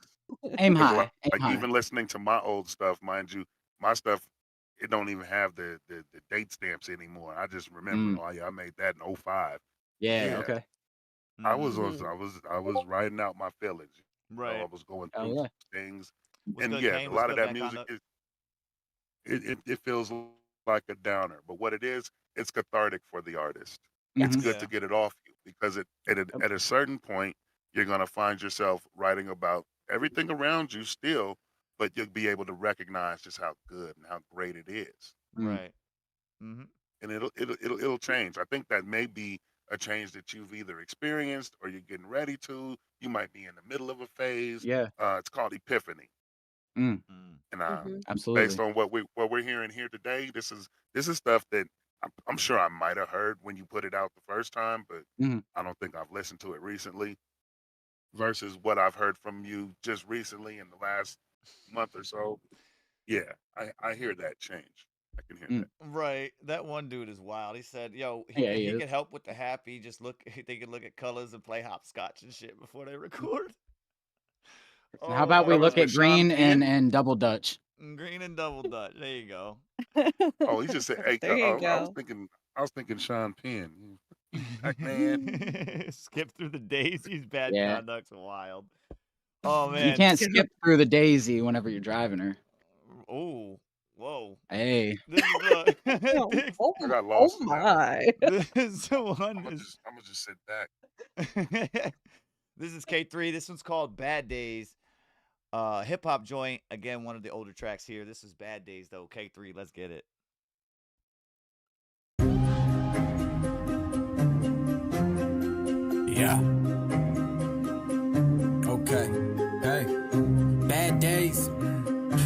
Aim 'Cause high. Aim like high. even listening to my old stuff, mind you, my stuff it don't even have the date stamps anymore. I just remember, oh yeah, I made that in 05. Yeah. Okay. I was Mhm. I was writing out my feelings. You know, Right. I was going Oh through yeah. things, What's and good, yeah, Kane? a What's lot of good, that man? music Conduct? it feels like a downer. But what it is, it's cathartic for the artist. It's Mhm. good to get it off you because at a certain point you're gonna find yourself writing about everything around you still, but you'll be able to recognize just how good and how great it is. Right. Mm-hmm. And it'll change. I think that may be a change that you've either experienced or you're getting ready to. You might be in the middle of a phase. Yeah. It's called epiphany. Mm. And Mhm. Absolutely. based on what we're hearing here today, this is stuff that I'm sure I might have heard when you put it out the first time, but Mhm. I don't think I've listened to it recently. Versus what I've heard from you just recently in the last month or so. Yeah, I hear that change. I can hear Mm. that. Right. That one dude is wild. He said, "Yo, Yeah, he he is. could help with the happy. Just look. They could look at colors and play hopscotch and shit before they record." Now, how Oh about my we look Colors at with Sean green and Penn. double Dutch? Green and double dutch. There you go. Oh, he just said, "Hey, There you I was go. thinking Sean Penn, Pac-Man." Skip through the daisies. Bad Yeah. conduct's wild. Oh You man. can't skip through the daisy whenever you're driving her. Oh. Whoa. Hey. This is Oh, this, I got lost in that one. my. this one I'm gonna is just sit back. this is K3. This one's called Bad Days. Hip hop joint. Again, one of the older tracks here. This is Bad Days though. K3, let's get it. Yeah. Okay. Hey. Bad days,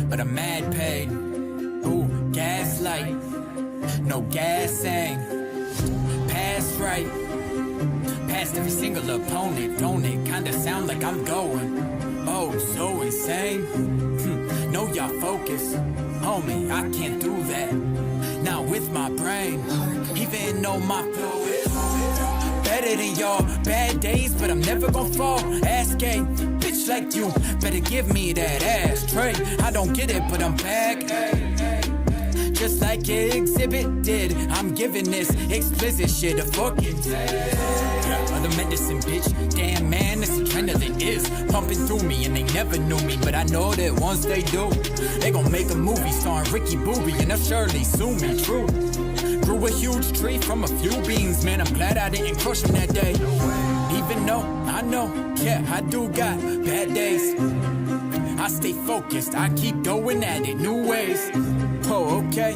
but I'm mad paid. Ooh, gaslight. No gassing. Pass right. Past every single opponent. Don't it kinda sound like I'm going? Oh, so insane. Know y'all focus. Homie, I can't do that. Not with my brain. Even though my flow is better than y'all. Bad days, but I'm never gonna fall. Ass gay, bitch like you. Better give me that ashtray. I don't get it, but I'm back. Just like Exhibit did. I'm giving this explicit shit a fucking taste. Yeah, other medicine, bitch. Damn, man, this adrenaline is pumping through me, and they never knew me, but I know that once they do, they gon' make a movie starring Ricky Bobby, and they'll surely sue me. True. Grew a huge tree from a few beans, man. I'm glad I didn't crush them that day. Even though I know, yeah, I do got bad days. I stay focused, I keep going at it, new ways. Oh, okay,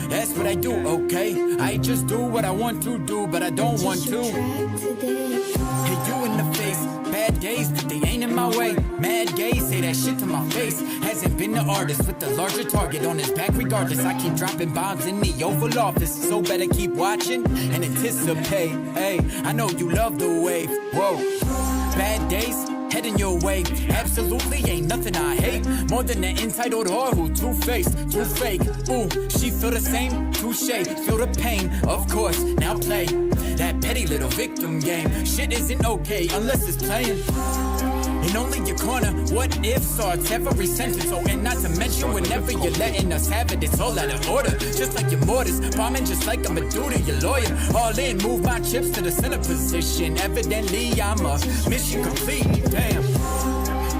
that's what I do, okay. I just do what I want to do, but I don't want to. Hit you in the face, bad days, but they ain't in my way. Mad gays say that shit to my face. Hasn't been the artist with the larger target on his back regardless. I keep dropping bombs in the Oval Office, so better keep watching and anticipate. Hey, I know you love the wave, whoa. Bad days, heading your way. Absolutely ain't nothing I hate more than an entitled whore who two-faced, too fake. Ooh, she feel the same, touche, feel the pain, of course. Now play that petty little victim game. Shit isn't okay unless it's playing. And only your corner, what if starts every sentence. Oh, and not to mention whenever you're letting us have it, it's all out of order. Just like your mortars, bombing just like I'm a dude to your lawyer. All in, move my chips to the center position. Evidently, I'm a mission complete. Damn,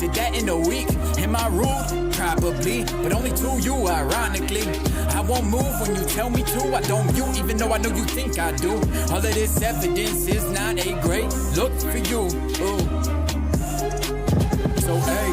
did that in a week. Am I rude? Probably, but only to you, ironically. I won't move when you tell me to. I don't mute, even though I know you think I do. All of this evidence is not a great look for you. Ooh. So hey,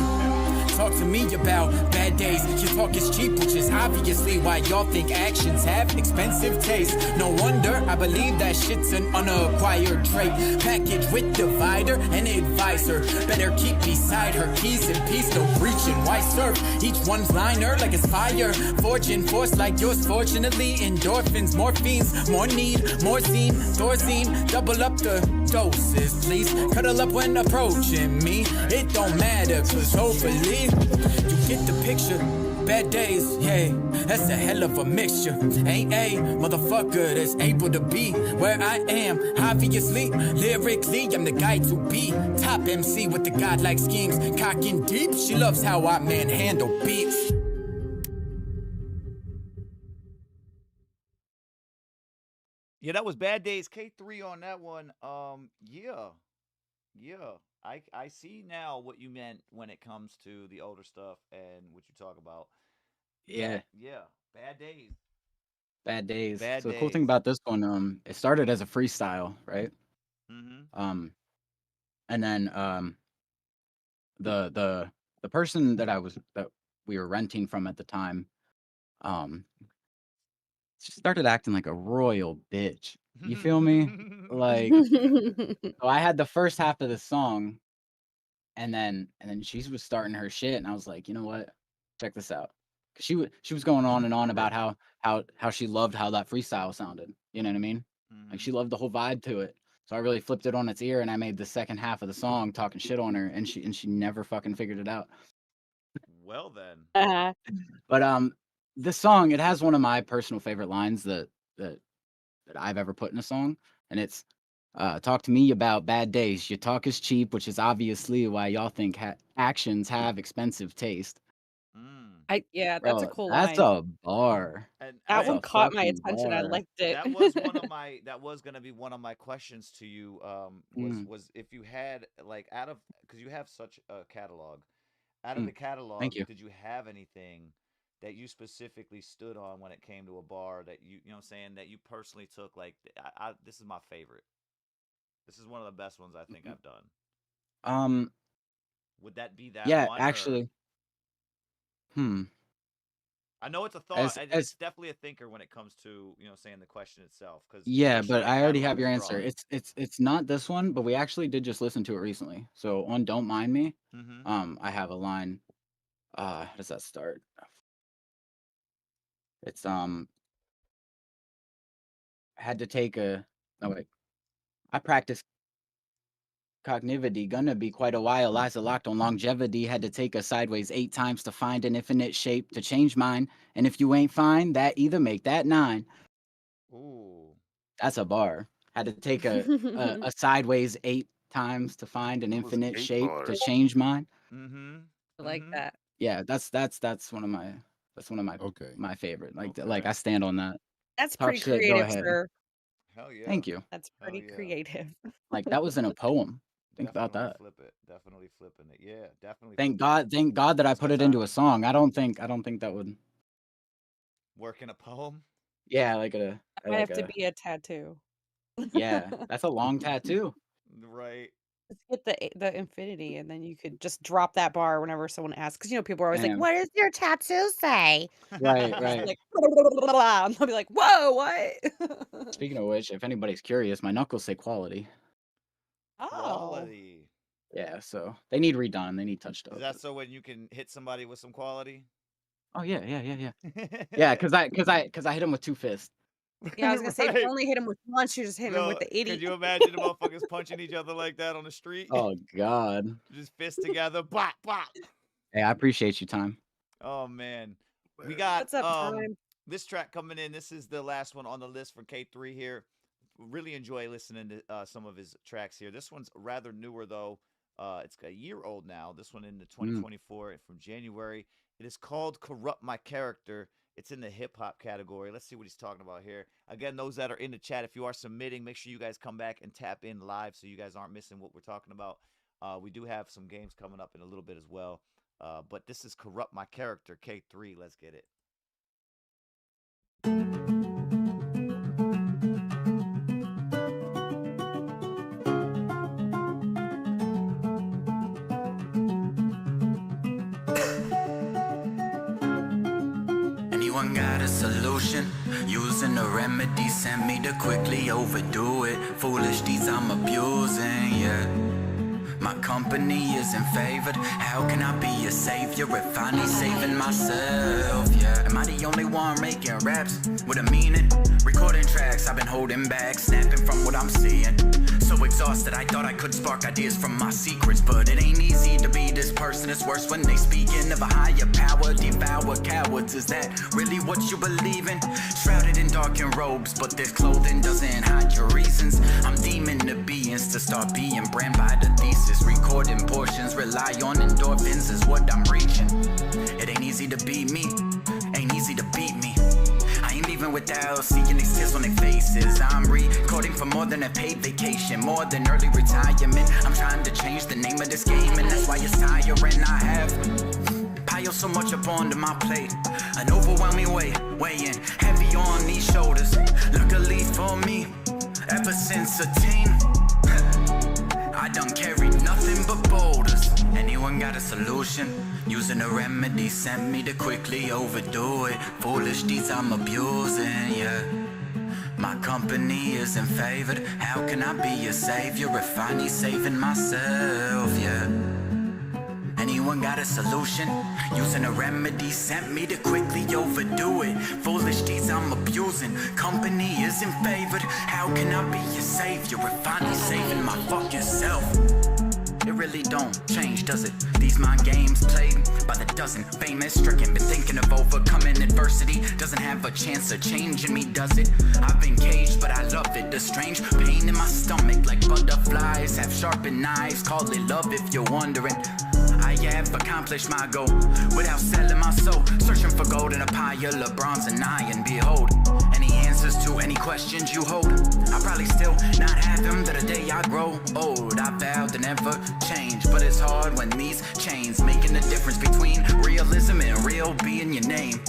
Talk to me about bad days. Your talk is cheap, which is obviously why y'all think actions have expensive taste. No wonder I believe that shit's an unacquired trait. Package with divider and advisor. Better keep beside her keys in peace. No preaching, why serve each one's liner like it's fire. Forging force like yours, fortunately. Endorphins, morphines, more need, more zine, Thorazine. Double up the doses, please. Cuddle up when approaching me. It don't matter, cause hopefully you get the picture. Bad days, yeah, that's a hell of a mixture. Ain't a motherfucker that's able to be where I am. Obviously, lyrically, I'm the guy to be. Top MC with the godlike schemes. Cocking deep, she loves how I manhandle beats. Yeah, that was Bad Days. K3 on that one. Yeah. I see now what you meant when it comes to the older stuff and what you talk about. Yeah. Yeah. Bad Days. Bad days. Bad So the cool thing Days. about this one, it started as a freestyle, right? Mm-hmm. And then the person that we were renting from at the time, she started acting like a royal bitch. You feel me? Like, so I had the first half of the song, and then she was starting her shit, and I was like, you know what? Check this out. 'Cause she was going on and on about how she loved how that freestyle sounded. You know what I mean? Like she loved the whole vibe to it. So I really flipped it on its ear, and I made the second half of the song talking shit on her, and she never fucking figured it out. Well then. Uh-huh. But this song, it has one of my personal favorite lines that I've ever put in a song, and it's talk to me about bad days. Your talk is cheap, which is obviously why y'all think actions have expensive taste. Yeah, that's a Bro, cool that's line. a bar. And That That's one a caught my fucking attention. I bar. liked it. that was one of my that was gonna be one of my questions to you. Mm. Was if you had like out of because you have such a catalog. Out of the Mm. catalog, Thank you. did you have anything that you specifically stood on when it came to a bar that you know what I'm saying that you personally took like this is my favorite. This is one of the best ones I think I've done. Um, Would that be that yeah, one or actually, I know it's a thought. as It's definitely a thinker when it comes to you know saying the question itself because yeah, especially but when a I already catalog have your is answer. broad. It's not this one, but we actually did just listen to it recently. So on "Don't Mind Me," Mm-hmm. I have a line. How does that start? It's had to take a. Oh wait, I practiced cognivity. Gonna be quite a while. Eyes are locked on longevity. Had to take a sideways 8 times to find an infinite shape to change mine. And if you ain't fine, that either make that 9. Ooh. That's a bar. Had to take a sideways 8 times to find an That was infinite 8 shape to bars. change mine. Mm-hmm. I like that. Yeah, that's one of my Okay. my favorite. Like Okay. I stand on that. That's Talk pretty shit, go creative, ahead. sir. Hell yeah. Thank you. That's Hell pretty yeah. creative. Like that was in a poem. Think about Definitely that. flip it. Definitely flipping it. Yeah, definitely Thank flipping it. God that I put it into a Sometimes song. I don't think that would. work in a poem. Yeah, like a That might like have to a be a tattoo. yeah. That's a long tattoo. Right. Just get the infinity, and then you could just drop that bar whenever someone asks. Because people are always like, Damn. "What does your tattoo say?" Right, Just right. like, and they'll be like, "Whoa, what?" Speaking of which, if anybody's curious, my knuckles say quality. Oh, Quality. Yeah, so they need redone. They need touched Is up. that so when you can hit somebody with some quality? Oh yeah. Yeah, cause I hit him with 2 fists. yeah. I was gonna say, if you Right. only hit him with once, you're just hitting him No, with the itty. could you imagine the motherfuckers punching each other like that on the street? Oh God. Just fists together. Bop, bop. Hey, I appreciate your time. Oh man. We got What's up, time? this track coming in. This is the last one on the list for K3 here. Really enjoy listening to some of his tracks here. This one's rather newer though. It's a year old now. This one in the 2024 from January. It is called Corrupt My Character. It's in the hip hop category. Let's see what he's talking about here. Again, those that are in the chat, if you are submitting, make sure you guys come back and tap in live so you guys aren't missing what we're talking about. We do have some games coming up in a little bit as well. But this is Corrupt My Character, K3. Let's get it. Anyone got a solution? Using a remedy sent me to quickly overdo it. Foolish deeds I'm abusing, yeah. My company isn't favored. How can I be a savior if I need saving myself? Yeah, am I the only one making raps with a meaning? Recording tracks I've been holding back, snapping from what I'm seeing. So exhausted, I thought I could spark ideas from my secrets, but it ain't easy to be this person. It's worse when they speaking of a higher power. Devour cowards, is that really what you believe in? Shrouded in darkened robes, but this clothing doesn't hide your reasons. I'm deeming the beings to start being brand by the thesis. Recording portions, rely on endorphins is what I'm reaching. It ain't easy to be me, ain't easy to beat me. I ain't leaving without seeing these tears on their faces. I'm recording for more than a paid vacation, more than early retirement. I'm trying to change the name of this game, and that's why it's tiring. I have piled so much up onto my plate, an overwhelming weight, weighing heavy on these shoulders. Luckily for me, ever since a teen, I done carried nothing but boulders. Anyone got a solution? Using a remedy sent me to quickly overdo it. Foolish deeds I'm abusing, yeah. My company isn't favored. How can I be a savior if I need saving myself, yeah. Anyone got a solution? Using a remedy sent me to quickly overdo it. Foolish deeds I'm abusing. Company isn't favored. How can I be a savior if I need saving my fucking self? It really don't change, does it? These mind games played by the dozen, famous, stricken, been thinking of overcoming adversity. Doesn't have a chance of changing me, does it? I've been caged, but I love it. The strange pain in my stomach, like butterflies have sharpened knives. Call it love if you're wondering. I have accomplished my goal without selling my soul. Searching for gold in a pile of bronze and iron. Behold, any answers to any questions you hold? I'll probably still not have them to the day I grow old. I vowed to never change, but it's hard when these chains making the difference between realism and real being your name.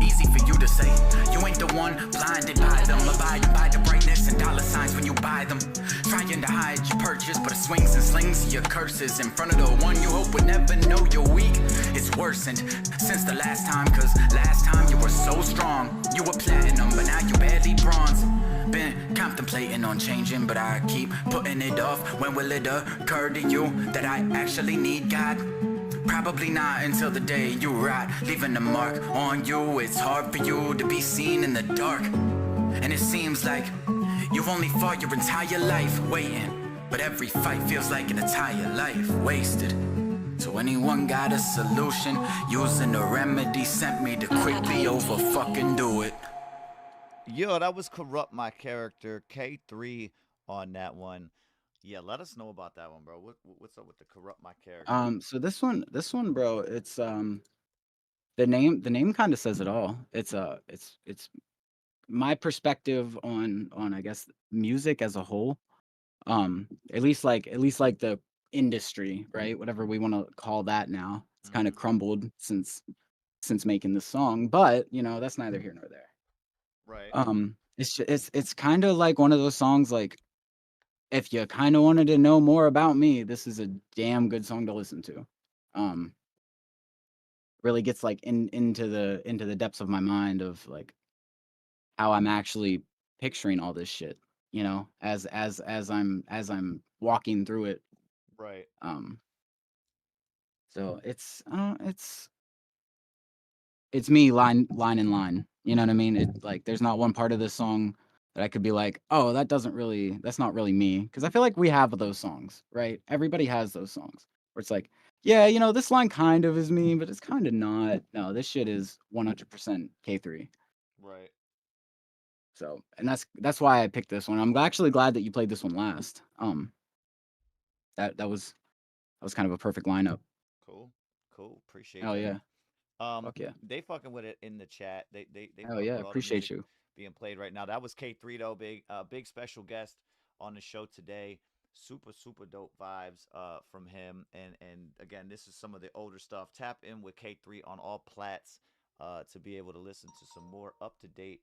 Easy for you to say, you ain't the one blinded by them. Abiding by the brightness and dollar signs when you buy them. Trying to hide your purchase, but it swings and slings your curses in front of the one you hope would never know you're weak. It's worsened since the last time, cause last time you were so strong. You were platinum, but now you barely bronze. Been contemplating on changing, but I keep putting it off. When will it occur to you that I actually need God? Probably not until the day you rot, leaving a mark on you. It's hard for you to be seen in the dark, and it seems like you've only fought your entire life waiting, but every fight feels like an entire life wasted. So anyone got a solution? Using a remedy sent me to quickly over fucking do it. Yo, that was Corrupt My Character, K3 on that one. Yeah, let us know about that one, bro. What's up with the Corrupt My Character? So this one, bro, it's the name kind of says it all. It's my perspective on I guess music as a whole. At least like the industry, right? Whatever we want to call that now. It's kind of crumbled since making this song, but you know, that's neither here nor there. Right. It's kind of like one of those songs like, if you kind of wanted to know more about me, this is a damn good song to listen to. Really gets like into the depths of my mind of like how I'm actually picturing all this shit, you know, as I'm walking through it. Right. So it's me line in line. You know what I mean? It like there's not one part of this song that I could be like, oh, that's not really me. Because I feel like we have those songs, right? Everybody has those songs where it's like, yeah, you know, this line kind of is me, but it's kind of not. No, this shit is 100% K3. Right. So, and that's why I picked this one. I'm actually glad that you played this one last. That was kind of a perfect lineup. Cool. Appreciate Hell that. yeah. Fuck yeah. They fucking with it in the chat. They Hell fuck yeah, with all the appreciate music you. being played right now. That was K3 though, big special guest on the show today. Super dope vibes from him. And again, this is some of the older stuff. Tap in with K3 on all plats to be able to listen to some more up-to-date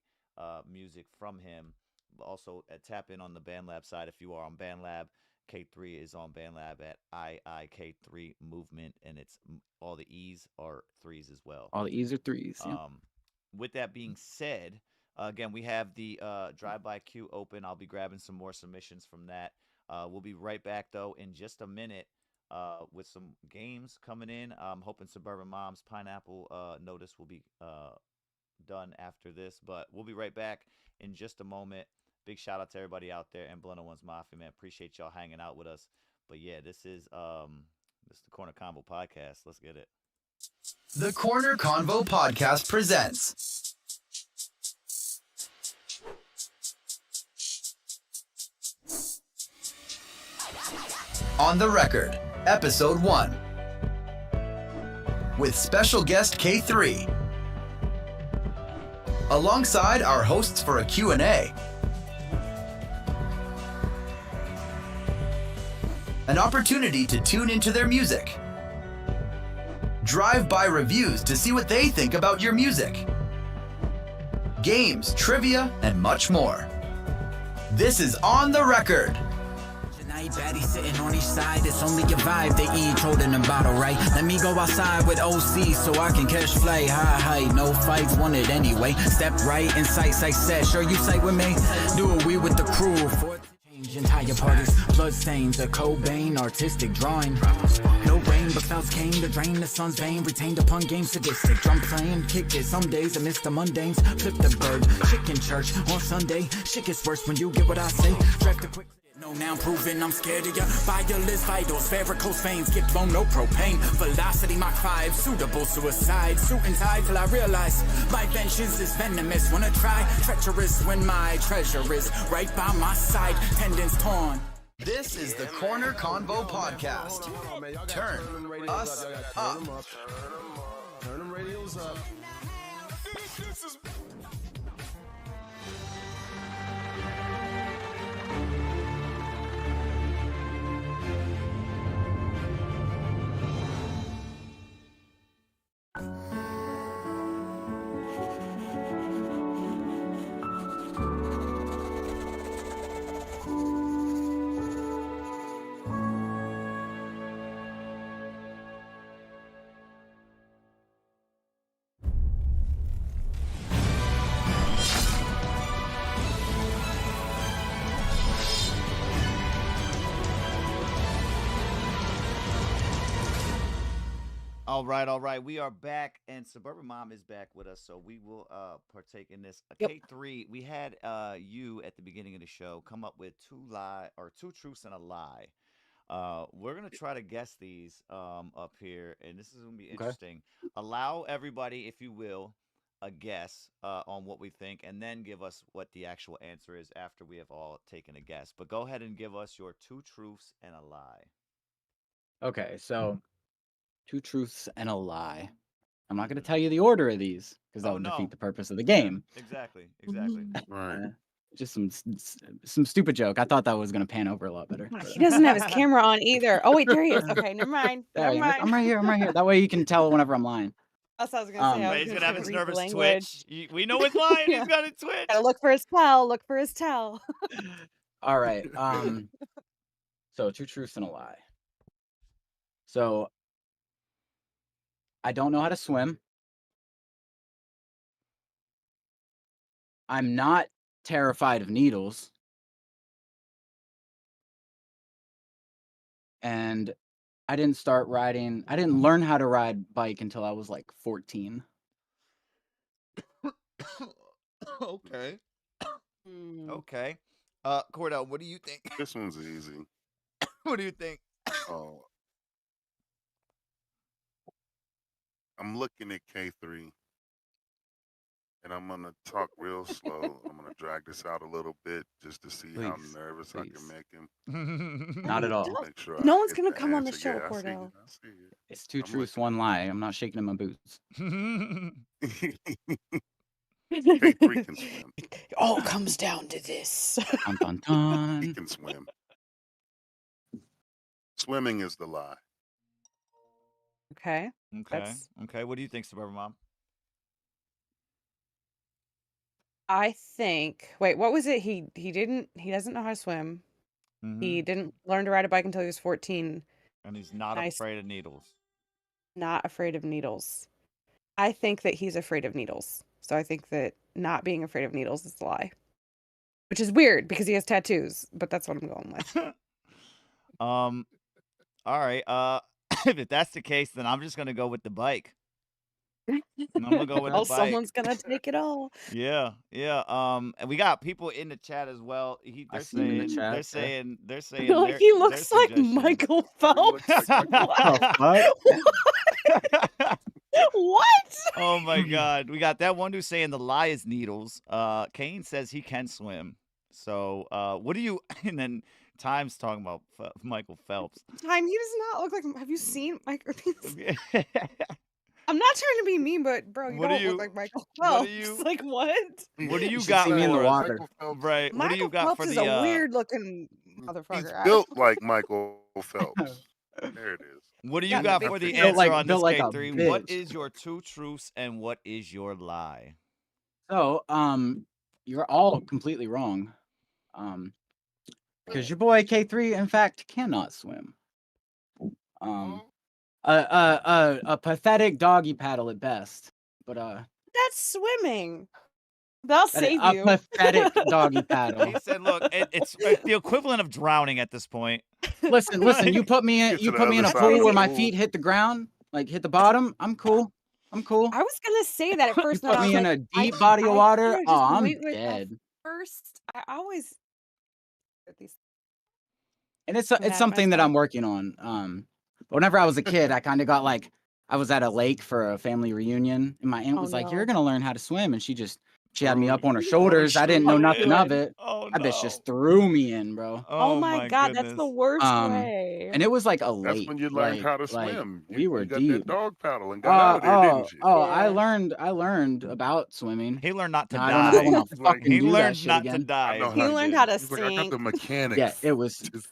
music from him. Also tap in on the BandLab side if you are on BandLab. K3 is on BandLab at IIK3 Movement, and it's all the E's are threes as well. All the E's are threes. Yeah. with that being said, again, we have the drive-by queue open. I'll be grabbing some more submissions from that. We'll be right back, though, in just a minute with some games coming in. I'm hoping Suburban Mom's Pineapple notice will be done after this, but we'll be right back in just a moment. Big shout out to everybody out there and Blunt Ones Mafia, man. Appreciate y'all hanging out with us. But yeah, this is the Korner Konvo podcast. Let's get it. The Korner Konvo podcast presents On the Record, Episode 1 with special guest K3 alongside our hosts for a Q&A. An opportunity to tune into their music. Drive-by reviews to see what they think about your music. Games, trivia, and much more. This is On the Record. Tonight, baddies sitting on each side. It's only a vibe. They each holding a bottle, right? Let me go outside with OC so I can catch flight. Hi, no fights wanted anyway. Step right in sight, set. Sure you sight with me? Do it we with the crew. Entire parties, bloodstains, a Cobain, artistic drawing. No rain, but clouds came to drain the sun's vein. Retained upon game, sadistic drum playing. Kick it some days amidst the mundanes. Flip the bird, chicken church on Sunday. Shit gets worse when you get what I say. Draft a quick. No, now I'm proving I'm scared of ya. Violence, vitals, varicose veins, get blown, no propane. Velocity, Mach 5, suitable suicide. Suit and tie till I realize my vengeance is venomous. Wanna try? Treacherous when my treasure is right by my side. Tendons torn. This is the Korner Konvo podcast. Turn us up. Turn them radios up. All right. We are back, and Suburban Mom is back with us, so we will partake in this. Yep. K3, we had you at the beginning of the show come up with two truths and a lie. We're gonna try to guess these up here, and this is gonna be interesting. Allow everybody, if you will, a guess on what we think, and then give us what the actual answer is after we have all taken a guess. But go ahead and give us your two truths and a lie. Okay, so 2 truths and a lie. I'm not going to tell you the order of these because that would defeat the purpose of the game. Exactly. Right. Just some stupid joke. I thought that was going to pan over a lot better. He doesn't have his camera on either. Oh wait, there he is. Okay, never mind. There he is. I'm right here. That way you can tell whenever I'm lying. That's what I was gonna say. He's gonna have his nervous twitch. We know it's lying. He's got a twitch. Gotta look for his tell. Look for his tell. All right. So 2 truths and a lie. So I don't know how to swim. I'm not terrified of needles. And I didn't learn how to ride bike until I was like 14. Okay. Okay. Cordell, what do you think? This one's easy. What do you think? Oh, I'm looking at K3, and I'm gonna talk real slow. I'm gonna drag this out a little bit just to see how nervous I can make him. Not at all. Make sure No I one's get gonna come on the answer. show, Yeah, I see Cordell. it, I see it. It's 2 I'm truths, 1 lie. I'm not shaking in my boots. K3 can swim. It all comes down to this. Dun, dun, dun. He can swim. Swimming is the lie. Okay. Okay. What do you think, Suburban Mom? I think. Wait, what was it? He doesn't know how to swim. He didn't learn to ride a bike until he was 14. And he's not afraid of needles. Not afraid of needles. I think that he's afraid of needles. So I think that not being afraid of needles is a lie. Which is weird because he has tattoos, but that's what I'm going with. All right. If that's the case, then I'm just gonna go with the bike. I'm gonna go with the Well, bike. someone's gonna take it all. Yeah, yeah. And we got people in the chat as well. I They're see him in the saying, chat. they're saying, they're saying, Like he looks like Michael Phelps. What? What? Oh my God, we got that one dude saying the lie is needles. Kane says he can swim. So, what do you? And then Time's talking about Michael Phelps. Time, he does not look like. Have you seen Michael? I'm not trying to be mean, but bro, you What do don't you- look like Michael what Phelps. do you- Like what? What do you should got see me in the for us? water. Right. What do you Michael got Phelps for is the? a weird looking He's motherfucker. built like Michael Phelps. There it is. What do you Yeah, got big for the built answer like- on this built like a K3? What bitch. is your two truths and what is your lie? So, you're all completely wrong. Because your boy K3, in fact, cannot swim. A pathetic doggy paddle at best. But That's swimming. They'll save a you. pathetic doggy paddle. He said, "Look, it's the equivalent of drowning at this point." Listen. You put me in. Get You to the put me in a other pool side of where the my pool. feet hit the ground, like hit the bottom. I'm cool. I was gonna say that at You first. put and I me was in like, a deep body of water. kinda Oh, just I'm went with that dead. First, I always. These And it's mad at something that I'm myself. working on. Whenever I was a kid, I kind of got like I was at a lake for a family reunion, and my aunt Oh, was like, no. "You're gonna learn how to swim," and she had me Threw up on her you shoulders. I didn't know How nothing you of doing? it. Oh That no! bitch just threw me in, bro. Oh my God, that's goodness. the worst way. And it was like a That's lake. when you learned how to like, swim. we were you got deep. that dog paddle and got out of there, didn't you? I Yeah. learned about swimming. He learned not to Now, I don't know how die. I'm gonna He's like, fucking He do that learned shit not to again. I die. know is He what learned did. how to He's like, I got the sink. mechanics. Yeah, it was. Just-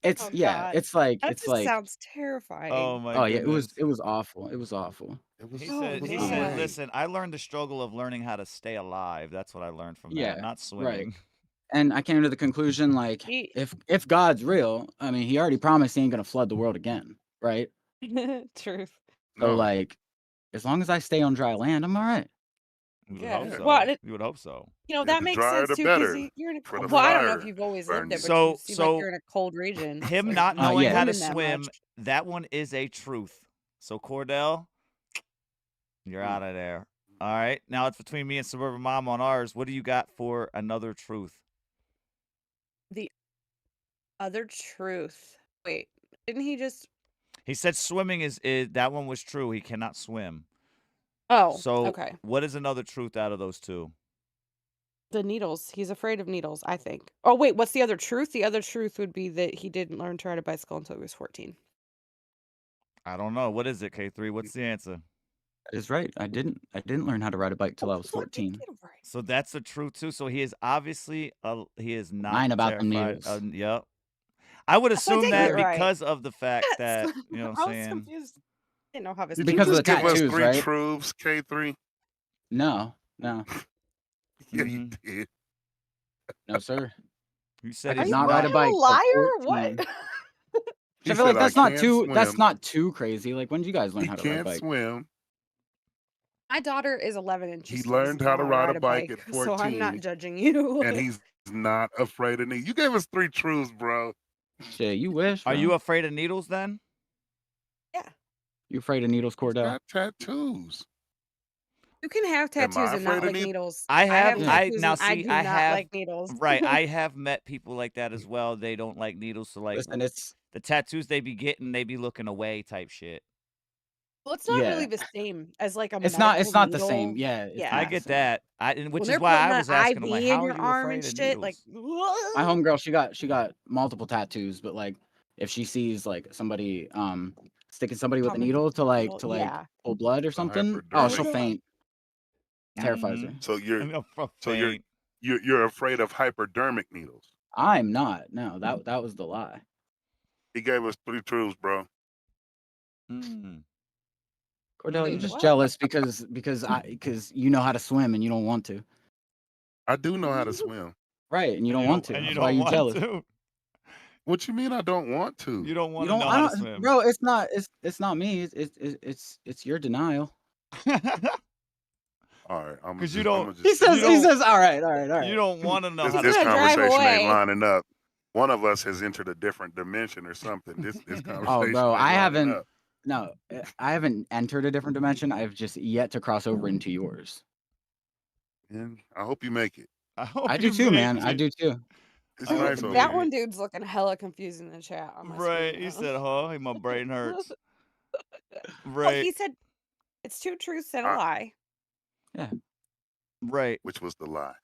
It's Oh yeah. God, It's like that it's just like. sounds terrifying. Oh my Oh yeah, goodness! it was awful. It was awful. it was, He Oh, said, it was he the said, man. way. listen, I learned the struggle of learning how to stay alive. That's what I learned from that, Yeah, not right. swimming. And I came to the conclusion like He- if God's real, I mean, he already promised he ain't gonna flood the world again, right? Truth. So No, like, as long as I stay on dry land, I'm all right. You would Yeah. hope so. Well, You would hope so. You know, yeah, that the makes drier sense the too, because better you're in a for the well, I don't know if fire. you've always burn lived there, you. but So- you seem so like you're in a cold region. Him so not you're knowing yeah. how to swimming that swim, much. that one is a truth. So Cordell, you're out of there. All right. Now it's between me and Suburban Mom on ours. What do you got for another truth? The other truth. Wait, didn't he just? He said swimming is that one was true. He cannot swim. Oh, So okay. what is another truth out of those two? The needles. He's afraid of needles, I think. Oh, wait, what's the other truth? The other truth would be that he didn't learn to ride a bicycle until he was 14. I don't know. What is it, K3? What's the answer? That is right. I didn't learn how to ride a bike till I was Look, you 14. get it right. So that's the truth too. So he is obviously he is not Lying about them terrified. needles. Yep. I would That's why I assume didn't that get it right. because of the fact that, Yes. you know what I I'm was saying? confused. I didn't know how his Did Because you of just the give us tattoos, 3 right? truths, K3? No. Yeah, you Mhm. did. No, sir. You I said did he's not ride a fucking bike. till liar? 14. What? He I feel like said, that's I not can't too that's swim. not too crazy. Like, when did you guys learn He how to ride a can't bike? swim. My daughter is 11 and she He still learned doesn't how know to ride a bike at so I'm not 14, judging you. and he's not afraid of me. You gave us 3 truths, bro. Shit, you wish. Are Bro. you afraid of needles then? You afraid of needles, He's Cordell? got tattoos. You can have Am I tattoos and not afraid of like needles? needles. I have Yeah. tattoos now and I see do I not have like needles. right. I have met people like that as well. They don't like needles, so like Listen, it's the tattoos they be getting, they be looking away type shit. Well, it's not really yeah. the same as like a It's medical not the same. needle. Yeah, it's Yeah. I not the get same. that. And When which is they're why putting I an was asking him like, IV how in are your you arm afraid and of shit, like needles? My homegirl, she got multiple tattoos, but like if she sees like somebody sticking somebody with a Coming needle to like well, yeah. pull blood or The something, oh, she'll hypodermic. faint. Terrifies her. Mhm. So you're I'm a so you're faint. you're afraid of hypodermic needles. I'm not. No, that was the lie. He gave us 3 truths, bro. Mm. Cordell, you're Wait, just what? jealous because you know how to swim and you don't want to. I do know how to swim. Right, and you And don't want to. and you That's why don't you're want jealous. to. What you mean I don't want You to? don't You want to don't. know I how to don't, swim. bro. It's not me. It's your denial. All right, I'm Because just, you I'm don't. gonna just He says, You don't. all right, all right, all You right. don't want to know this, how this to. gonna drive conversation ain't away. lining up. One of us has entered a different dimension or something. This Oh, conversation bro, ain't I lining haven't. up. No, I haven't entered a different dimension. I've just yet to cross over into yours. And I hope you make it. I hope I do you too, make man. I it. do too. It's I hope nice you over make That it. one here. dude's looking hella confused in the chat on my Right. screen He now. said, "Huh? Hey, my brain hurts." Well, Right. he said it's 2 truths and a Ah, lie. Yeah, Right. which was the lie?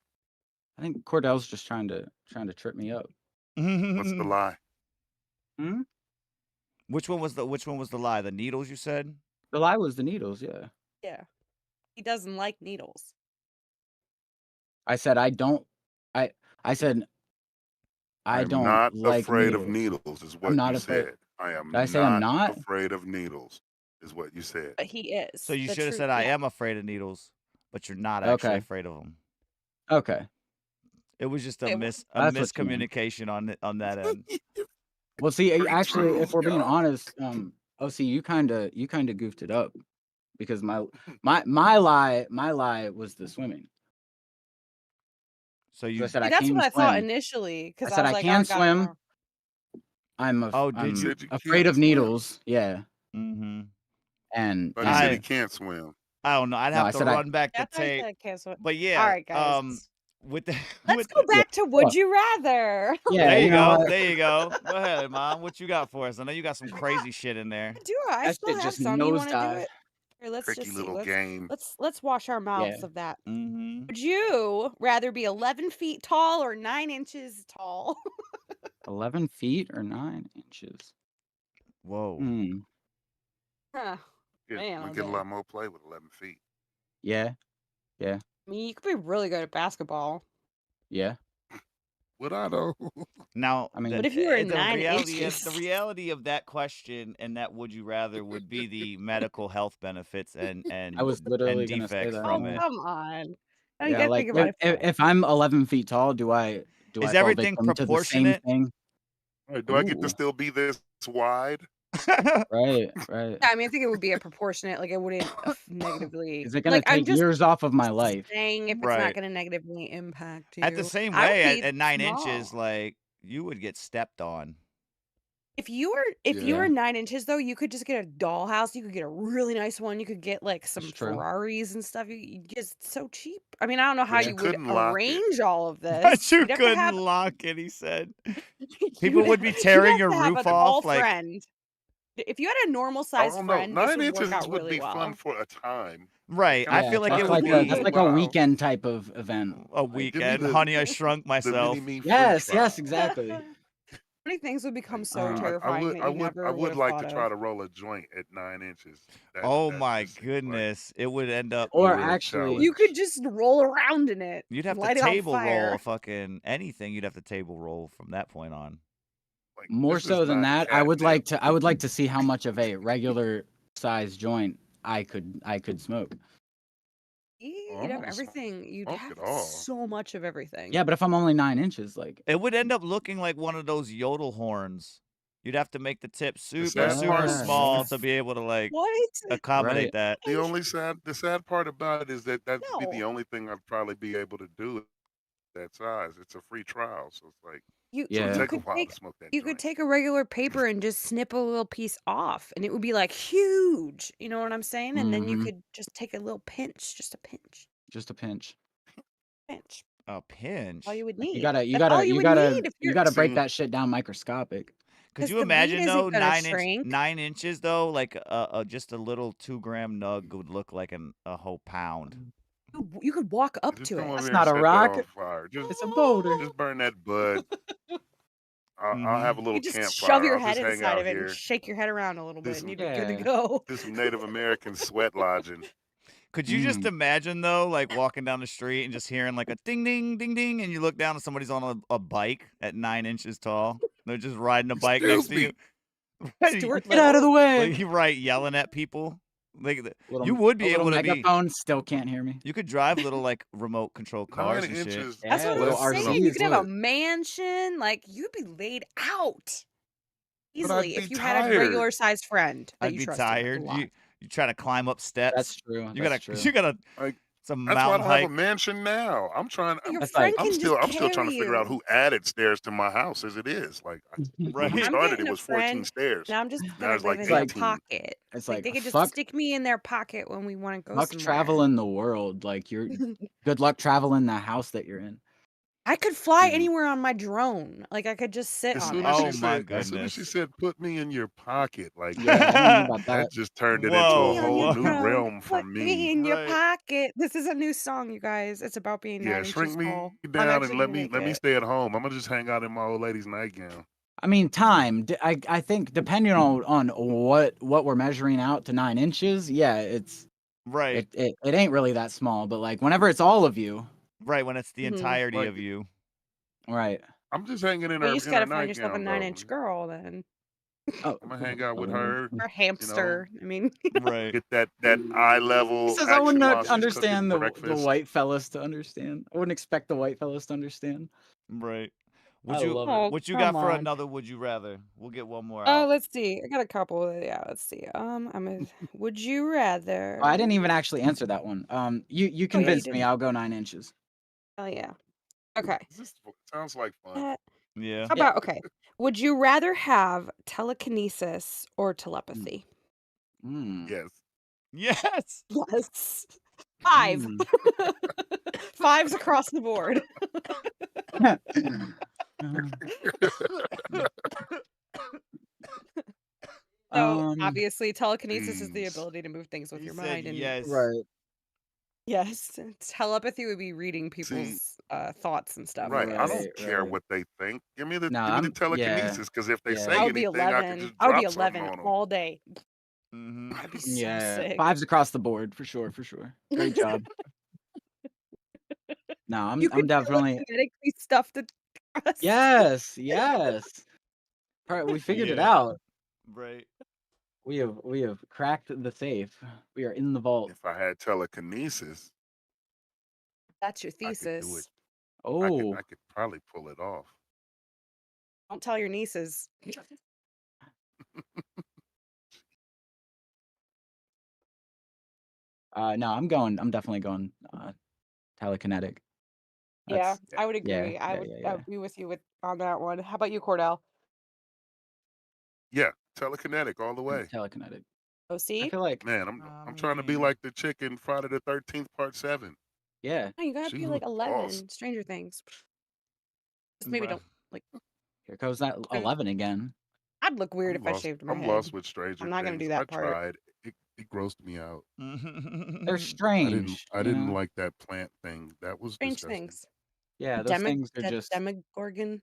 I think Cordell's just trying to trip me up. What's the lie? Hmm? Which one was the lie? The needles you said? The lie was the needles. Yeah, Yeah. He doesn't like needles. I said I don't. I said I I'm don't not like afraid of needles. needles, is I'm what not you afraid. said. I am Did I say I'm not not? afraid of needles, is what you said. But he is. So you The should have truth. said, "I Yeah. am afraid of needles," but you're not actually Okay. afraid of them. Okay. It was just a Wait, That's what you mean. miscommunication on that end. Well, see, Free actually, if truths, we're being y'all. honest, OC, you kind of goofed it up because my lie was the swimming. So So I you. said See, I that's can what I thought swim. initially I because I said was I like, can I got it swim. wrong. Oh, did I'm you? said you afraid can't of swim. needles. Yeah, Mm-hmm. and But he said he I can't swim. I don't know. I'd no, I have to said I. run back the That's how you tape. said cancel. But All yeah, right, guys. with the Let's with go the, Yeah, back to Would look, You Rather. yeah, there you you know go. what? There you go. Go ahead, Mom. What you got for us? I know you got some crazy shit in there. I That still shit have just some. You want to do nosedive. it? Here, let's Tricky just see. little game. Let's wash our Yeah, mouths of that. Mm-hmm. Would you rather be 11 feet tall or 9 inches tall? 11 feet or 9 inches. Whoa. Hmm. Huh. Man, We oh get a man. lot more play with 11 feet. Yeah, yeah, I mean, you could be really good at basketball. yeah. Would I though? Now, I mean, But if you were the 9 reality inches, of that question and that would you rather would be the medical health benefits I and was literally gonna say defects that. from oh, Yeah, it. come on. Now you yeah. gotta Like think about it. if I'm 11 feet tall, do I Is fall everything victim to the same proportionate? thing? All right, do I get to Ooh, still be this wide? right. Yeah, I mean, I think it would be a proportionate, like it wouldn't negatively. Is it gonna Like I'm take just years off of my life? saying if it's not Right. gonna negatively impact At the you. same I would way, be at 9 small. inches, like you would get stepped on. If you were Yeah, 9 inches though, you could just get a dollhouse. You could get a really nice one. You could get like some that's true. Ferraris and stuff. You just so cheap. I mean, I don't know how But Yeah, you you would couldn't lock it. arrange all of But this. you You'd have to couldn't have lock it, he said. you'd People would be tearing have your to have roof a tall off like friend. If you had a normal I sized don't know. friend, this 9 would work inches out would really be fun well. for a time. right. Kind I of feel yeah. like it That's would like fun that's for a be like a while. weekend type of event. a Like, give me weekend. the Honey, I Shrunk the Myself. mini me free Yes, trial. yes, exactly. How many things would become Like, so Um, terrifying that you never I would would have like to thought try of? to roll a joint at 9 inches. Oh That my just seems like goodness. It would end up a or real actually, You could challenge. just roll around in it, you'd have to light it on table roll fire. a fucking anything. You'd have to table roll from that point on. Like, more this is so than not that, I would catnip. like to see how much of a regular size joint I could smoke. Oh, You'd I have don't smoke everything. You'd at have all. so much of everything. Yeah, but if I'm only 9 inches, like, It would end up looking like one of those yodel horns. You'd have to make the tip The super, sad super part, small yeah, to be able to like What? accommodate right. that. the sad part about it is that would be the No. only thing I'd probably be able to do at that size. It's a free trial, so it's like You it's gonna Yeah, you take a could while take to smoke that you could joint. take a regular paper and just snip a little piece off, and it would be like huge. You know what I'm saying? And then you hmm could just take a little pinch, just a pinch, just a pinch. pinch. A pinch. All you would Like need. That's all you you would gotta need if you you're gotta break See, that shit down microscopic. Could because you the weed imagine though isn't gonna shrink. 9 inches though, like just a little 2 gram nug would look like a whole pound. You could walk up just to come it. over That's here and not a set that rock. on fire. It's a boulder. Just burn that bud. I'll have a You little just shove campfire. your I'll head just hang inside out of it and here, shake your head around a little do bit, and some you'd be good to Yeah. go. do some Native American sweat lodging. Could you just Mm. imagine though, like walking down the street and just hearing like a ding ding ding ding, and you look down and somebody's on a bike at 9 inches tall. They're just riding a bike next Excuse to me. you. Stuart Get out of Little. the way. Like, right, yelling at people. Like Little you would a be little able to be. megaphone still can't hear me. You could drive little like remote control 9 cars and shit. inches That's Yeah, what little I'm less than a saying. You RCs. could have a foot. mansion. Like you'd be laid out But I'd easily be if you had a tired. regular sized friend that I'd you be trusted a tired. lot. You try to climb up steps. That's true. You That's gotta true. you gotta Like It's a That's why I mountain don't have a hike. mansion now. I'm trying. Your That's friend like can just I'm still trying carry to figure out you. who added stairs to my house as it is. Like when we Right. I'm started, getting it a was 14 friend, stairs. and I'm just Now gonna it's live like in it's their like 18. pocket. it's Like like they could just fuck stick me in their pocket when we want to go fuck somewhere. traveling the world. Like you're good luck traveling the house that you're in. I could fly See, anywhere on my drone. Like I could just sit as on soon it. as Oh she my said, goodness. "Put me in your pocket," like Yeah, I don't know about that that. just turned it Put into a me Whoa, on your whole new whoa. drone. realm for Put me me. in your Right. pocket. This is a new song, you guys. It's about being Yeah, 9 shrink inches me tall. I'm down and actually let gonna make me it. stay at home. I'm gonna just hang out in my old lady's nightgown. I mean, time. I think depending on what we're measuring out to 9 inches, yeah, Right. it ain't really that small. But like whenever it's all of you, Right. When it's the Mhm. entirety Like of you. right? I'm just hanging in Well, you just her gotta find yourself a nightgown 9-inch though. girl then. Oh, I'm gonna hang out with oh. her. Or a You know, hamster. I mean, Right. get that eye He level says I would action while not she's cooking understand the breakfast. white fellas to understand. I wouldn't expect the white fellas to understand. Right. I Would you love it. oh, what you come got for on. another would you rather? We'll get one more Oh, out. let's see. I got a couple. Yeah, let's see. Would you rather? Oh, I didn't even actually answer that one. You Oh, yeah, you convinced me. didn't. I'll go 9 inches. Oh, yeah. Okay. This sounds like fun. How Yeah. Yeah. about, okay. Would you rather have telekinesis or telepathy? Mm. Yes. Yes. Yes. 5. Mm. 5s across the board. So, obviously, telekinesis is the Jeez. ability to move things with He your said mind, and yes. Right. yes, telepathy would be reading See, people's thoughts and stuff, I right. I guess. don't care Right. what they think. No, Give me the yeah, telekinesis because if they yeah. say I would be anything, I could 11. just I would be drop something 11 on them. all day. Mm-hmm. I'd be so Yeah, sick. 5s across the board for sure, for sure. Great job. No, You I'm could definitely telekinetically stuff the crust. yes, yes. All right, we figured it Yeah. out. Right. We have cracked the safe. We are in the vault. If I had telekinesis, That's your I could do it. thesis. Oh, I could probably pull it off. Don't tell your nieces. no, I'm definitely going telekinetic. Yeah, That's I would yeah, agree. I yeah, would yeah, I yeah. would be with you on that one. How about you, Cordell? Yeah, telekinetic all the way. Telekinetic. I OC? feel like Man, I I'm trying to be mean, like the chick in Friday the 13th Part 7. yeah. No, you gotta She be like looked awesome. 11. Stranger Things. Just maybe bruh. don't like. Here goes that 11 again. I'd look weird if I shaved my I'm head. lost with Stranger I'm not gonna Things. do I that part. tried. It grossed me out. They're I strange, you didn't know? like that plant thing. That was Strange disgusting. things. Yeah, those things are just Demogorgon.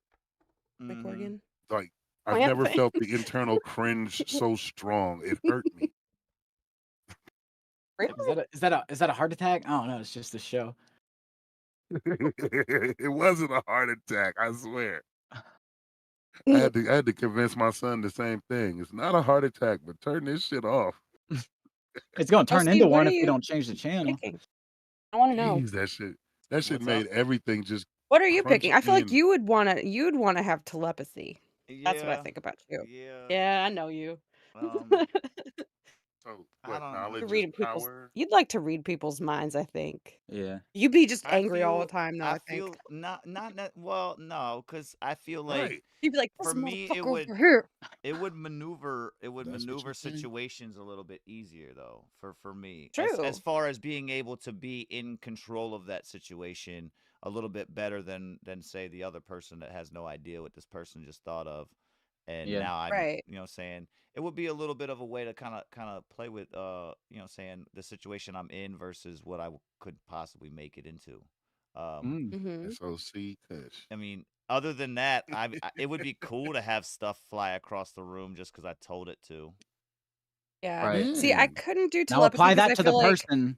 Mm-hmm. Demogorgon. Like I've Plant never thing. felt the internal cringe so strong. It hurt me. Really? is that a heart attack? Oh no, it's just a show. It wasn't a heart attack, I swear. I had to convince my son the same thing. It's not a heart attack, but turn this shit off. It's gonna turn OC, into what one are if we you don't change the channel. picking? I want to know. Jeez, that shit What's made up? everything just What are you crunch picking? I feel like in. you'd wanna have telepathy. That's what I Yeah. think about you. Yeah. Yeah, I know you. So I what don't knowledge know. is Reading people's power? You'd like to read people's minds, I think. Yeah. You'd be just I angry all the feel time though, I I think. feel not that well, no, because I feel like Right. You'd be like, this for me motherfucker over here. it would maneuver That's what maneuver you think. situations a little bit easier though for me as True. far as being able to be in control of that situation a little bit better than say the other person that has no idea what this person just thought of, and Yeah. now I'm Right. saying it would be a little bit of a way to kind of play with saying the situation I'm in versus what I could possibly make it into. Mm-hmm. SOC Kush. I mean, other than that, it would be cool to have stuff fly across the room just because I told it to. Yeah. Right. See, I Mm. couldn't do Now telepathy apply because that I to the feel like. person.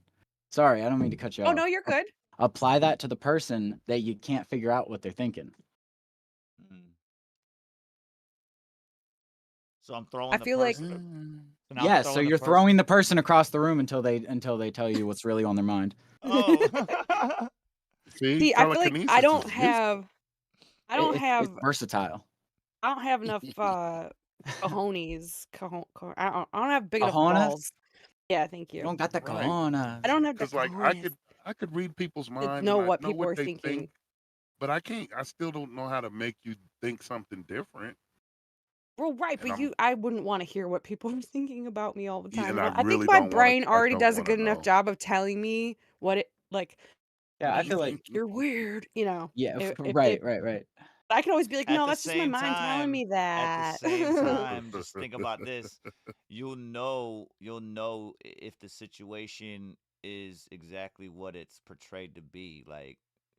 Sorry, I don't mean to cut you Oh off. no, you're good. Apply that to the person that you can't figure out what they're thinking. Mm. So I'm throwing I the feel like. person. So now I'm Yes, so throwing the you're person. throwing the person across the room until they tell you what's really on their mind. Oh. See, I feel like telekinesis I don't is have. I don't It's have. versatile. I don't have enough cojones. I don't have big enough Cojones? balls. Yeah, thank You you. don't got the right. cojones. I don't have the Because like cojones. I could read people's To mind know and I what know people what are they thinking. think, but I can't. I still don't know how to make you think something different. Well, right, And but I wouldn't want to hear what people are thinking about me all the yeah, time. and I I think really my don't want to. brain I already don't does a want to good enough know. job of telling me what it like. Yeah, What I do you feel like think? You're weird, you know. yeah, If right, they, right, right. I can always be like, At no, the that's just my same mind telling time, me at the that. same time, just think about this. You'll know if the situation is exactly what it's portrayed to be. Like,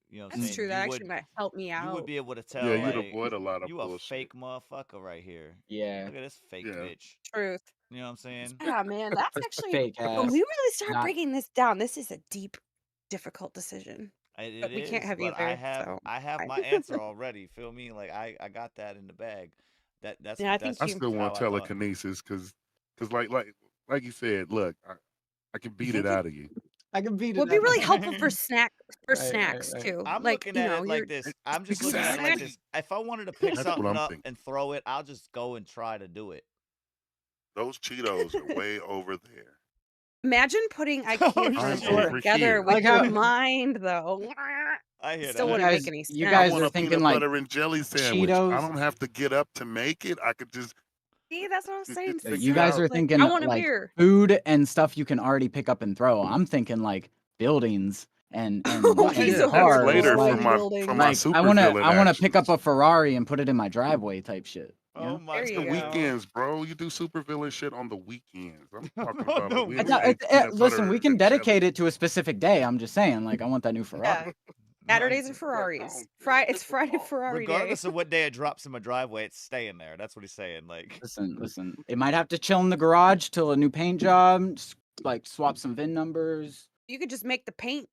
you know what I'm That's saying? true. That actually might help me You would out. be able to Yeah, tell, you'd like, avoid a lot of you a bullshit. fake motherfucker right here. Yeah. Look at this fake Yeah. bitch. Truth. You know what I'm saying? Yeah, man, that's actually Fake when we ass. really start Not breaking this down. This is a deep, difficult decision, It but we can't is, have but I either. have So, I have I- my answer already. Feel me? Like I got that in the bag. That's yeah, I think that's I you. still how want I thought. telekinesis because like you said, look, I can beat it out of you. I can beat Would it be out of really you. helpful for Right, right, snacks right. too. I'm Like looking at it like you're this. E- I'm just looking at it like Exactly. this. If I wanted to pick That's what something I'm up thinking. and throw it, I'll just go and try to do it. Those Cheetos are way over there. Imagine putting Oh IKEA I'm furniture shit! over together here. with Like your how mind, though. I It hear still you that. wouldn't make guys any you I sense. guys want are a thinking peanut like butter and jelly sandwich. I Cheetos. don't have to get up to make it. I could just See, that's what I'm saying. You figure guys out. are Like, thinking I want a like beer. food and stuff you can already pick up and throw. I'm thinking like buildings and Oh He's yeah, over that's here cars. later Like throwing from my buildings. I supervillain wanna pick up actions. a Ferrari and put it in my driveway type shit. You Oh know? my There It's the you god. go. weekends, bro. You do supervillain shit on the weekends. I'm talking On about a the It's not, weekday weekend. peanut listen, we butter can and jelly. dedicate it to a specific day. I'm just saying, like I want that new Yeah. Ferrari. Saturdays and But Ferraris. no, It's Friday Ferrari day. Regardless of what day it drops in my driveway, it's staying there. That's what he's saying. Like, Listen. It might have to chill in the garage till a new paint job, like swap some VIN numbers. You could just make the paint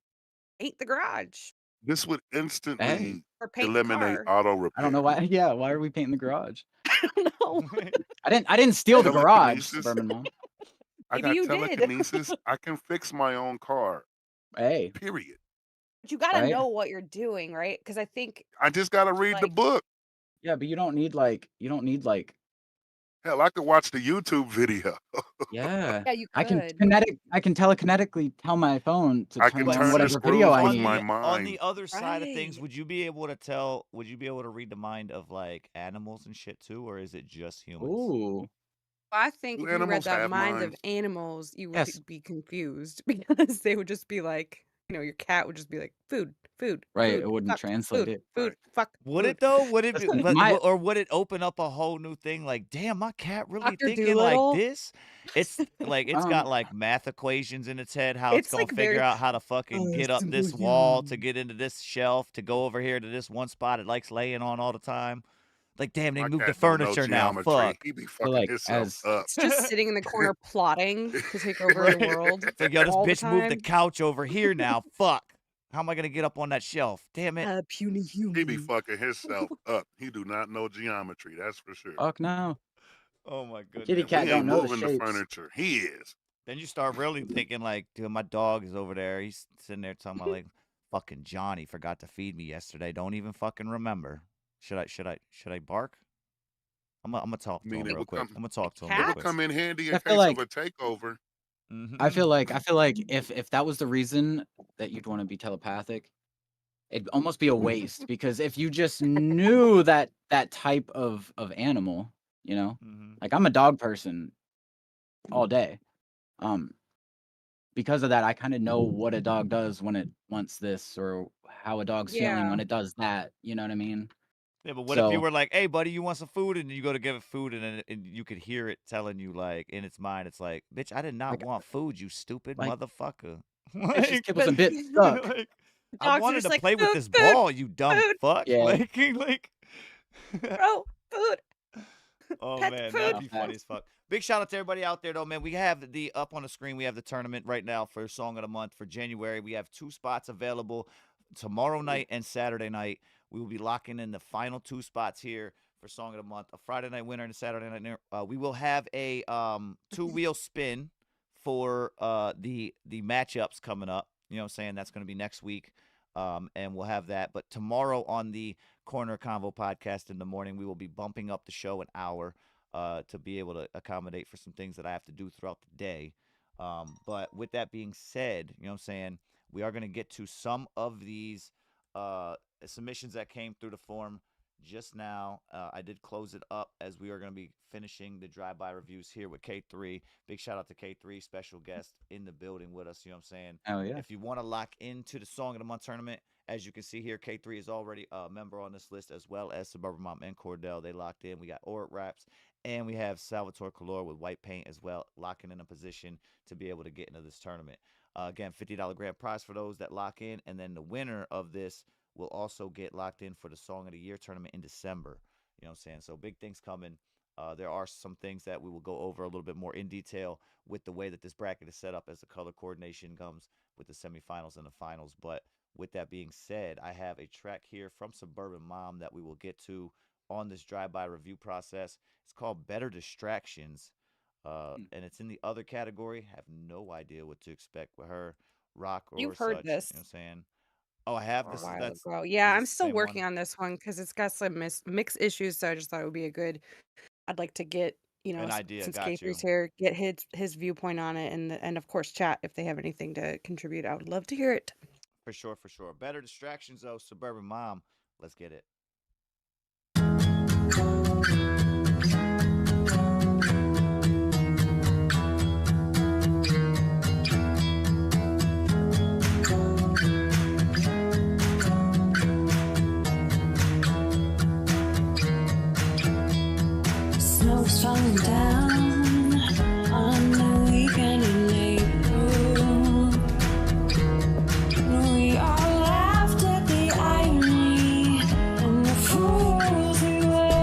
the garage this would Hey, instantly or paint the eliminate car. auto I don't know repair. why. Yeah, why are we painting the garage? I don't know. I didn't steal the garage, Telekinesis. Suburban Mom. I Maybe got you did. telekinesis. I can fix my own car. Hey, Period. But you gotta right? know what you're doing, right? Because I think I just gotta read the like book. Yeah, but you don't need like Hell, I could watch the YouTube video. yeah. yeah, you I can could. telekinetically tell my phone to I turn can but on turn the whatever see, video screws I with need. my on the mind. other side of things, Right. would you be able to tell? Would you be able to read the mind of like animals and shit too, or is it just humans? Ooh. I think Do if you read animals the have minds of minds? animals, you would Yes. be confused because they would just be like, your cat would just be like, food, food, Right, food, it wouldn't fuck, translate food, it. food, Right. fuck, Would food. it though? Would it be, Listen, my or would it open up a whole new thing? Like, damn, my cat really Dr. thinking like Doolittle. this? It's like it's got like math equations in its head, how it's It's gonna like figure very out how to fucking get up simple this wall to human. get into this shelf to go over here to this one spot it likes laying on all the time. Like, damn, they My moved the cat don't know furniture now. geometry. Fuck. He be feel fucking like himself as up. It's just sitting in the corner plotting to take over Right. the world It's like, yo, this all the bitch moved the time. couch over here now. Fuck. How am I gonna get up on that shelf? Damn it. Puny He be human. fucking himself up. He do not know geometry. That's for sure. fuck no. Oh my Kitty goodness. And cat we don't ain't know the moving the shapes. furniture. He is. Then you start really thinking like, dude, my dog is over there. He's sitting there talking about like, fucking Johnny forgot to feed me yesterday. Don't even fucking remember. Should I bark? I'm gonna talk to him real quick. I'm gonna talk to him It real would quick. come in handy in I feel case like of a takeover. I feel like if that was the reason that you'd want to be telepathic, it'd almost be a waste because if you just knew that type of animal, like I'm a dog person all day. Because of that, I kind of know what a dog does when it wants this or how a dog's feeling Yeah. when it does that. You know what I mean? Yeah, but what if you So were like, "Hey, buddy, you want some food?" And you go to give it food, and you could hear it telling you, like, in its mind, it's like, "Bitch, I did not like want food, you stupid like motherfucker." it's just Like, kibbles and bits stuck. like, I Dogs are wanted just to like, play with food, this food, ball, you dumb food, fuck. Yeah. Like, bro, food. oh Pet man, food. that'd be funny as fuck. Big shout out to everybody out there, though, man. We have the up on the screen. We have the tournament right now for Song of the Month for January. We have 2 spots available tomorrow night and Saturday night. We will be locking in the final 2 spots here for Song of the Month. A Friday night winner and a Saturday night winner. We will have a 2-wheel spin for the matchups coming up. You know what I'm saying? That's going to be next week. And we'll have that. But tomorrow on the Korner Konvo podcast in the morning, we will be bumping up the show an hour to be able to accommodate for some things that I have to do throughout the day. But with that being said, you know what I'm saying? We are going to get to some of these submissions that came through the form just now. I did close it up as we are going to be finishing the drive-by reviews here with K3. Big shout out to K3, special guest in the building with us. You know what I'm saying? Oh, yeah. If you want to lock into the Song of the Month tournament, as you can see here, K3 is already a member on this list, as well as Suburban Mom and Cordell. They locked in. We got Ort Raps, and we have Salvatore Color with White Paint as well, locking in a position to be able to get into this tournament. Again, $50 grand prize for those that lock in, and then the winner of this will also get locked in for the Song of the Year tournament in December. You know what I'm saying? So big things coming. There are some things that we will go over a little bit more in detail with the way that this bracket is set up as the color coordination comes with the semifinals and the finals. But with that being said, I have a track here from Suburban Mom that we will get to on this drive-by review process. It's called Better Distractions, and it's in the other category. Have no idea what to expect with her, rock or You've such. heard You know this what I'm saying? Oh, I have. a This is while that's ago. Yeah, is I'm this the still same one? working on this one because it's got some mixed issues. So I just thought it would be a good. I'd like to get An idea. since Got K3's you. here, get his viewpoint on it, and of course chat if they have anything to contribute. I would love to hear it. For sure, for sure. Better Distractions though, Suburban Mom. Let's get it. Snow's falling down on the weekend in April. We all laughed at the irony and the fools we were.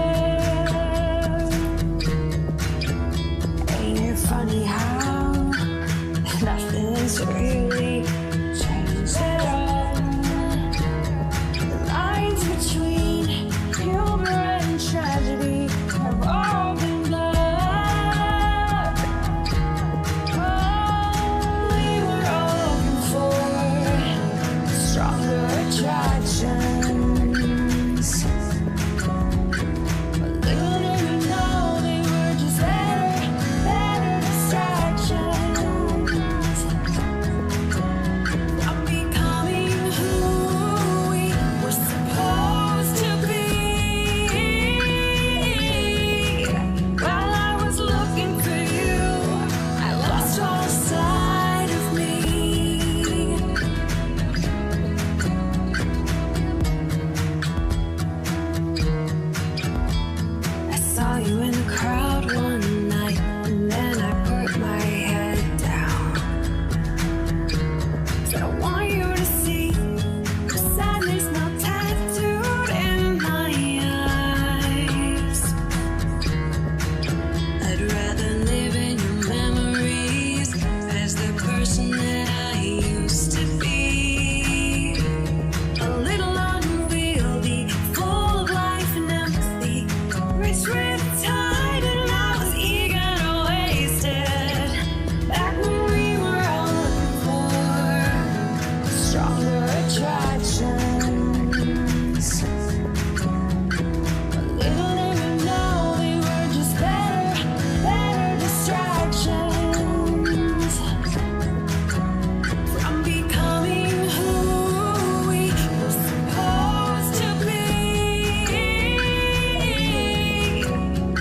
Ain't it funny how nothing's really changed at all? The lines between humor and tragedy have all been blurred. Oh, we were all looking for stronger attractions. But little did we know they were just better distractions. I'm becoming who we were supposed to be. While I was looking for you, I lost all sight of me. I saw you in the crowd one night, and then I put my head down. Said I want you to see the sadness now tattooed in my eyes. I'd rather live in your memories as the person that I used to be. A little unwieldy, full of life and empathy, rich with tide, and I was eager to waste it. Back when we were all looking for stronger attractions. But little did we know they were just better distractions. From becoming who we were supposed to be.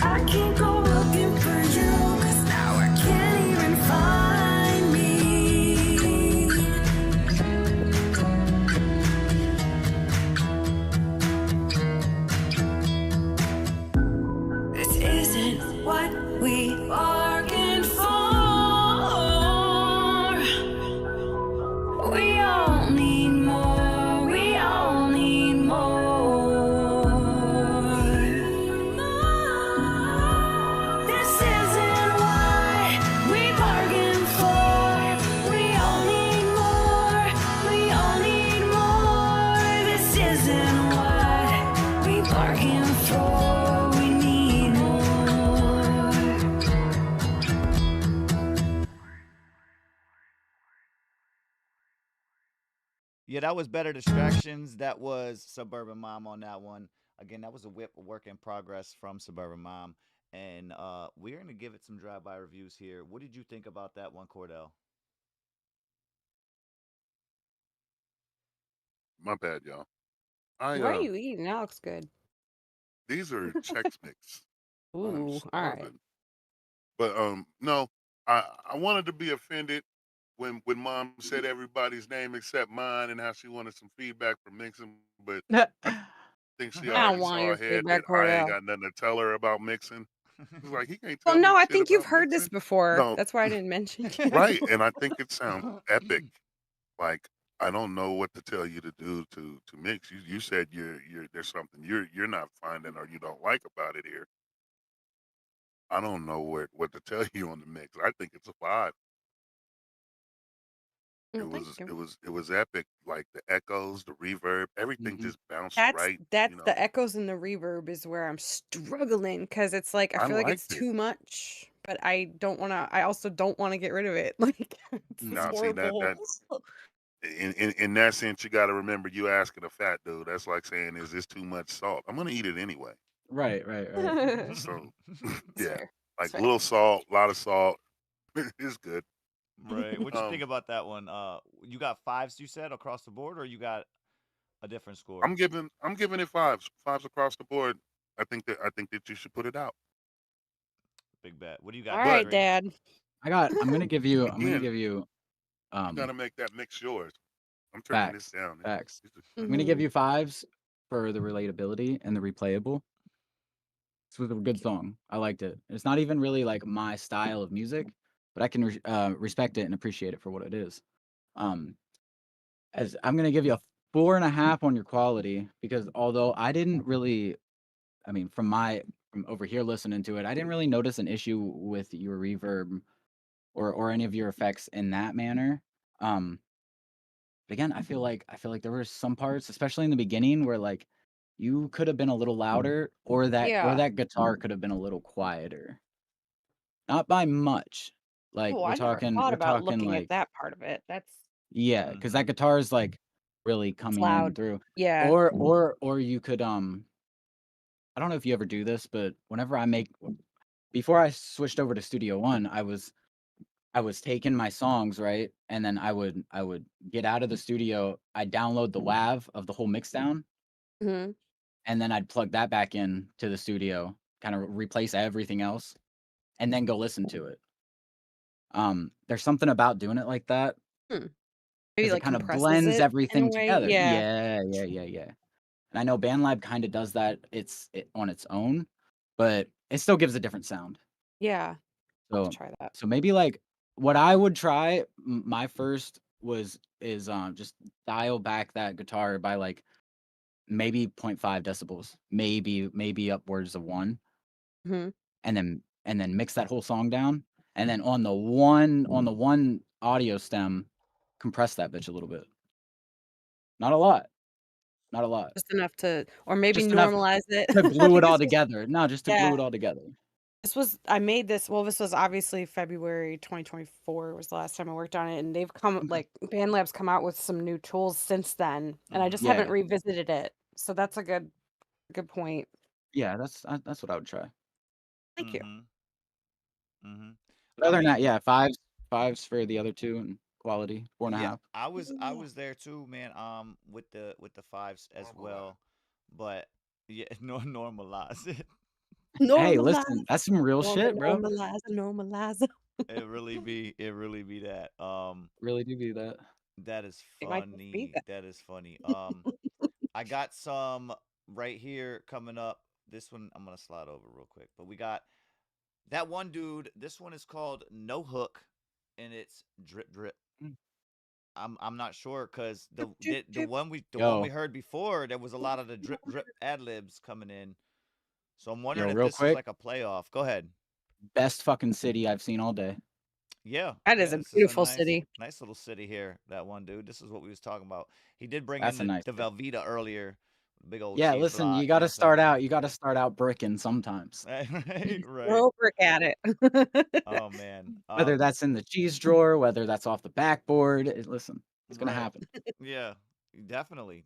I can't go looking for you, 'cause now I can't even find me. This isn't what we bargained for. We all need more. We all need more. This isn't what we bargained for. We all need more. We all need more. This isn't what we bargained for. We need more. Yeah, that was Better Distractions. That was Suburban Mom on that one. Again, that was a work in progress from Suburban Mom. And we're going to give it some drive-by reviews here. What did you think about that one, Cordell? My bad, y'all. What are you eating? That looks good. These are Chex Mix. I'm Ooh, all right. starving. But no, I wanted to be offended when Mom said everybody's name except mine and how she wanted some feedback from mixing, but I think she I already don't want saw your ahead that feedback, I ain't Cordell. got nothing to tell her about mixing. She's like, he can't Well, tell me no, I shit think you've about heard this mixing. before. No, That's why I didn't mention you. right, and I think it sounds epic. Like I don't know what to tell you to do to mix. You said you're there's something you're not finding or you don't like about it here. I don't know what to tell you on the mix. I think it's a 5. Well, thank you. It was epic. Like the echoes, the reverb, everything just bounced That's right. that's the echoes and the reverb is where I'm struggling because it's like I I feel like it's liked it. too much, but I don't want to. I also don't want to get rid of it. Like it's just Now, see that horrible. in that sense, you got to remember you asking a fat dude. That's like saying, "Is this too much salt?" I'm gonna eat it anyway. Right. So, yeah, fair. like It's a fair. little salt, a lot of salt. It's good. Right. What you think Um, about that one? You got 5s, you said, across the board, or you got a different score? I'm giving it 5s across the board. I think that you should put it out. Big bet. What do you All got, But right, Jeffrey? Dad. I'm gonna give you again, you got to um make that mix yours. I'm turning this facts. down. Facts. These I'm gonna give Mhm. you 5s for the relatability and the replayable. This was a good song. I liked it. It's not even really like my style of music, but I can respect it and appreciate it for what it is. Um, as I'm gonna give you a 4.5 on your quality because although I didn't really, I mean, from over here listening to it, I didn't really notice an issue with your reverb or any of your effects in that manner. Um, but again, I feel like there were some parts, especially in the beginning, where like you could have been a little louder, or Yeah. that guitar could have been a little quieter. Not by much. Like Oh, I never thought we're about talking looking at like that part of it. That's yeah, because that guitar is like really it's coming in loud. through. Yeah. Or you could I don't know if you ever do this, but whenever I make before I switched over to Studio One, I was taking my songs, right? And then I would get out of the studio, I'd download the WAV of the whole mix down, Hmm. and then I'd plug that back in to the studio, kind of replace everything else, and then go listen to it. There's something about doing it like that Hmm. Maybe because it like kind of compresses blends it in a everything way. together. Yeah. Yeah. And I know BandLab kind of does that. On its own, but it still gives a different sound. Yeah. I'll have to So try that. maybe like what I would try my first is just dial back that guitar by like maybe 0.5 decibels, maybe upwards of 1, Hmm. and then mix that whole song down, and then on the one audio stem, compress that bitch a little bit. Not a lot, not a lot. Just enough to, or maybe Just enough normalize it. to I glue it think all this was, together. No, just to glue yeah. it all together. I made this, well, this was obviously February 2024 was the last time I worked on it, and they've come, Okay. like, BandLab's come out with some new tools since then, and I just haven't Yeah. revisited it. So that's a good point. Yeah, that's what I would try. Thank you. But I other than mean, that, yeah, fives for the other 2 and quality, yeah, 4.5. I was there too, man. With the 5s as well, but yeah, no, normalize it. Hey, Normalize, listen, that's some real shit, bro. normalize. It really be that. Really do be that. That is It might just be funny. that. That is funny. I got some right here coming up. This one I'm gonna slide over real quick, but we got that one dude. This one is called No Hook, and it's drip drip. Mm. I'm not sure because Drip, the drip. one we Yo, heard before there was a lot of the drip drip ad libs coming in. So I'm wondering yo, if real this is quick, like a playoff. Go ahead. best fucking city I've seen all day. Yeah, That is yeah. a This is a beautiful city. nice little city here. That one dude. This is what we was talking about. He did bring in That's a nice the city. Velveeta earlier, big old Yeah, cheese listen, block. You know what I'm saying? you gotta start out bricking sometimes. Right, right. Throw a brick at it. Oh man. Whether that's in the cheese drawer, whether that's off the backboard, listen, it's gonna Right. happen. Yeah. Definitely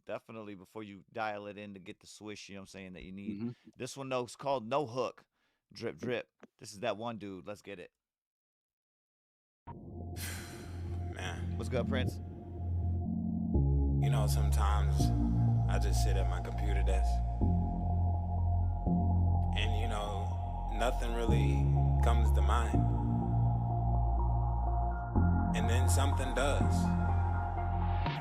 before you dial it in to get the swish, you know what I'm saying, that you need. Mhm. This one though is called No Hook. Drip drip. This is that one dude. Let's get it. Man. What's good, Prince? You know, sometimes I just sit at my computer desk and, you know, nothing really comes to mind. And then something does.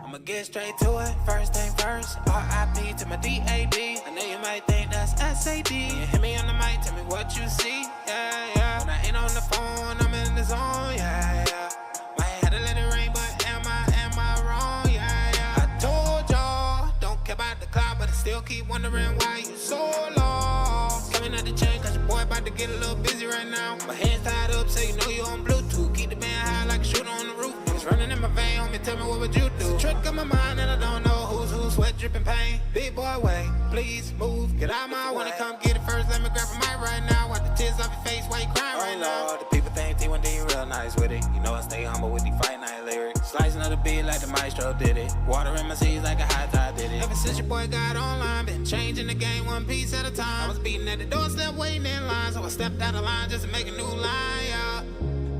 I'ma get straight to it, first thing first. R.I.P. to my D.A.D. I know you might think that's S.A.D. You hit me on the mic, tell me what you see. Yeah, yeah. When I ain't on the phone, I'm in the zone. Yeah, yeah. Might have to let it rain, but am I wrong? Yeah, yeah. I told y'all, don't care about the cloud, but I still keep wondering why you so lost. Coming out the chain, cause your boy about to get a little busy right now. My hands tied up, so you know you on Bluetooth. Keep the band high like a shooter on the roof. It's running in my vein, homie, tell me what would you do? It's a trick of my mind and I don't know who's who. Sweat dripping pain, big boy way, please move. Get out my way, come get it first, let me grab a mic right now. Wipe the tears off your face while you crying right now. The people think T1D real nice with it. You know I stay humble with the fight night lyrics. Slicing of the beat like the maestro did it. Water in my seas like a high tide did it. Ever since your boy got online, been changing the game one piece at a time. I was beating at the doorstep, waiting in line, so I stepped out of line just to make a new line, yeah.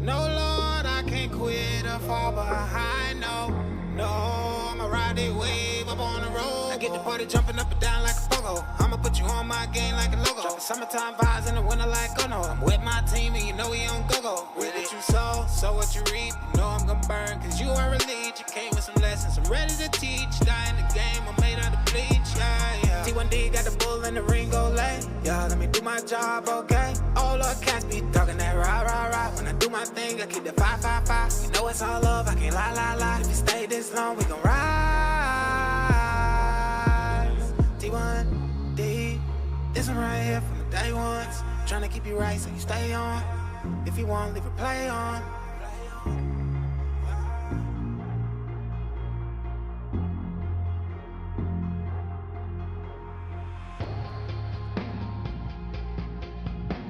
No, Lord, I can't quit or fall behind, no. I'ma ride that wave up on the road. I get the party jumping up and down like a pogo. I'ma put you on my game like a logo. Dropping summertime vibes in the winter like oh no. I'm with my team and you know we on go-go. With it you sow what you reap. You know I'm gonna burn cause you are a lead. You came with some lessons, I'm ready to teach. Die in the game, I'm made out of bleach, yeah, yeah. T1D got the bull in the ring, go lay. Yeah, let me do my job, okay? All our cats be talking that rah. When I do my thing, I keep the 5. You know it's all love, I can't lie. If you stay this long, we gon' rise. T1D, this one right here from the day ones. Tryna keep you right so you stay on. If you want, leave a play on.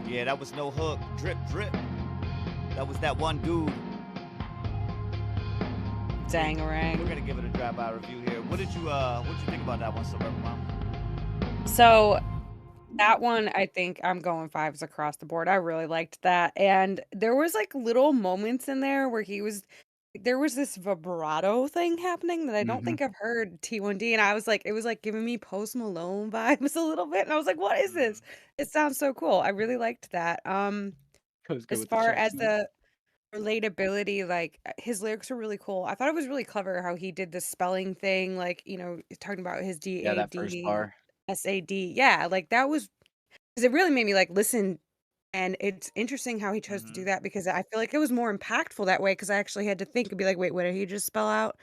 Yeah, that was no hook. Drip. That was that one dude. Dangarang. We're gonna give it a drive-by review here. What did you think about that one, Suburban Mom? So that one, I think I'm going 5s across the board. I really liked that. And there was like little moments in there where there was this vibrato thing happening that I don't think I've heard T1D. And I was like, it was like giving me Post Malone vibes a little bit. And I was like, what is this? It sounds so cool. I really liked that. Goes good As with the far checks, as man. the relatability, like his lyrics are really cool. I thought it was really clever how he did the spelling thing, like, talking about his Yeah, that first DAD, bar. SAD. Yeah, like that was because it really made me like listen. And it's interesting how he chose to do that because I feel like it was more impactful that way because I actually had to think and be like, wait, what did he just spell out?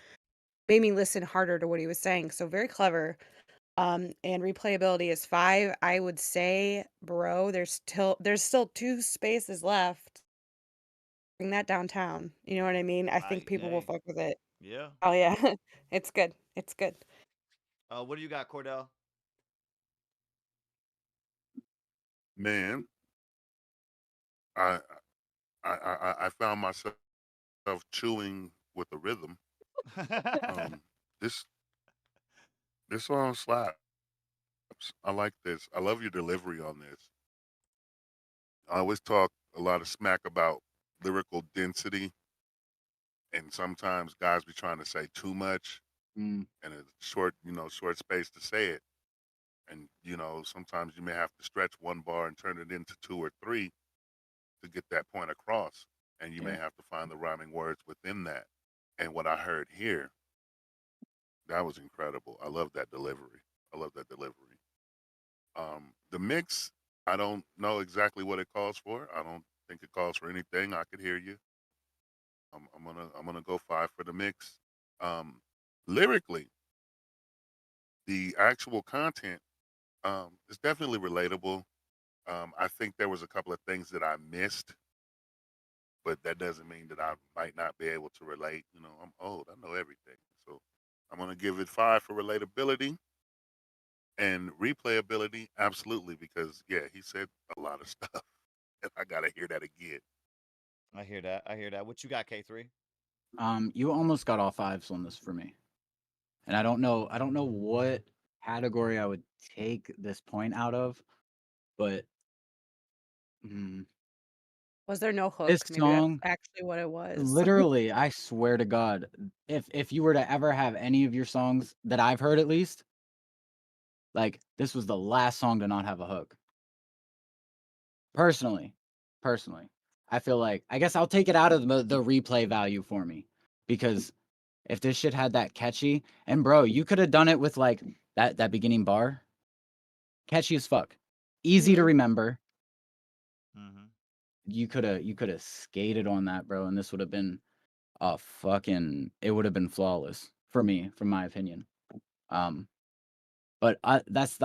Made me listen harder to what he was saying. So very clever. And replayability is 5. I would say, bro, there's still 2 spaces left. Bring that downtown. You know what I mean? I think people will fuck with it. Yeah. Oh yeah. It's good. It's good. What do you got, Cordell? Man, I found myself chewing with the rhythm. This song slaps. I like this. I love your delivery on this. I always talk a lot of smack about lyrical density, and sometimes guys be trying to say too much in a short space to say it. And sometimes you may have to stretch one bar and turn it into 2 or 3 to get that point across, and you may have to find the rhyming words within that. And what I heard here, that was incredible. I love that delivery. The mix, I don't know exactly what it calls for. I don't think it calls for anything. I could hear you. I'm gonna go 5 for the mix. Lyrically, the actual content is definitely relatable. I think there was a couple of things that I missed, but that doesn't mean that I might not be able to relate. I'm old. I know everything. So I'm going to give it 5 for relatability and replayability. Absolutely. Because yeah, he said a lot of stuff and I got to hear that again. I hear that. What you got, K3? You almost got all 5s on this for me. And I don't know what category I would take this point out of, but Was there no This hook? Maybe that's song, actually what it was. literally, I swear to God, if you were to ever have any of your songs that I've heard at least, like this was the last song to not have a hook. Personally, I feel like I guess I'll take it out of the replay value for me, because if this shit had that catchy, and bro, you could have done it with like that beginning bar, catchy as fuck, easy to remember. Mm-hmm. You could have skated on that, bro, and this would have been it would have been flawless for me, from my opinion. But that's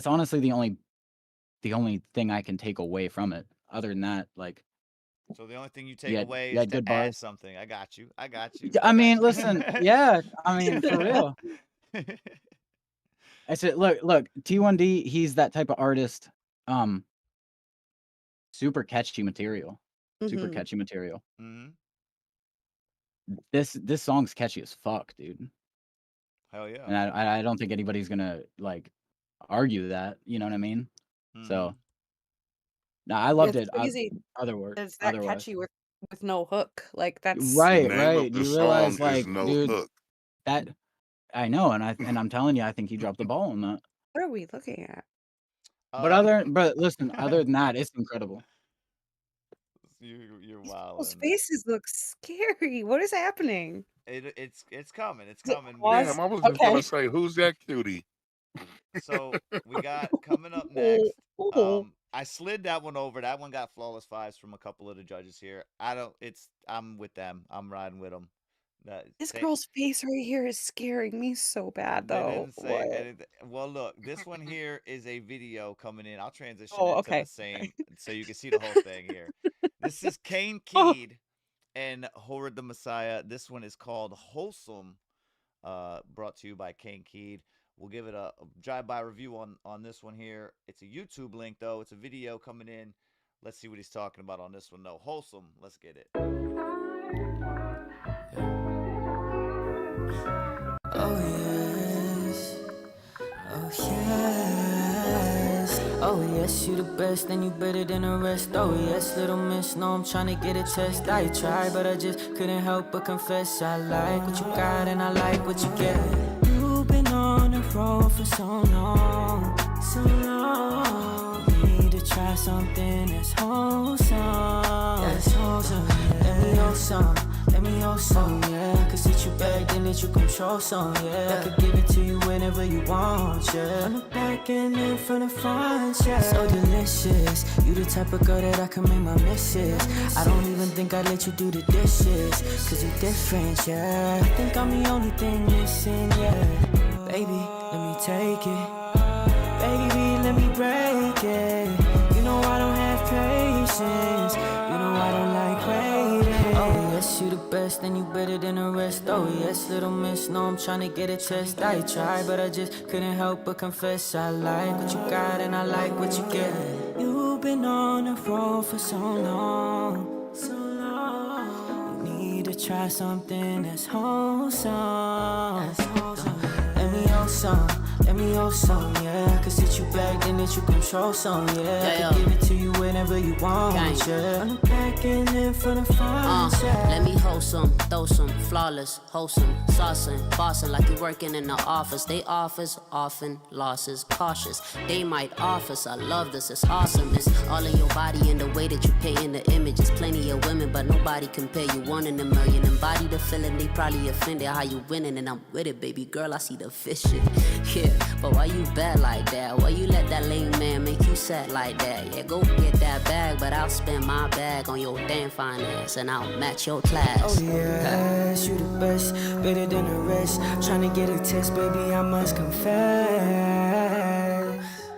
honestly the only thing I can take away from it. Other than that, like, So the only thing you take away you is had to good add bars. something. I got you. I I mean, got you. listen, yeah, I mean, for real. I said, look, T1D, he's that type of artist. Super catchy material. Super Mhm. catchy material. Mm-hmm. This song's catchy as fuck, dude. Hell yeah. And I don't think anybody's gonna like argue that. You know what I mean? So, no, I loved It's it. crazy. It's that Otherwise, catchy with no hook. Like that's The right. name of the You realize, song is like, No dude, Hook. that I know, and I'm telling you, I think he dropped the ball on that. What are we looking at? But listen, other than that, it's incredible. You're These wild. people's faces look scary. What is happening? It's coming. It's Is it coming. pause? Damn, I was just Okay. gonna say, who's that cutie? So we got coming up next. I slid that one over. That one got flawless 5s from a couple of the judges here. I'm with them. I'm riding with them. This girl's face right here is scaring me so bad, They though. didn't say What? anything. Well, look, this one here is a video coming in. I'll transition Oh, it to okay. the same so you can see the whole thing here. This is Kane Oh. Keed and Horrid the Messiah. This one is called Wholesome, brought to you by Kane Keed. We'll give it a drive-by review on this one here. It's a YouTube link, though. It's a video coming in. Let's see what he's talking about on this one, though. Wholesome. Let's get it. Oh yes, oh yes, oh yes, you the best and you better than the rest. Oh yes, little miss, know I'm tryna get a test. I tried, but I just couldn't help but confess. I like what you got and I like what you get. You've been on the road for so long, so long. Need to try something that's wholesome, that's wholesome. Let me know some. Let me hold some, yeah. Could sit you back, then let you control some, yeah. I could give it to you whenever you want, yeah. From the back and then from the front, yeah. So delicious. You the type of girl that I can make my misses. I don't even think I'd let you do the dishes, cause you different, yeah. I think I'm the only thing missing, yeah. Baby, let me take it. Baby, let me break it. You know I don't have patience. You know I don't like waiting. Oh yes, you the best and you better than the rest. Oh yes, little miss, know I'm tryna get a test. I tried, but I just couldn't help but confess. I like what you got and I like what you get. You've been on the road for so long, so long. You need to try something that's wholesome, that's wholesome. Let me hold some. Let me hold some, yeah. I could sit you back, then let you control some, yeah. I could give it to you whenever you want, yeah. From the back and then from the front, yeah. Let me hold some, throw some, flawless, wholesome, saucing, bossing like you working in the office. They offers, often, losses, cautious. They might office, I love this, it's awesome. It's all in your body and the way that you pay in the images. Plenty of women, but nobody compare you 1 in a million. Embody the feeling, they probably offended how you winning, and I'm with it, baby girl, I see the fishing, yeah. But why you bad like that? Why you let that lame man make you sad like that? Yeah, go get that bag, but I'll spend my bag on your damn finance, and I'll match your class. Oh yes, you the best, better than the rest. Tryna get a test, baby, I must confess.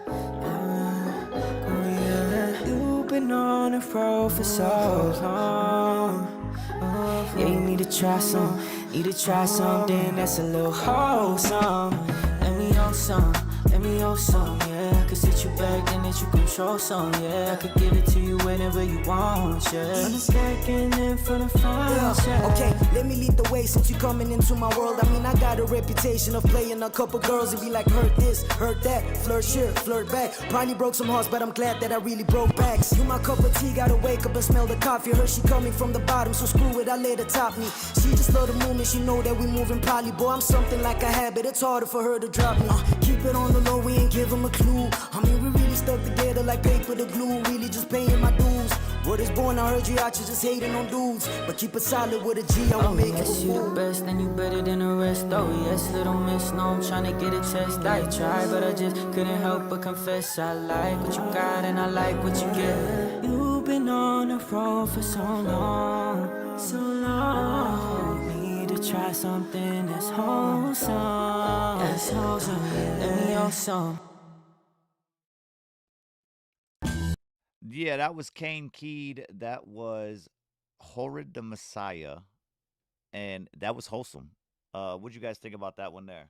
Oh yeah, you've been on the road for so long. Yeah, you need to try some, something that's a little wholesome. Let me hold some, yeah. I could sit you back, then let you control some, yeah. I could give it to you whenever you want, yeah. From the back and then from the front, yeah. Okay, let me lead the way since you coming into my world. I mean, I got a reputation of playing a couple girls and be like, hurt this, hurt that, flirt here, flirt back. Probably broke some hearts, but I'm glad that I really broke backs. You my cup of tea, gotta wake up and smell the coffee. Her she coming from the bottom, so screw it, I let her top me. She just love the movement, she know that we moving probably. Boy, I'm something like a habit, it's harder for her to drop me. Keep it on the low, we ain't give 'em a clue. I mean, we really stuck together like paper to glue. Really just paying my dues. Word is born, I heard you out, you just hating on dudes. But keep it solid with a G, I will make it. Yes, you the best, and you better than the rest. Oh yes, little miss, no, I'm tryna get a test. I tried, but I just couldn't help but confess. I like what you got, and I like what you get. You've been on the road for so long, so long. Need to try something that's wholesome, that's wholesome. Let me also. Yeah, that was Kane Keed. That was Horrid the Messiah. And that was wholesome. What'd you guys think about that one there?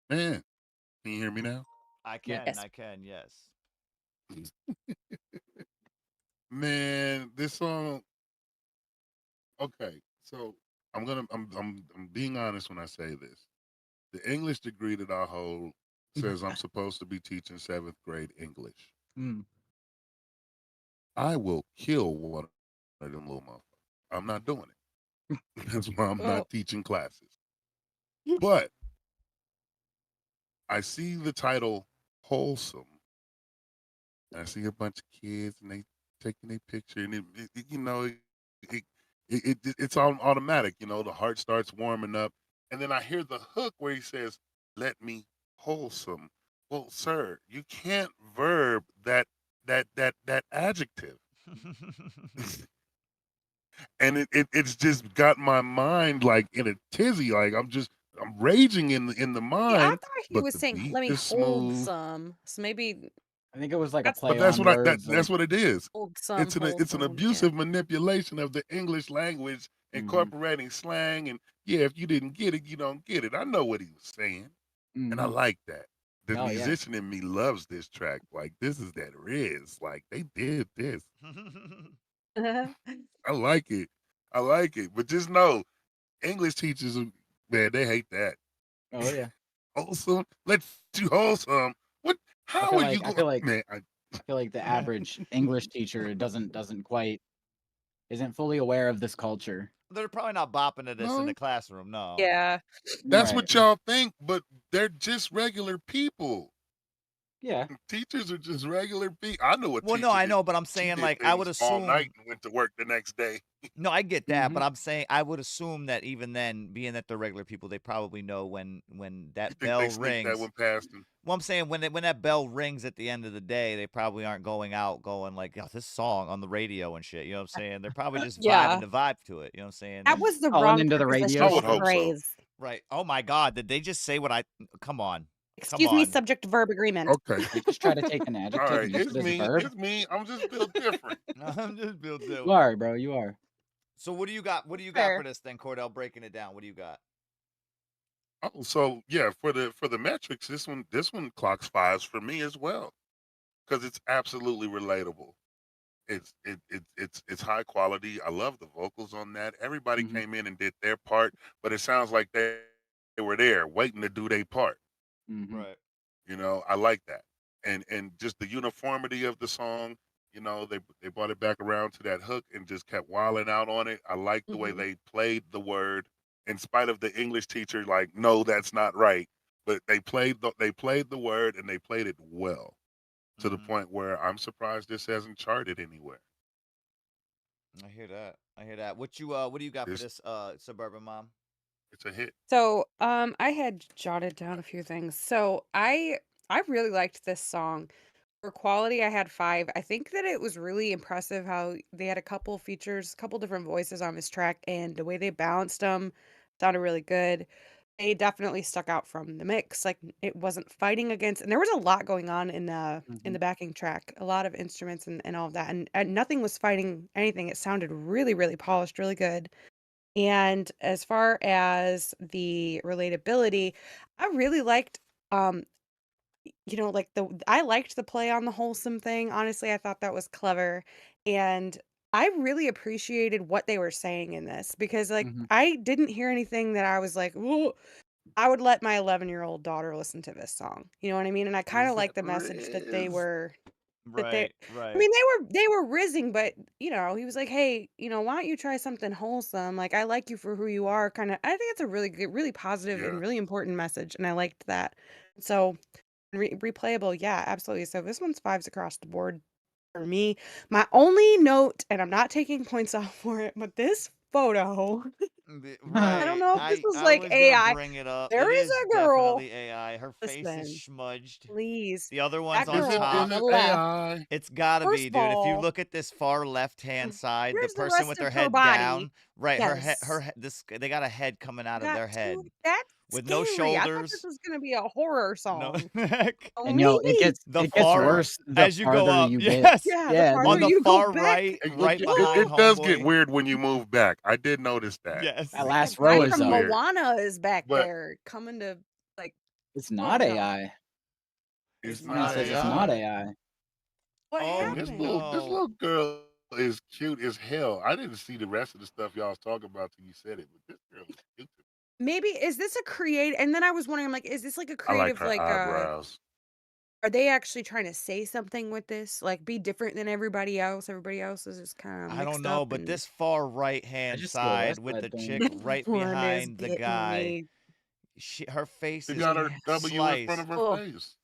Man, can you hear me now? I can, Yes. I can, yes. Man, this song. Okay, so I'm being honest when I say this. The English degree that I hold says I'm supposed to be teaching 7th grade English. I will kill one of them little motherfuckers. I'm not doing it. That's why I'm not teaching classes. But I see the title Wholesome. And I see a bunch of kids and they taking their picture and it's all automatic, the heart starts warming up. And then I hear the hook where he says, "Let me wholesome." Well, sir, you can't verb that adjective. And it's just got my mind like in a tizzy. Like I'm raging in the See, I mind, thought he but was the saying, beat "Let me is hold smooth. some." So maybe I think it was like a that's play But that's on what words. that's what it is. hold some, It's hold an some. Yeah. abusive manipulation of the English language, incorporating slang, and if you didn't get it, you don't get it. I know what he was saying, and I like that. The Oh, yeah. musician in me loves this track. Like this is that Riz. Like they did this. I like it. I like it. But just know, English teachers, man, they hate that. Oh yeah. Wholesome. Let's you wholesome. What? How are you I going? feel like Man, I feel like the average English teacher doesn't quite isn't fully aware of this culture. They're probably not bopping to this in No. the classroom, no. Yeah. That's Right. what y'all think, but they're just regular people. Yeah. Teachers are just regular people. I know a Well, teacher. no, I that know, but I'm she saying did like I would things all night assume. and went to work the next day. No, I get that, but I'm saying I would assume that even then, being that they're regular people, they probably know when You that think they bell sneak that rings. one past them? Well, I'm saying when that bell rings at the end of the day, they probably aren't going out going like, "Oh, this song on the radio and shit." You know what I'm saying? They're probably just Yeah. vibing the vibe to it. You know what I'm saying? That was the Calling wrong into the preposition radio I would of the hope so. phrase. Right. Oh my God, did they just say what I? Come on. Excuse me, subject to verb agreement. Okay. You just try to take an All adjective right. and use It's it as a me. verb. It's me. I'm just built different. I'm just built You different. are, bro. You are. So what do you got? What do you got Fair. for this then, Cordell? Breaking it down. What do you got? Oh, so yeah, for the metrics, this one clocks 5s for me as well, because it's absolutely relatable. It's high quality. I love the vocals on that. Everybody came in and did their part, but it sounds like they were there waiting to do their part. Right. I like that, and just the uniformity of the song. They brought it back around to that hook and just kept wilding out on it. I like the way they played the word, in spite of the English teacher like, no, that's not right. But they played the word and they played it well, to the point where I'm surprised this hasn't charted anywhere. I hear that. I hear that. What do you got for this Suburban Mom? It's a hit. So, I had jotted down a few things. So, I really liked this song. For quality, I had 5. I think that it was really impressive how they had a couple features, a couple different voices on this track, and the way they balanced them sounded really good. They definitely stuck out from the mix. Like it wasn't fighting against, and there was a lot going on in the backing track, a lot of instruments and all of that, and nothing was fighting anything. It sounded really, really polished, really good. And as far as the relatability, I really liked um like I liked the play on the wholesome thing. Honestly, I thought that was clever. And I really appreciated what they were saying in this because like I didn't hear anything that I was like, "Whoa," I would let my 11-year-old daughter listen to this song. You know what I mean? And I kind Is of like that the message that they Riz? were that they Right, I right. mean they were rizzing, but you know, he was like, "Hey, you know, why don't you try something wholesome? Like I like you for who you are." Kind of I think it's a really good, really positive Yeah. and really important message, and I liked that. So, replayable, yeah, absolutely. So this one's fives across the board for me. My only note, and I'm not taking points off for it, but this photo, I don't Right. know if this was I like was gonna AI. bring it up. There It is is a girl. definitely AI. Her face is Listen, smudged. please. The other one's That on Is girl it on is top. the it left. AI? It's gotta First be, of dude. If you all, look at this far left-hand side, the where's the person rest with of their her head body? down, right? Yes. They got a head coming out of Got their two. head That's with no scary. I thought this shoulders, was gonna be a horror no song. neck. Oh, And yo, it maybe. gets The it gets far worse the as you go farther up, you get. yes. Yeah, the Yeah, farther On the dude. you go far back. right, It, right behind it does get homeboy. weird when you move back. I did notice that. Yes. That It, last The row guy it is gets from weird. Moana is back But there coming to like it's I not don't know. AI. it's It's Someone not not says it's not AI. AI. AI. What Oh And this happened? no. little girl is cute as hell. I didn't see the rest of the stuff y'all was talking about till you said it, but this girl is cute. Maybe is this a create? And then I was wondering, I'm like, is this like a I like creative, her like eyebrows. are they actually trying to say something with this? Like be different than everybody else? Everybody else is just kind of I don't mixed know, up but and this far I right-hand just see a side West with Side the chick thing. right one is behind the getting guy, me. her face She is got her Yeah. W in front of sliced. her Oh, face.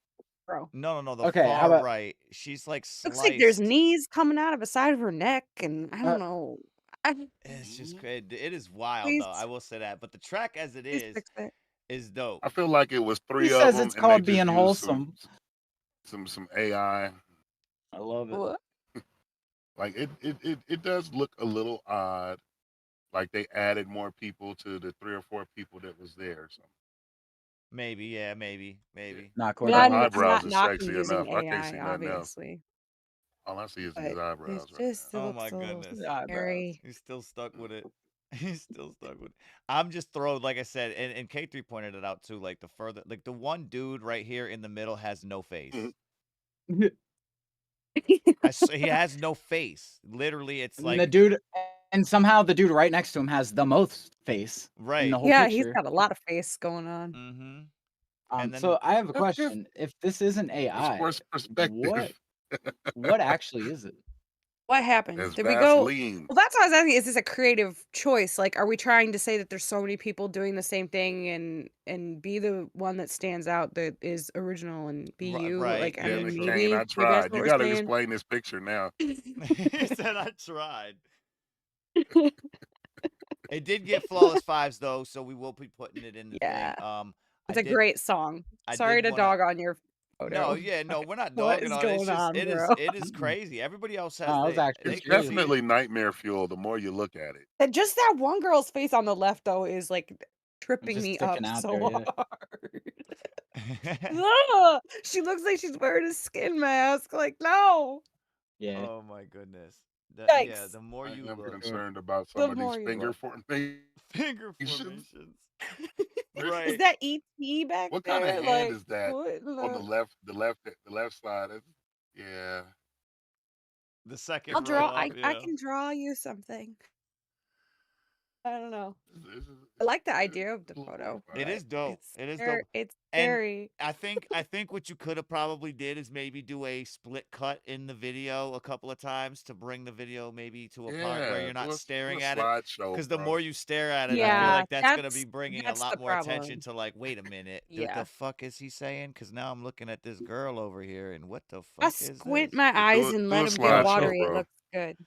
bro. No, the Okay, how far about right. She's like Looks like there's sliced. knees coming out of the side of her neck, and I uh, don't know. I, It's just crazy. It is wild please, though. I will say that. But the track as it please fix it. is dope. I feel like it was he three of says them, it's and they called just being used wholesome. some AI. I love it. What? Like it does look a little odd. Like they added more people to the 3 or 4 people that was there. So Maybe, yeah, maybe. Not I mean, but her Cordell. I'm eyebrows not is knocking sexy using enough. I can't AI, see nothing else. obviously, All I see is these but it's eyebrows right just now. it Oh looks my a little goodness. The eyebrows. scary. He's still stuck with it. He's still stuck with it. I'm just thrilled, like I said, and K3 pointed it out too. Like the one dude right here in the middle has no face. He has no face. Literally, it's And the like dude, and somehow the dude right next to him has the most face in right. the whole Yeah, he's picture. got a lot of face going on. Mm-hmm. And So then I have a That's good. question. If this isn't That's AI, horse perspective. what actually is it? What happened? That's Did we go? Vaseline. Well, that's what I was asking. Is this a creative choice? Like, are we trying to say that there's so many people doing the same thing and be the one that stands out that is original and be you? right. Like, I Damn mean, it, So Kane. I maybe that's tried. what You we're got to saying. explain this picture now. he said I tried. It did get flawless fives though, so we will be putting it in the thing. Yeah, I it's a did great song. I Sorry did to want to dog on your No, photo. yeah, no, we're not What dogging is on it. It's going just on, bro? it is crazy. Everybody else has I was actually they It's can curious. see it. definitely nightmare fuel the more you look at it. And just that one girl's face on the left though is like It's tripping just me sticking up out so there, yeah. hard. Ugh, she looks like she's wearing a skin mask. Like, no. Yeah. Oh my goodness. Yeah, Yikes. the more I you am look, concerned about some The of these more you finger look. formations. finger formations. Is Right. that ET back What kind of there? hand Like, is that what in on the... the left side? Yeah. The second I'll row draw. up, I yeah. can draw you something. I don't know. This I like the is idea of the a little photo, It horrifying. is but dope. it's It is dope. scary. It's And scary. I think what you could have probably did is maybe do a split cut in the video a couple of times to bring the video maybe to a part where Yeah, you're not do a staring at it. slideshow, Because the bro. more you stare at it, I feel Yeah, like that's gonna be bringing a that's lot the more attention problem. to like, wait a minute, what Yeah. the fuck is he saying? Because now I'm looking at this girl over here, and what the I fuck is squint this? my Yeah, eyes and do let a them get Yo, slideshow, watery. It bro. looks good.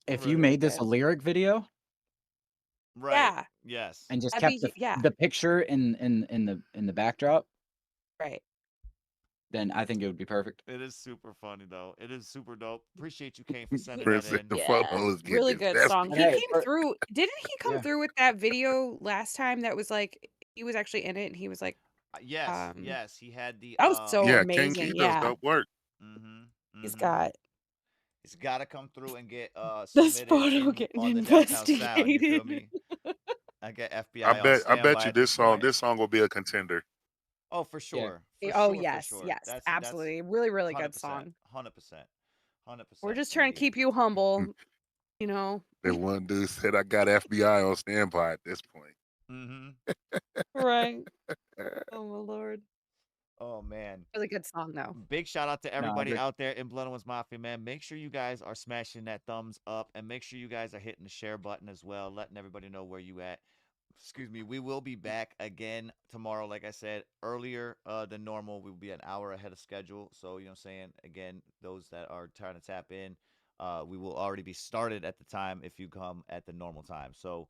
if you Really made this a good. lyric video Right. Yeah. Yes. and just That'd kept be yeah. the picture in the backdrop, Right. then I think it would be perfect. It is super funny though. It is super dope. Appreciate you, Kane, for sending Chris that said in. the Yeah. photo is getting Really good song. And He investigated. hey, came through. Didn't he come yeah. through with that video last time that was like he was actually in it and he was like Yes. He had the that was so Yeah, King Key amazing. does Yeah. dope work. He's got It's got to come through and get this submitted photo getting on the downtown sound. You feel investigated. me? I got I FBI on bet standby you at this point. this song will be a contender. Oh, for Yeah. sure. Oh For yes, sure. yes, That's absolutely. Really, really good 100%. song. 100%. 100%. We're just trying to keep you humble, you know. That one dude said I got FBI on standby at this point. Right. Oh my lord. Oh man. Really good song though. Big shout out to No, I everybody agree. out there in Blood Ones Mafia, man. Make sure you guys are smashing that thumbs up and make sure you guys are hitting the share button as well, letting everybody know where you at. Excuse me. We will be back again tomorrow, like I said, earlier than normal. We will be an hour ahead of schedule. So, you know what I'm saying? Again, those that are trying to tap in, we will already be started at the time if you come at the normal time. So,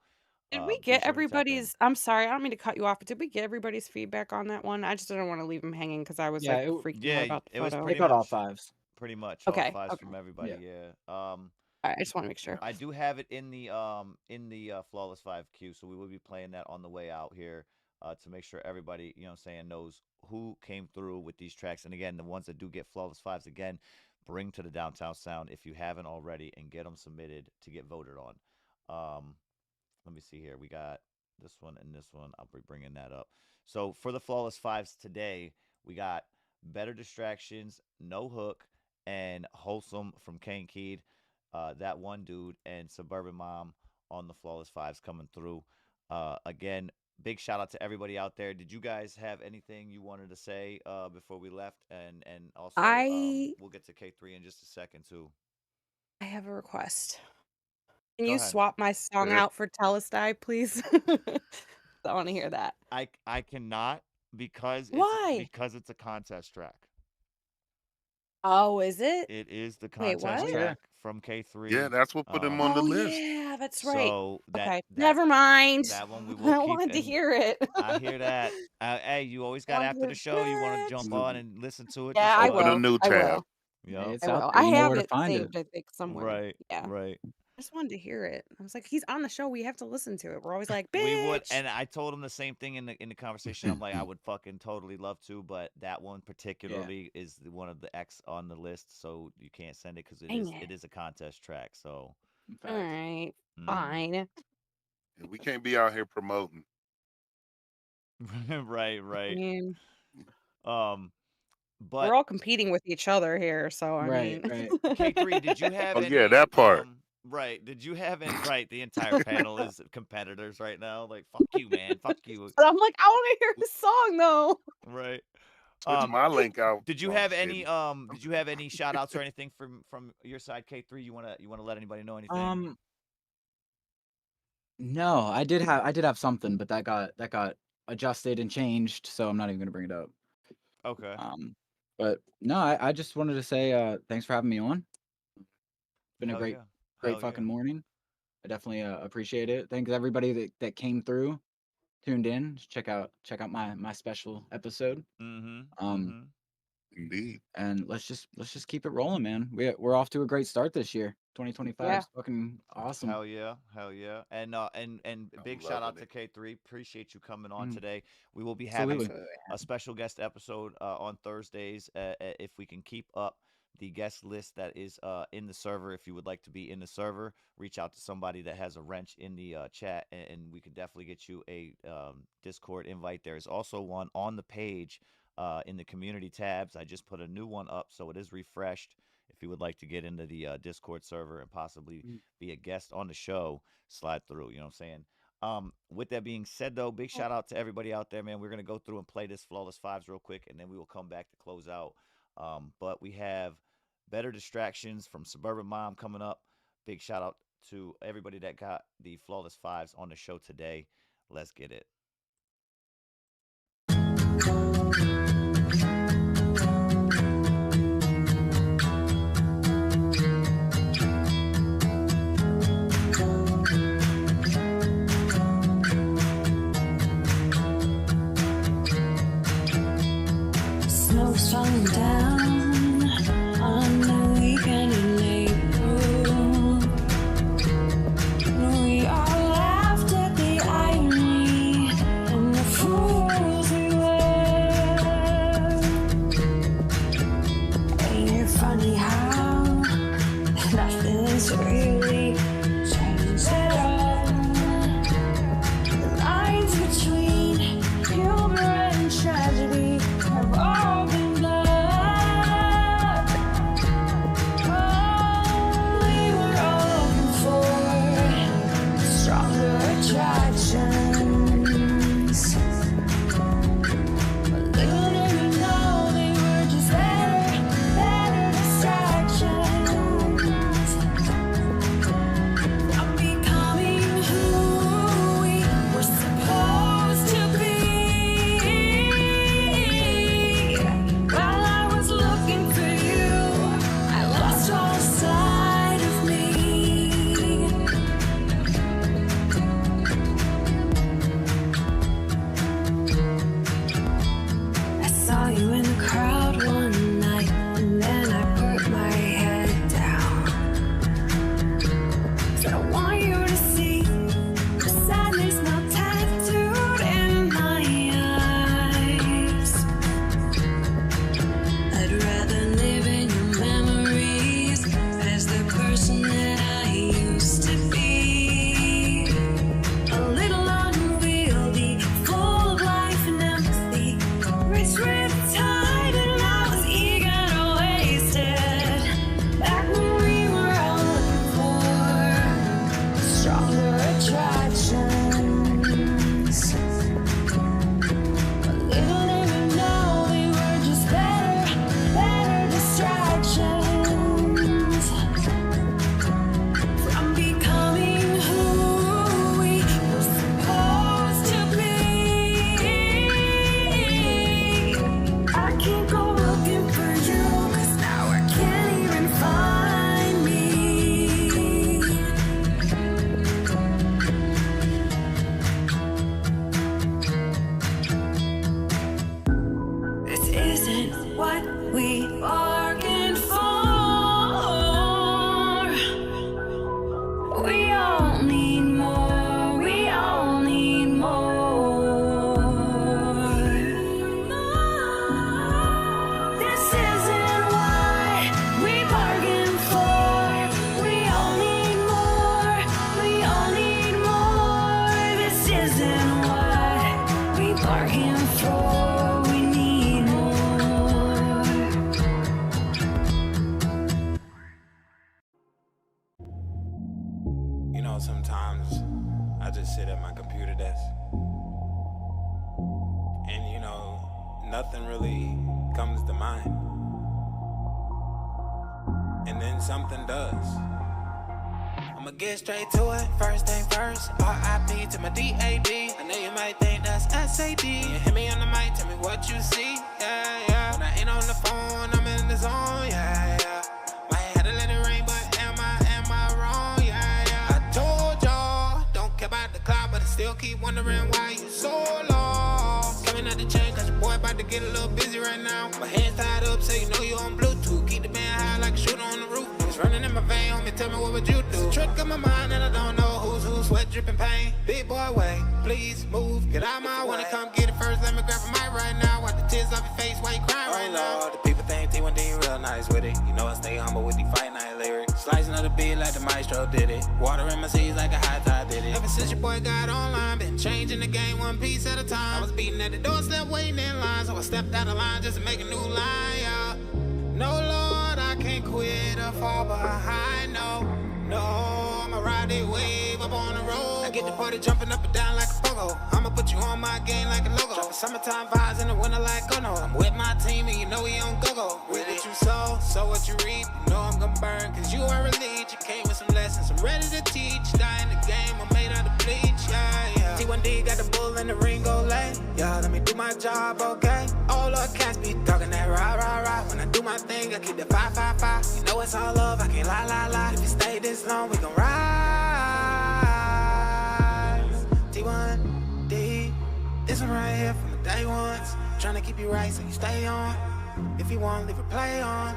Did we be get sure to tap in. everybody's I'm sorry, I don't mean to cut you off, but did we get everybody's feedback on that one? I just didn't want to leave him hanging because I was Yeah, like freaking out Yeah, about the it was photo. They pretty got all much fives. all Okay. fives Okay. from everybody. Yeah. I just want to make sure. I do have it in the Flawless 5 queue, so we will be playing that on the way out here to make sure everybody, you know what I'm saying, knows who came through with these tracks. And again, the ones that do get Flawless 5s, again, bring to the Downtown Sound if you haven't already and get them submitted to get voted on. Let me see here. We got this one and this one. I'll be bringing that up. So for the Flawless 5s today, we got Better Distractions, No Hook, and Wholesome from Kane Keed. That one dude and Suburban Mom on the Flawless 5s coming through. Again, big shout out to everybody out there. Did you guys have anything you wanted to say before we left? And also, we'll get to K3 in just a second too. I have a request. Can Go you ahead. swap my song out for Telestai, please? I want to hear that. I cannot because Why? because it's a contest track. Oh, is it? It is the Wait, contest what? track from K3. Yeah, that's what put him on the Oh list. yeah, that's right. So Okay, never mind. that one we I will keep. wanted to and hear it. I hear that. Hey, you always got Wanted after to the show. You want to hear it. jump on and listen to it. Yeah, just I Open a will. new I tab. will. Yep. It's I out will. there. I You know have where to it find saved, it. I think, somewhere. Right. Yeah. Right. I just wanted to hear it. I was like, he's on the show. We have to listen to it. We're always like, We would, bitch. and I told him the same thing in the conversation. I'm like, I would fucking totally love to, but that one particularly is one of the X on the list, so you can't send it because Dang it it. is a contest track. So, All right, Mm. fine. Yeah, we can't be out here promoting. right, I right. mean, But we're all competing with each other here, so I Right, mean. right. K3, did you have Oh any? yeah, that part. Right. Did you have any? Right. The entire panel is competitors right now. Like, fuck you, man. Fuck you. But I'm like, I want to hear his song though. Right. Switch my link out. Did you No, I'm have just any kidding. did you have any shout outs or anything from your side, K3? You wanna let anybody know anything? No, I did have something, but that got adjusted and changed, so I'm not even gonna bring it up. Okay. But no, I just wanted to say thanks for having me on. Been a Hell great yeah. great Hell fucking yeah. morning. I definitely appreciate it. Thanks everybody that came through, tuned in. Check out my special episode. Indeed. And let's just keep it rolling, man. We're off to a great start this year. 2025 Yeah. is fucking awesome. Hell yeah. And big shout out to K3. Appreciate you coming on today. We will be having Absolutely. a special guest episode on Thursdays if we can keep up the guest list that is in the server. If you would like to be in the server, reach out to somebody that has a wrench in the chat, and we could definitely get you a Discord invite. There is also one on the page in the community tabs. I just put a new one up, so it is refreshed. If you would like to get into the Discord server and possibly be a guest on the show, slide through. You know what I'm saying? With that being said, though, big shout out to everybody out there, man. We're going to go through and play this Flawless 5s real quick, and then we will come back to close out. But we have Better Distractions from Suburban Mom coming up. Big shout out to everybody that got the Flawless 5s on the show today. Let's get it. Snow's falling down on the weekend in April. We all laughed at the irony and the fools we were. Ain't it funny how nothing's really changed at all? The lines between humor and tragedy have all been blurred. know, sometimes I just sit at my computer desk and, you know, nothing really comes to mind. And then something does. I'ma get straight to it, first thing first. R.I.P. to my D.A.D. I know you might think that's S.A.D. You hit me on the mic, tell me what you see. Yeah, yeah. When I ain't on the phone, I'm in the zone. Yeah, yeah. Might have to let it rain, but am I wrong? Yeah, yeah. I told y'all, don't care about the cloud, but I still keep wondering why you so lost. Coming out the chain, cause your boy about to get a little busy right now. My hands tied up, so you know you on Bluetooth. Keep the band high like a shooter on the roof. It's running in my vein, homie, tell me what would you do? It's a trick of my mind and I don't know who's who. Sweat dripping pain, big boy way. Please move, get out my way. Come get it first, let me grab a mic right now. Wipe the tears off your face while you crying right now. The people think T1D real nice with it. You know I stay humble with the fight night lyrics. Slicing of the beat like the maestro did it. Water in my seas like a high tide did it. Ever since your boy got online, been changing the game one piece at a time. I was beating at the doorstep, waiting in line, so I stepped out of line just to make a new line, yeah. No, Lord, I can't quit or fall behind, no. I'ma ride that wave up on the road. I get the party jumping up and down like a pogo. I'ma put you on my game like a logo. Dropping summertime vibes in the winter like Konvo. I'm with my team and you know we on go-go. With it you sow what you reap. You know I'm gonna burn cause you are a lead. You came with some lessons, I'm ready to teach. Die in the game, I'm made out of bleach, yeah, yeah. T1D got the bull in the ring, go lay. Yeah, let me do my job, okay? All our cats be talking that rah, rah, rah. When I do my thing, I keep the 5-5-5. You know it's all love, I can't lie, lie, lie. If you stay this long, we gon' rise. T1D, this one right here from the day ones. Tryna keep you right so you stay on. If you want, leave a play on.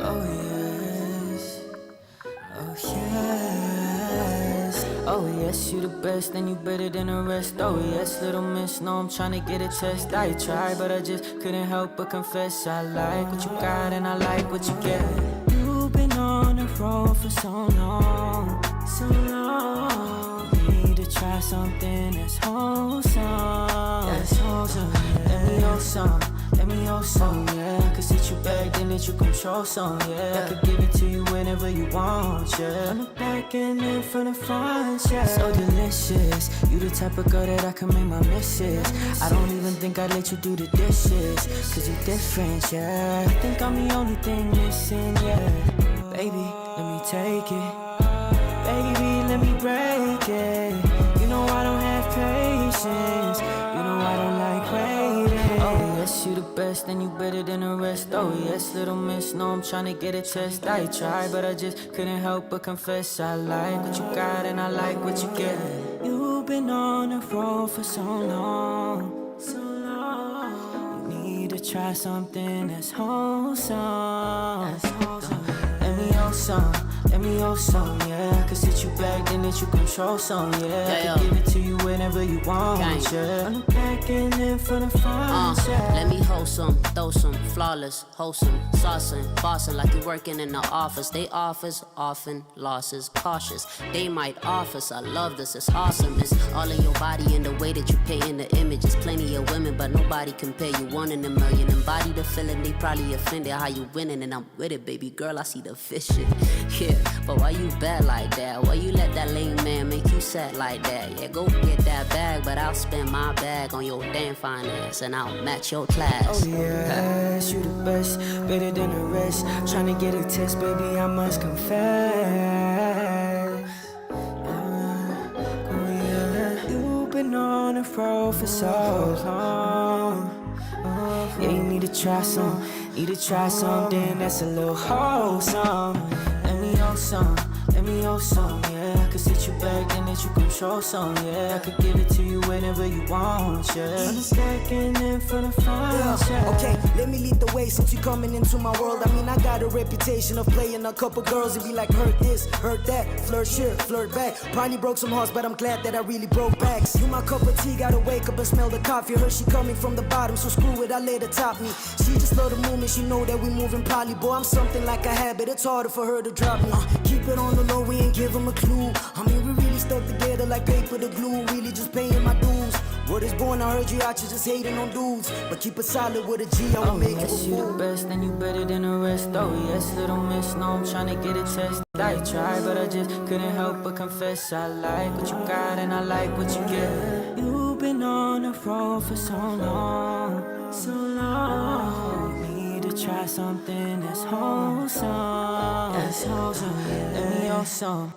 Oh yes, oh yes, oh yes, you the best and you better than the rest. Oh yes, little miss, know I'm tryna get a test. I tried, but I just couldn't help but confess. I like what you got and I like what you get. You've been on the road for so long, so long. Need to try something that's wholesome, that's wholesome. Let me know some. Let me hold some, yeah. I could sit you back, then let you control some, yeah. I could give it to you whenever you want, yeah. From the back and then from the front, yeah. So delicious, you the type of girl that I can make my missus. I don't even think I'd let you do the dishes, cause you're different, yeah. I think I'm the only thing missing, yeah. Baby, let me take it. Baby, let me break it. You know I don't have patience. You know I don't like waiting. Oh yes, you the best and you better than the rest. Oh yes, little miss, know I'm tryna get a test. I tried, but I just couldn't help but confess. I like what you got and I like what you get. You've been on the road for so long, so long. You need to try something that's wholesome, that's wholesome. Let me hold some. Let me hold some, yeah. I could sit you back, then let you control some, yeah. I could give it to you whenever you want, yeah. From the back and then from the front, yeah. Let me hold some, throw some, flawless, wholesome, saucing, bossing like you working in the office. They offers, often, losses, cautious. They might office, I love this, it's awesome. It's all in your body and the way that you pay in the image. It's plenty of women, but nobody compare you. 1 in a million. Embody the feeling, they probably offended how you winning, and I'm with it, baby girl. I see the fishing, yeah. But why you bad like that? Why you let that lame man make you sad like that? Yeah, go get that bag, but I'll spend my bag on your damn finance, and I'll match your class. Oh yes, you the best, better than the rest. Tryna get a test, baby, I must confess. Oh yeah, you've been on the road for so long. Yeah, you need to try something that's a little wholesome. Let me hold some, Let me hold some, yeah. I could sit you back, then let you control some, yeah. I could give it to you whenever you want, yeah. I'm stacking in for the front, yeah. Okay, let me lead the way since you coming into my world. I mean, I got a reputation of playing a couple girls and be like, hurt this, hurt that, flirt here, flirt back. Probably broke some hearts, but I'm glad that I really broke backs. You my cup of tea, gotta wake up and smell the coffee. Her she coming from the bottom, so screw it, I let her top me. She just love the movement, she know that we moving probably. Boy, I'm something like a habit, it's harder for her to drop me. Keep it on the low, we ain't give them a clue. I mean, we really stuck together like paper to glue. Really just paying my dues. Word is born, I heard you out, you just hating on dudes. But keep it solid with a G, I will make yes, it you the best, and you better than the rest. Oh yes, little miss, no, I'm trying to get it tested. I tried, but I just couldn't help but confess. I like what you got, and I like what you get. You've been on the road for so long, so long. Need to try something that's wholesome, that's wholesome. Let me wholesome.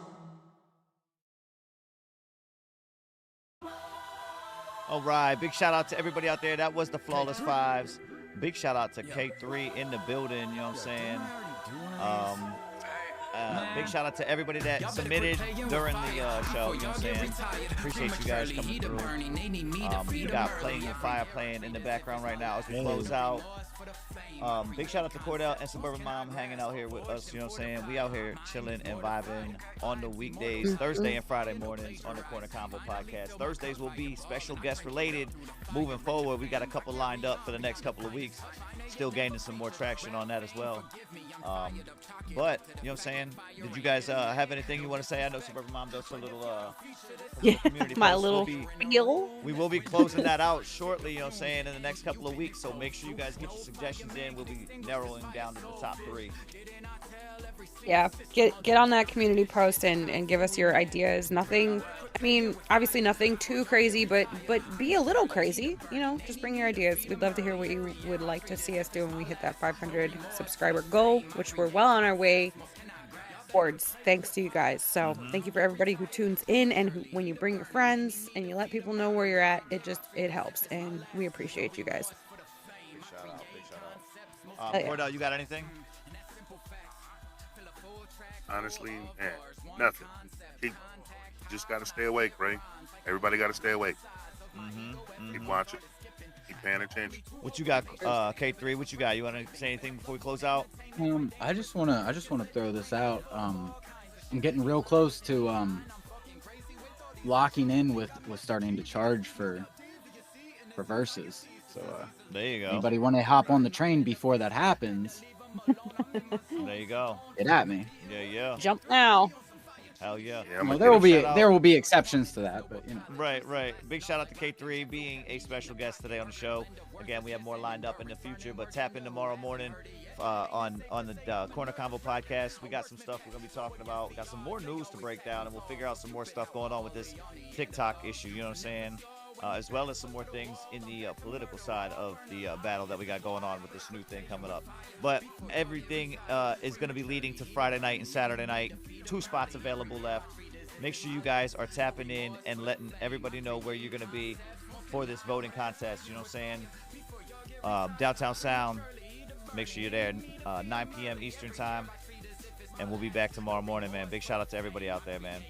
All right, big shout out to everybody out there. That was the Flawless Fives. Big shout out to K3 in the building, you know what I'm saying? Big shout out to everybody that submitted during the show, you know what I'm saying? Appreciate you guys coming through. We got Playing with Fire playing in the background right now as we close out. Big shout out to Cordell and Suburban Mom hanging out here with us, you know what I'm saying? We out here chilling and vibing on the weekdays, Thursday and Friday mornings on the Korner Konvo podcast. Thursdays will be special guest related moving forward. We got a couple lined up for the next couple of weeks. Still gaining some more traction on that as well. But, you know what I'm saying? Did you guys have anything you want to say? I know Suburban Mom does a little community my post. little spiel. We will be closing that out shortly, you know what I'm saying, in the next couple of weeks. So make sure you guys get your suggestions in. We'll be narrowing down to the top 3. Yeah, get on that community post and give us your ideas. Nothing, I mean, obviously nothing too crazy, but be a little crazy, you know, just bring your ideas. We'd love to hear what you would like to see us do when we hit that 500 subscriber goal, which we're well on our way towards, thanks to you guys. So thank you for everybody who tunes in and when you bring your friends and you let people know where you're at, it helps, and we appreciate you guys. Big shout out. Cordell, you got anything? Honestly, nothing. You just got to stay awake, Ray. Everybody got to stay awake. Keep watching. Keep paying attention. What you got, K3? What you got? You want to say anything before we close out? I just wanna throw this out. I'm getting real close to locking in with starting to charge for verses. So there you go. Anybody want to hop on the train before that happens? There you go. Get at me. Yeah. Jump now. Hell yeah. Well, there will be exceptions to that, but you know. Right. Big shout out to K3 being a special guest today on the show. Again, we have more lined up in the future, but tap in tomorrow morning on the Korner Konvo podcast. We got some stuff we're gonna be talking about. We got some more news to break down, and we'll figure out some more stuff going on with this TikTok issue. You know what I'm saying? As well as some more things in the political side of the battle that we got going on with this new thing coming up. But everything is going to be leading to Friday night and Saturday night. 2 spots available left. Make sure you guys are tapping in and letting everybody know where you're going to be for this voting contest. You know what I'm saying? Downtown Sound, make sure you're there 9 p.m. Eastern time. And we'll be back tomorrow morning, man. Big shout out to everybody out there, man.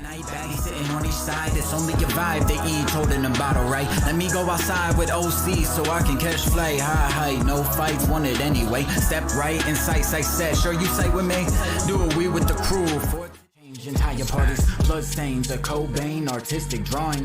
Night baddie sitting on each side, it's only a vibe. They each holding a bottle, right? Let me go outside with OC so I can catch flight. High, no fights wanted anyway. Step right in sight, said, sure you say with me? Do it, we with the crew. For change entire parties, blood stains, a Cobain, artistic drawing.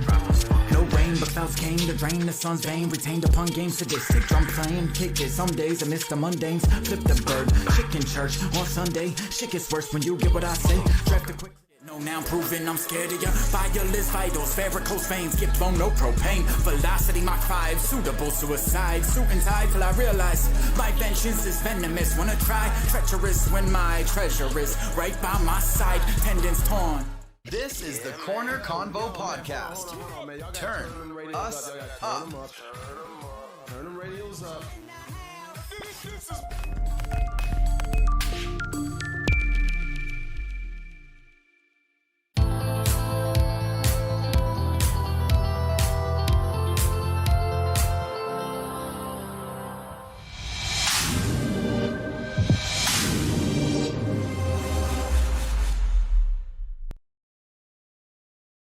No rain, but clouds came to drain the sun's vein. Retained upon game, sadistic drum playing, kick it. Some days I miss the mundanes. Flip the bird, chicken church on Sunday. Shit gets worse when you get what I say. Draft the quick. No, now I'm proving I'm scared of ya. Fireless vitals, varicose veins, get blown, no propane. Velocity Mach 5, suitable suicide. Suit and tie till I realize my vengeance is venomous. Wanna try? Treacherous when my treasure is right by my side. Tendons torn. This is the Korner Konvo podcast. Turn us up. Turn the radios up.